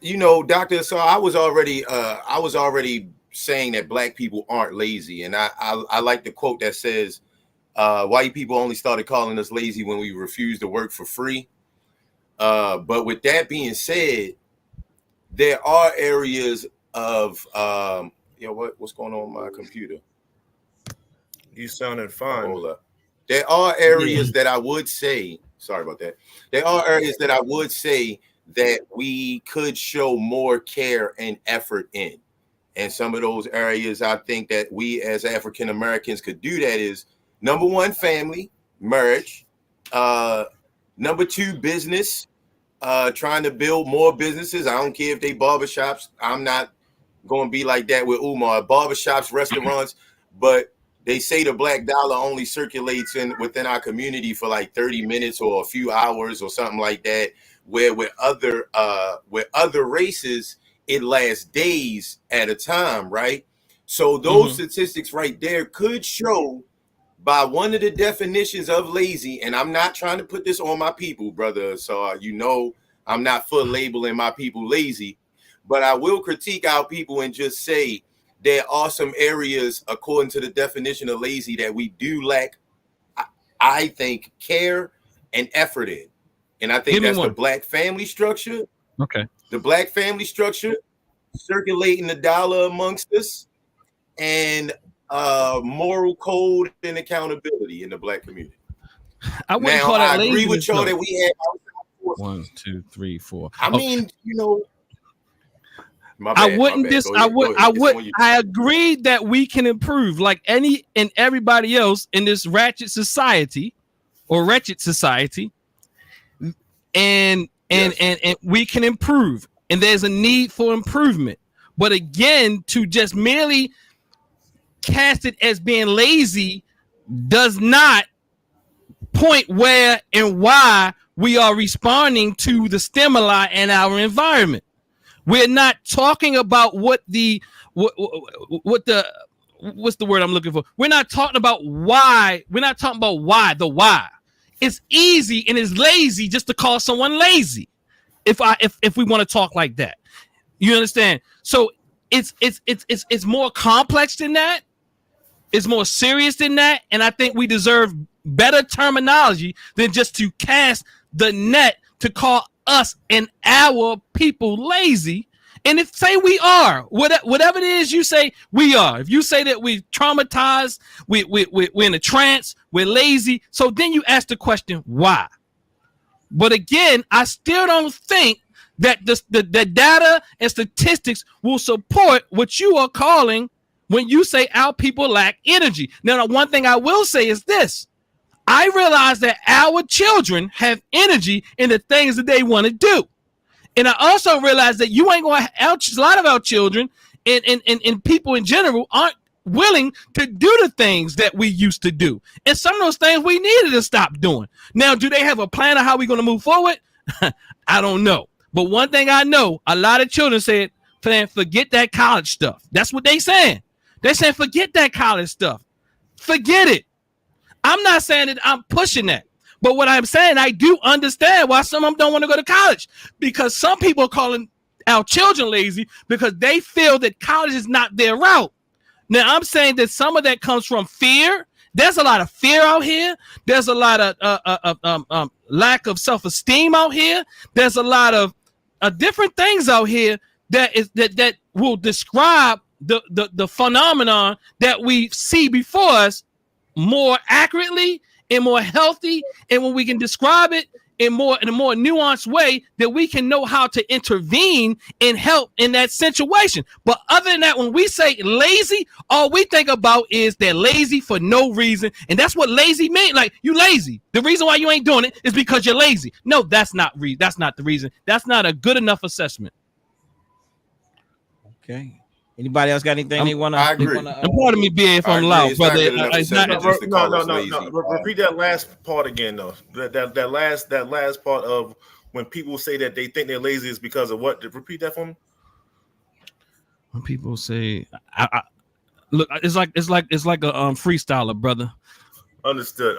You know, Doctor, so I was already saying that black people aren't lazy. And I like the quote that says, white people only started calling us lazy when we refused to work for free. But with that being said, there are areas of what's going on with my computer? You sounded fine. Hold up. There are areas that I would say, sorry about that. There are areas that I would say that we could show more care and effort in. And some of those areas I think that we as African Americans could do that is, number one, family, marriage. Number two, business. Trying to build more businesses. I don't care if they barbershops. I'm not going to be like that with Umar. Barbershops, restaurants, but they say the black dollar only circulates within our community for like 30 minutes or a few hours or something like that. Where with other races, it lasts days at a time, right? So those statistics right there could show by one of the definitions of lazy, and I'm not trying to put this on my people, brother. So I'm not for labeling my people lazy, but I will critique our people and just say there are some areas, according to the definition of lazy, that we do lack, I think, care and effort in. And I think that's the black family structure. Okay. The black family structure, circulating the dollar amongst us, and moral code and accountability in the black community. I wouldn't call that laziness. I agree with y'all that we had 1, 2, 3, 4. I mean, I agree that we can improve like any and everybody else in this ratchet society or wretched society. And we can improve, and there's a need for improvement. But again, to just merely cast it as being lazy does not point where and why we are responding to the stimuli in our environment. We're not talking about what's the word I'm looking for. We're not talking about why. We're not talking about why. The why. It's easy and it's lazy just to call someone lazy. If we want to talk like that, you understand? So it's more complex than that. It's more serious than that, and I think we deserve better terminology than just to cast the net to call us and our people lazy. And if say we are, whatever it is you say we are, if you say that we traumatized, we're in a trance, we're lazy, so then you ask the question, why? But again, I still don't think that the data and statistics will support what you are calling when you say our people lack energy. Now, the one thing I will say is this. I realize that our children have energy in the things that they want to do. And I also realize that you ain't going to a lot of our children and people in general aren't willing to do the things that we used to do. And some of those things we needed to stop doing. Now, do they have a plan of how we're going to move forward? I don't know. But one thing I know, a lot of children said, forget that college stuff. That's what they saying. They're saying, forget that college stuff. Forget it. I'm not saying that I'm pushing that. But what I'm saying, I do understand why some of them don't want to go to college, because some people are calling our children lazy because they feel that college is not their route. Now, I'm saying that some of that comes from fear. There's a lot of fear out here. There's a lot of lack of self-esteem out here. There's a lot of different things out here that will describe the phenomenon that we see before us more accurately and more healthy, and when we can describe it in a more nuanced way, that we can know how to intervene and help in that situation. But other than that, when we say lazy, all we think about is they're lazy for no reason, and that's what lazy means. Like, you lazy. The reason why you ain't doing it is because you're lazy. No, that's not the reason. That's not a good enough assessment. Okay. Anybody else got anything they want to? I agree. And part of me being if I'm loud, brother. No. Repeat that last part again, though. That last part of when people say that they think they're lazy is because of what? Repeat that for me. When people say, look, it's like a freestyler, brother. Understood.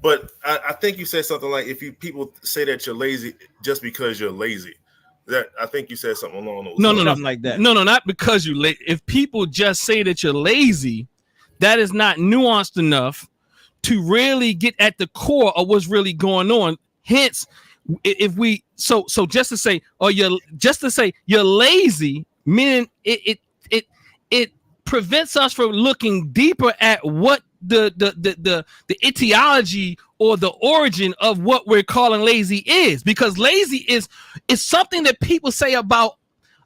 But I think you said something like, if people say that you're lazy just because you're lazy. That I think you said something along those No, lines. Something like that. No, not because you late. If people just say that you're lazy, that is not nuanced enough to really get at the core of what's really going on. Hence, if we so just to say, you're lazy, meaning it prevents us from looking deeper at what the etiology or the origin of what we're calling lazy is, because lazy is something that people say about,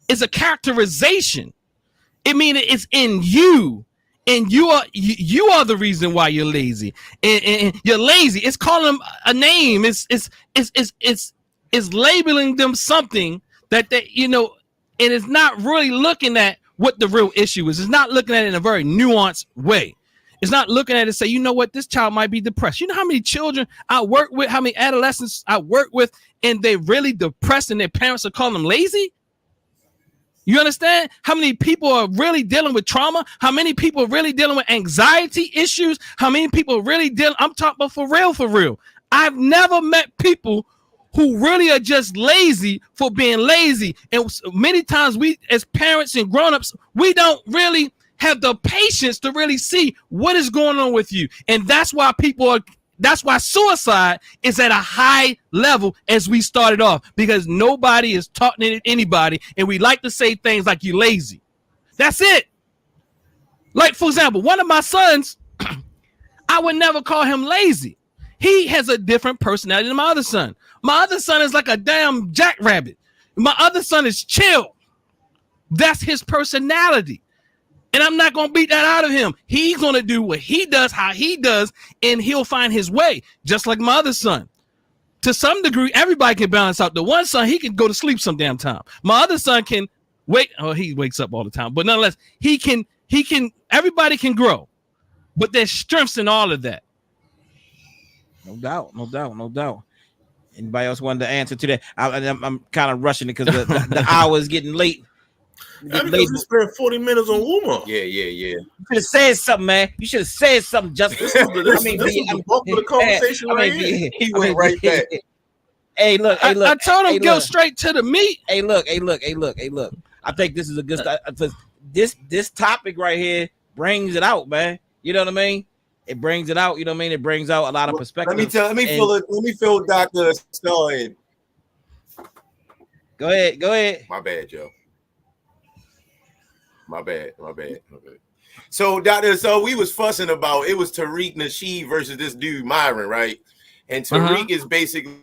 is a characterization. It means it's in you, and you are the reason why you're lazy, and you're lazy. It's calling them a name. It's labeling them something that they, and it's not really looking at what the real issue is. It's not looking at it in a very nuanced way. It's not looking at it and say, you know what, this child might be depressed. You know how many children I work with, how many adolescents I work with, and they're really depressed and their parents are calling them lazy? You understand how many people are really dealing with trauma? How many people are really dealing with anxiety issues? How many people are really dealing? I'm talking about for real. I've never met people who really are just lazy for being lazy. And many times we, as parents and grown-ups, we don't really have the patience to really see what is going on with you. And that's why that's why suicide is at a high level as we started off, because nobody is talking to anybody. And we like to say things like you're lazy. That's it. Like, for example, one of my sons, I would never call him lazy. He has a different personality than my other son. My other son is like a damn jackrabbit. My other son is chill. That's his personality. And I'm not going to beat that out of him. He's going to do what he does, how he does, and he'll find his way, just like my other son. To some degree, everybody can balance out. The one son, he can go to sleep some damn time. My other son can wait. Oh, he wakes up all the time. But nonetheless, everybody can grow. But there's strengths in all of that. No doubt. Anybody else wanted to answer to that? I'm kind of rushing it because the hour is getting late. Because we spent 40 minutes on Umar. Yeah. You should have said something, man. You should have said something, Justin. This was the bulk of the conversation right here. He went right back. Hey, look. I told him go straight to the meat. Hey, look. I think this is a good start. This topic right here brings it out, man. You know what I mean? It brings it out. You know what I mean? It brings out a lot of perspective. Let me fill Dr. Star in. Go ahead. My bad, Joe. My bad. So, Doctor, we was fussing about, it was Tariq Nasheed versus this dude Myron, right? And Tariq is basically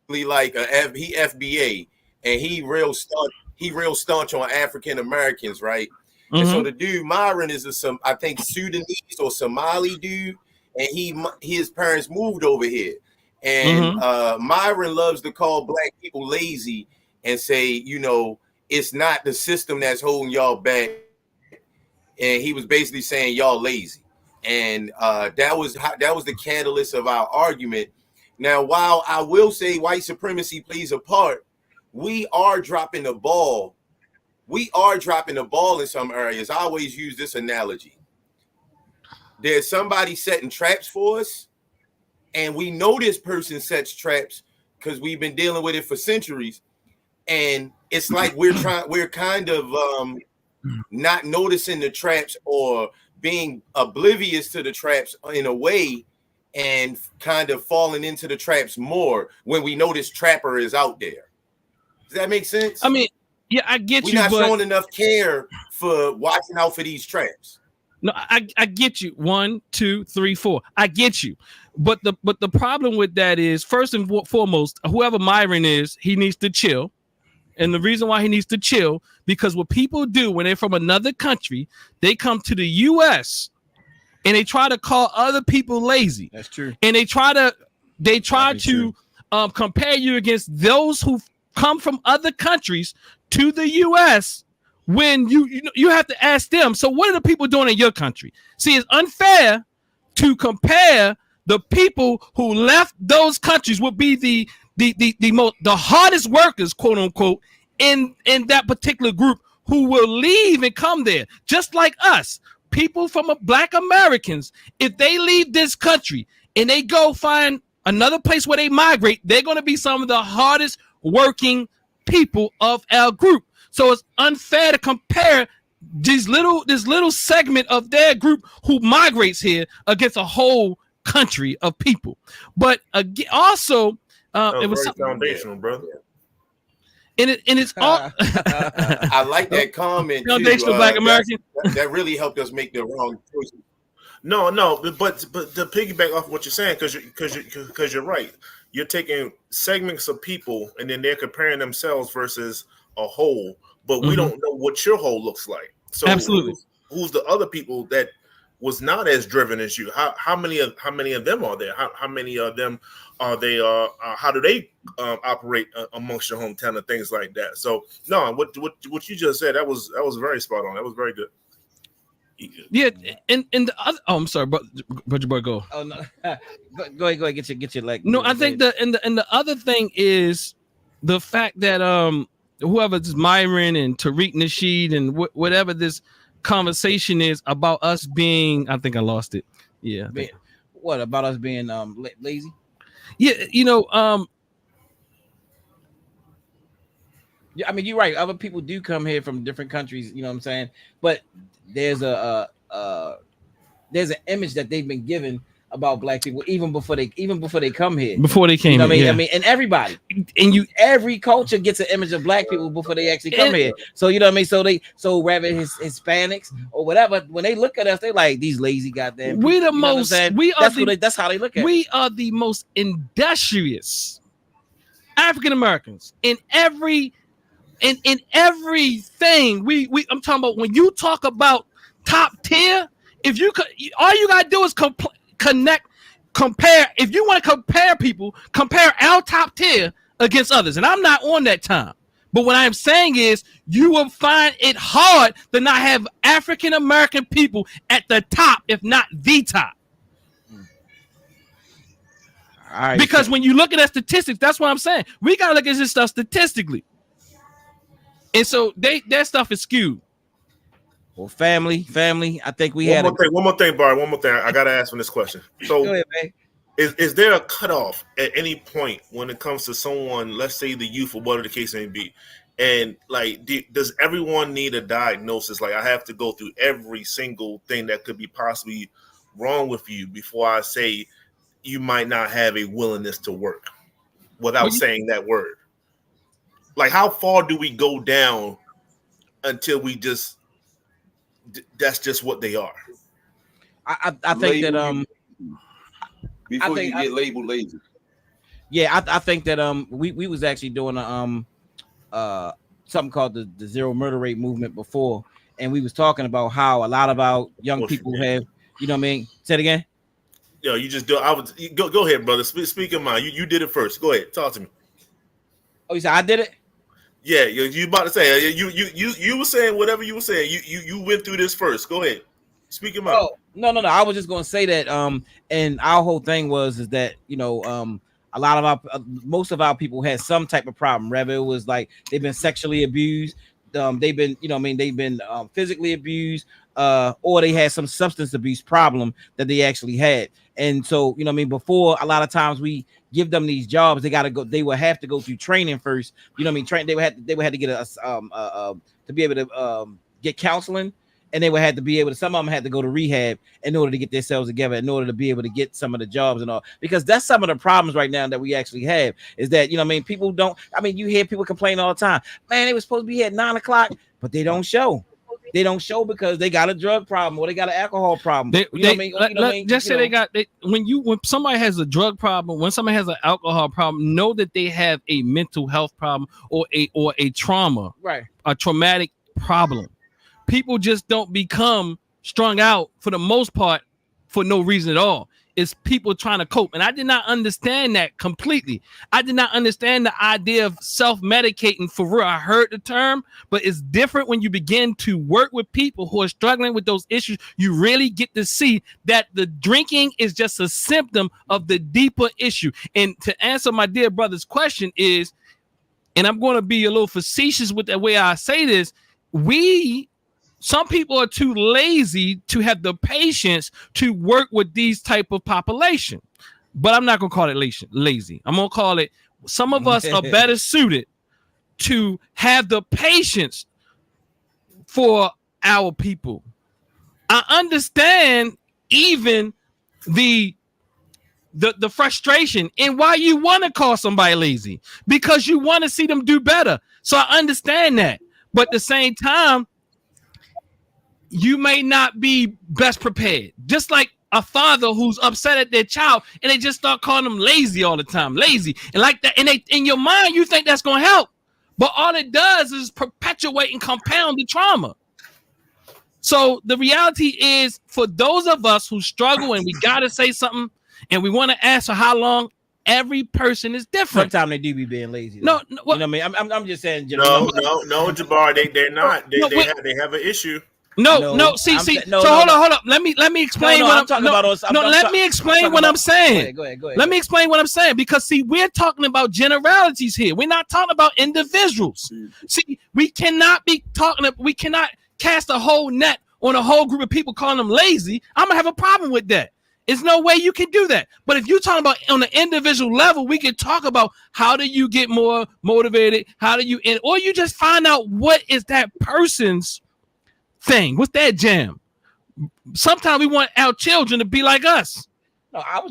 like he FBA, and he real staunch on African Americans, right? Mm-hmm. And so the dude Myron is I think Sudanese or Somali dude, and his parents moved over here, and Myron loves to call black people lazy and say, it's not the system that's holding y'all back. And he was basically saying y'all lazy, and that was the catalyst of our argument. Now, while I will say white supremacy plays a part, we are dropping the ball. We are dropping the ball in some areas. I always use this analogy. There's somebody setting traps for us, and we know this person sets traps because we've been dealing with it for centuries, and it's like we're kind of not noticing the traps or being oblivious to the traps in a way, and kind of falling into the traps more when we know this trapper is out there. Does that make sense? I mean, yeah, I get We're you. not showing enough care for watching out for these traps. No, I get you. 1, 2, 3, 4. I get you. But the problem with that is, first and foremost, whoever Myron is, he needs to chill. And the reason why he needs to chill, because what people do when they're from another country, they come to the U.S. and they try to call other people lazy. That's true. And they try to compare you against those who come from other countries to the U.S. when you have to ask them, so what are the people doing in your country? See, it's unfair to compare the people who left those countries would be the hardest workers, quote unquote, in that particular group, who will leave and come there. Just like us, people from Black Americans, if they leave this country and they go find another place where they migrate, they're going to be some of the hardest working people of our group. So it's unfair to compare this little segment of their group who migrates here against a whole country of people. But also, it was very foundational, brother. And it's all. I like that comment. Foundational Black American. That really helped us make the wrong choices. No, but to piggyback off what you're saying, because you're right. You're taking segments of people and then they're comparing themselves versus a whole, but we don't know what your whole looks like. So absolutely, who's the other people that was not as driven as you? How many of them are there? How many of them are they? How do they operate amongst your hometown and things like that? So no, what you just said that was very spot on. That was very good. Yeah, and the other. Oh, I'm sorry, brother boy, go. Oh no, go ahead, get your leg. No, I think the other thing is the fact that whoever's Myron and Tariq Nasheed and whatever this conversation is about us being, I think I lost it. Yeah. What about us being lazy? Yeah, Yeah, I mean, you're right. Other people do come here from different countries, you know what I'm saying? But there's an image that they've been given about black people even before they come here. Before they came, you know what here, I mean, and everybody, and every culture gets an image of black people before they actually come here. So you know what I mean. So rather Hispanics or whatever, when they look at us, they like these lazy goddamn. We the most. That's how they look at. We are the most industrious African Americans in everything. I'm talking about when you talk about top tier. If you could, all you gotta do is compare. If you want to compare people, compare our top tier against others. And I'm not on that time. But what I'm saying is you will find it hard to not have African American people at the top, if not the top. All right, because when you look at the statistics, that's what I'm saying. We gotta look at this stuff statistically. And so that stuff is skewed. Well, family. I think we One more thing, Barry. One more thing. I gotta ask him this question. So, go ahead, man. Is there a cutoff at any point when it comes to someone, let's say the youth or whatever the case may be, and like, does everyone need a diagnosis? Like, I have to go through every single thing that could be possibly wrong with you before I say you might not have a willingness to work without saying that word. Like, how far do we go down until we just? That's just what they are. I think that before you get labeled lazy. Yeah, I think that we was actually doing something called the zero murder rate movement before, and we was talking about how a lot of our young people have, you know what I mean? Say it again. Yo, you just do. Go ahead, brother. Speak of mine. You did it first. Go ahead. Talk to me. Oh, you said I did it? Yeah, you about to say you were saying whatever you were saying. You went through this first. Go ahead. Speak your mind. Oh, no. I was just gonna say that and our whole thing is that a lot of most of our people had some type of problem. Rather it was like they've been sexually abused, they've been they've been physically abused, or they had some substance abuse problem that they actually had. And so before, a lot of times we give them these jobs, they will have to go through training first. They would have to get to be able to get counseling, and they would have to be able to, some of them had to go to rehab in order to get themselves together, in order to be able to get some of the jobs and all. Because that's some of the problems right now that we actually have, is that people don't, you hear people complain all the time, man, they were supposed to be here at 9:00, but they don't show. They don't show because they got a drug problem or they got an alcohol problem. When somebody has a drug problem, when somebody has an alcohol problem, know that they have a mental health problem or a trauma, right? A traumatic problem. People just don't become strung out for the most part for no reason at all. It's people trying to cope. And I did not understand that completely. I did not understand the idea of self-medicating for real. I heard the term, but it's different when you begin to work with people who are struggling with those issues. You really get to see that the drinking is just a symptom of the deeper issue. And to answer my dear brother's question is, and I'm going to be a little facetious with the way I say this, some people are too lazy to have the patience to work with these type of population. But I'm not going to call it lazy. I'm going to call it, some of us are better suited to have the patience for our people. I understand even the frustration and why you want to call somebody lazy, because you want to see them do better. So I understand that. But at the same time, you may not be best prepared. Just like a father who's upset at their child and they just start calling them lazy all the time, lazy. And like that, and they in your mind, you think that's going to help. But all it does is perpetuate and compound the trauma. So the reality is, for those of us who struggle and we got to say something and we want to ask for how long, every person is different. Sometimes they do be being lazy. No, you know what I mean? I'm just saying. No, Jabbar, they're not. They have an issue. No. See. So hold on. Let me explain what I'm talking about. Let me explain what I'm saying. Go ahead. Let me explain what I'm saying, because see, we're talking about generalities here. We're not talking about individuals. See, we cannot cast a whole net on a whole group of people calling them lazy. I'm gonna have a problem with that. There's no way you can do that. But if you're talking about on an individual level, we can talk about how do you get more motivated? Or you just find out what is that person's thing. What's that jam? Sometimes we want our children to be like us. No, I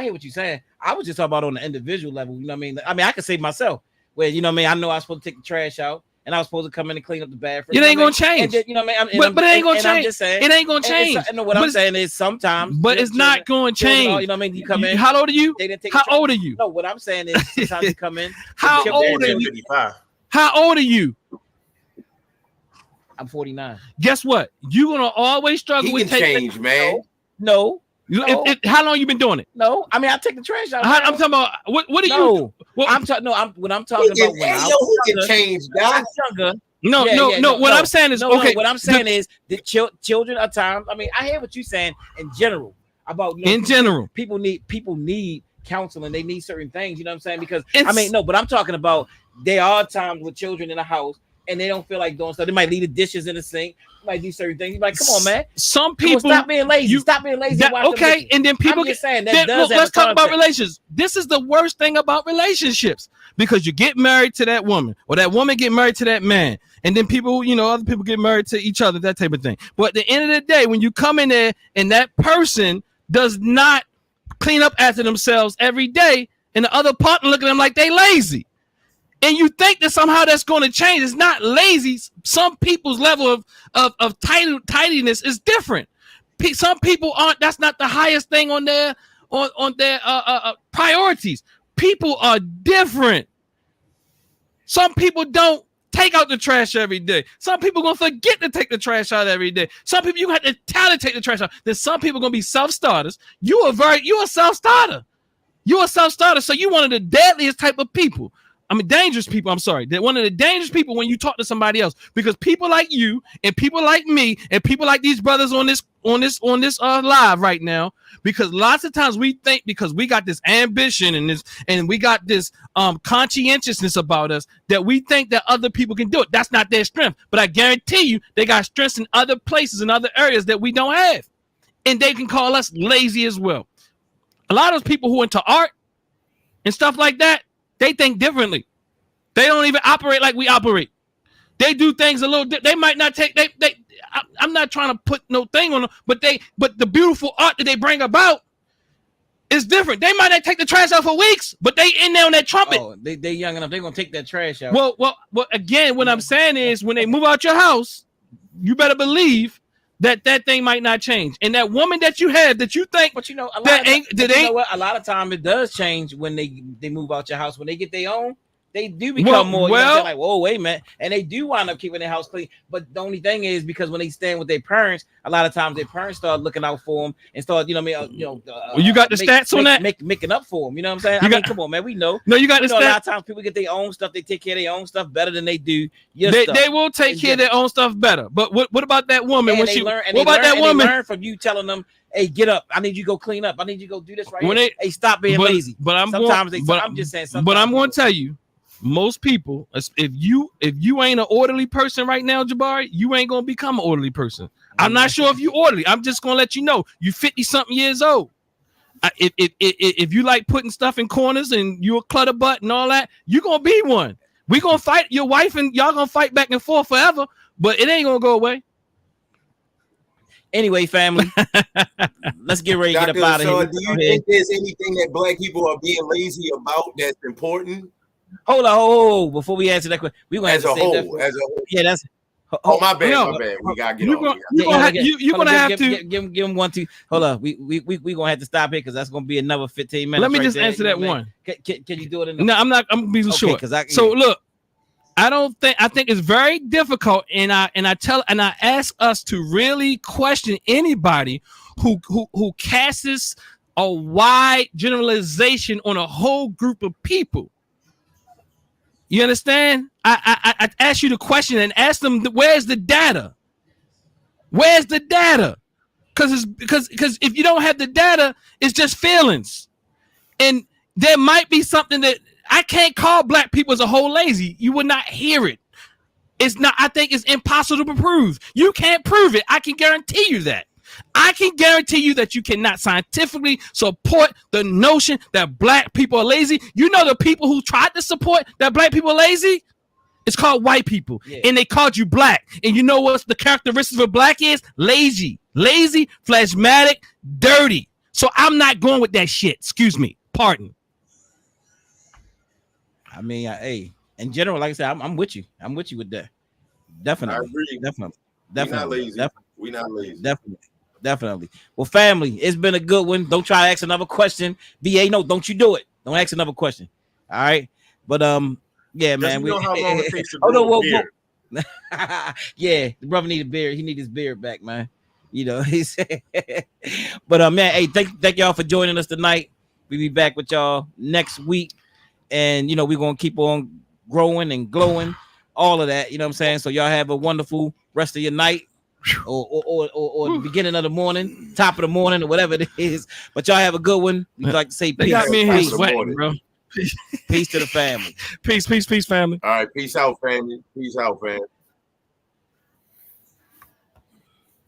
hear what you're saying. I was just talking about on the individual level. You know what I mean? I can say myself, where, you know what I mean? I know I was supposed to take the trash out, and I was supposed to come in and clean up the bathroom. It ain't gonna change. Then, you know what I mean? But it ain't gonna change. I'm just saying, it ain't gonna change. What I'm saying is sometimes. But it's not going to change. You know what I mean? You come in. How old are you? How old are you? No, what I'm saying is sometimes you come in. How old are you? How old are you? I'm 49. Guess what? You're gonna always struggle with change, man. No. How long you been doing it? No, I mean I take the trash out. I'm talking about what are you? I'm talking. No, when I'm talking about when I was younger. No. What I'm saying is okay. What I'm saying is the children at times. I mean, I hear what you're saying in general about. In general, people need counseling. They need certain things. You know what I'm saying? Because but I'm talking about there are times with children in the house and they don't feel like doing stuff. They might leave the dishes in the sink. Might do certain things. You're like, come on, man. Some people stop being lazy. Stop being lazy. Okay, and then people get saying that. Let's talk about relations. This is the worst thing about relationships, because you get married to that woman, or that woman get married to that man, and then people, other people get married to each other, that type of thing. But at the end of the day, when you come in there and that person does not clean up after themselves every day, and the other partner look at them like they lazy, and you think that somehow that's going to change. It's not lazy. Some people's level of tidiness is different. Some people aren't. That's not the highest thing on their priorities. People are different. Some people don't take out the trash every day. Some people gonna forget to take the trash out every day. Some people you have to tell to take the trash out. Then some people gonna be self-starters. You a self-starter. You're a self-starter. So you one of the deadliest type of people. Dangerous people. I'm sorry. They're one of the dangerous people when you talk to somebody else, because people like you and people like me and people like these brothers on this live right now, because lots of times we think because we got this ambition and we got this conscientiousness about us that we think that other people can do it. That's not their strength. But I guarantee you they got strengths in other places and other areas that we don't have. And they can call us lazy as well. A lot of those people who are into art and stuff like that, they think differently. They don't even operate like we operate. They do things a little. They might not take. I'm not trying to put no thing on them, but the beautiful art that they bring about is different. They might not take the trash out for weeks, but they in there on that trumpet. Oh, they young enough. They're gonna take that trash out. Well. Again, what I'm saying is, when they move out your house, you better believe that thing might not change. And that woman that you have that you think, but a lot of time it does change when they move out your house. When they get their own, they do become more like, whoa, wait a minute, and they do wind up keeping their house clean. But the only thing is, because when they stand with their parents, a lot of times their parents start looking out for them and start, you got the stats on that, making up for them. You know what I'm saying? Come on, man, we know. No, you got the stats. A lot of times people get their own stuff. They take care of their own stuff better than they do your stuff. They will take care of their own stuff better. But what about that woman when she learn? What about that woman? They learn from you telling them, hey, get up. I need you to go clean up. I need you to go do this right here. Hey, stop being lazy. I'm just saying. But I'm going to tell you, most people, if you ain't an orderly person right now, Jabari, you ain't gonna become an orderly person. I'm not sure if you orderly. I'm just gonna let you know you 50-something years old. If you like putting stuff in corners and you a clutter butt and all that, you're gonna be one. We gonna fight your wife and y'all gonna fight back and forth forever, but it ain't gonna go away. Anyway, family, let's get ready to get up out of here. Do you think there's anything that black people are being lazy about that's important? Hold on, before we answer that question, we gonna have to say that. As a whole. Yeah, that's. Oh, my bad. We gotta get on. You're gonna have to give him 1, 2. Hold on, we gonna have to stop here because that's gonna be another 15 minutes. Let me right just there. answer that one. Can you do it? No, I'm not. I'm gonna be short. So look, I think it's very difficult, and I ask us to really question anybody who casts a wide generalization on a whole group of people. You understand? I ask you the question and ask them, where's the data? Where's the data? Because if you don't have the data, it's just feelings. And there might be something that I can't call black people as a whole lazy. You would not hear it. It's not. I think it's impossible to prove. You can't prove it. I can guarantee you that. I can guarantee you that you cannot scientifically support the notion that black people are lazy. You know the people who tried to support that black people are lazy? It's called white people. Yeah. And they called you black. And you know what the characteristics of black is? Lazy, phlegmatic, dirty. So I'm not going with that shit. Excuse me. Pardon. I mean, hey, in general, like I said, I'm with you. I'm with you with that. Definitely. I agree. Definitely. We're not lazy. We're not lazy. Definitely. Well, family, it's been a good one. Don't try to ask another question. BA, no, don't you do it. Don't ask another question. All right. But yeah, man. You know how long it takes to grow a beard. Yeah, the brother need a beard. He need his beard back, man. You know, he's but man, hey, thank y'all for joining us tonight. We'll be back with y'all next week. And you know, we're gonna keep on growing and glowing, all of that. You know what I'm saying? So y'all have a wonderful rest of your night. Or the beginning of the morning, top of the morning, or whatever it is. But y'all have a good one. We'd like to say peace. They got me in here sweating, bro. Peace to the family. Peace, family. All right, peace out, family. Peace out, fam.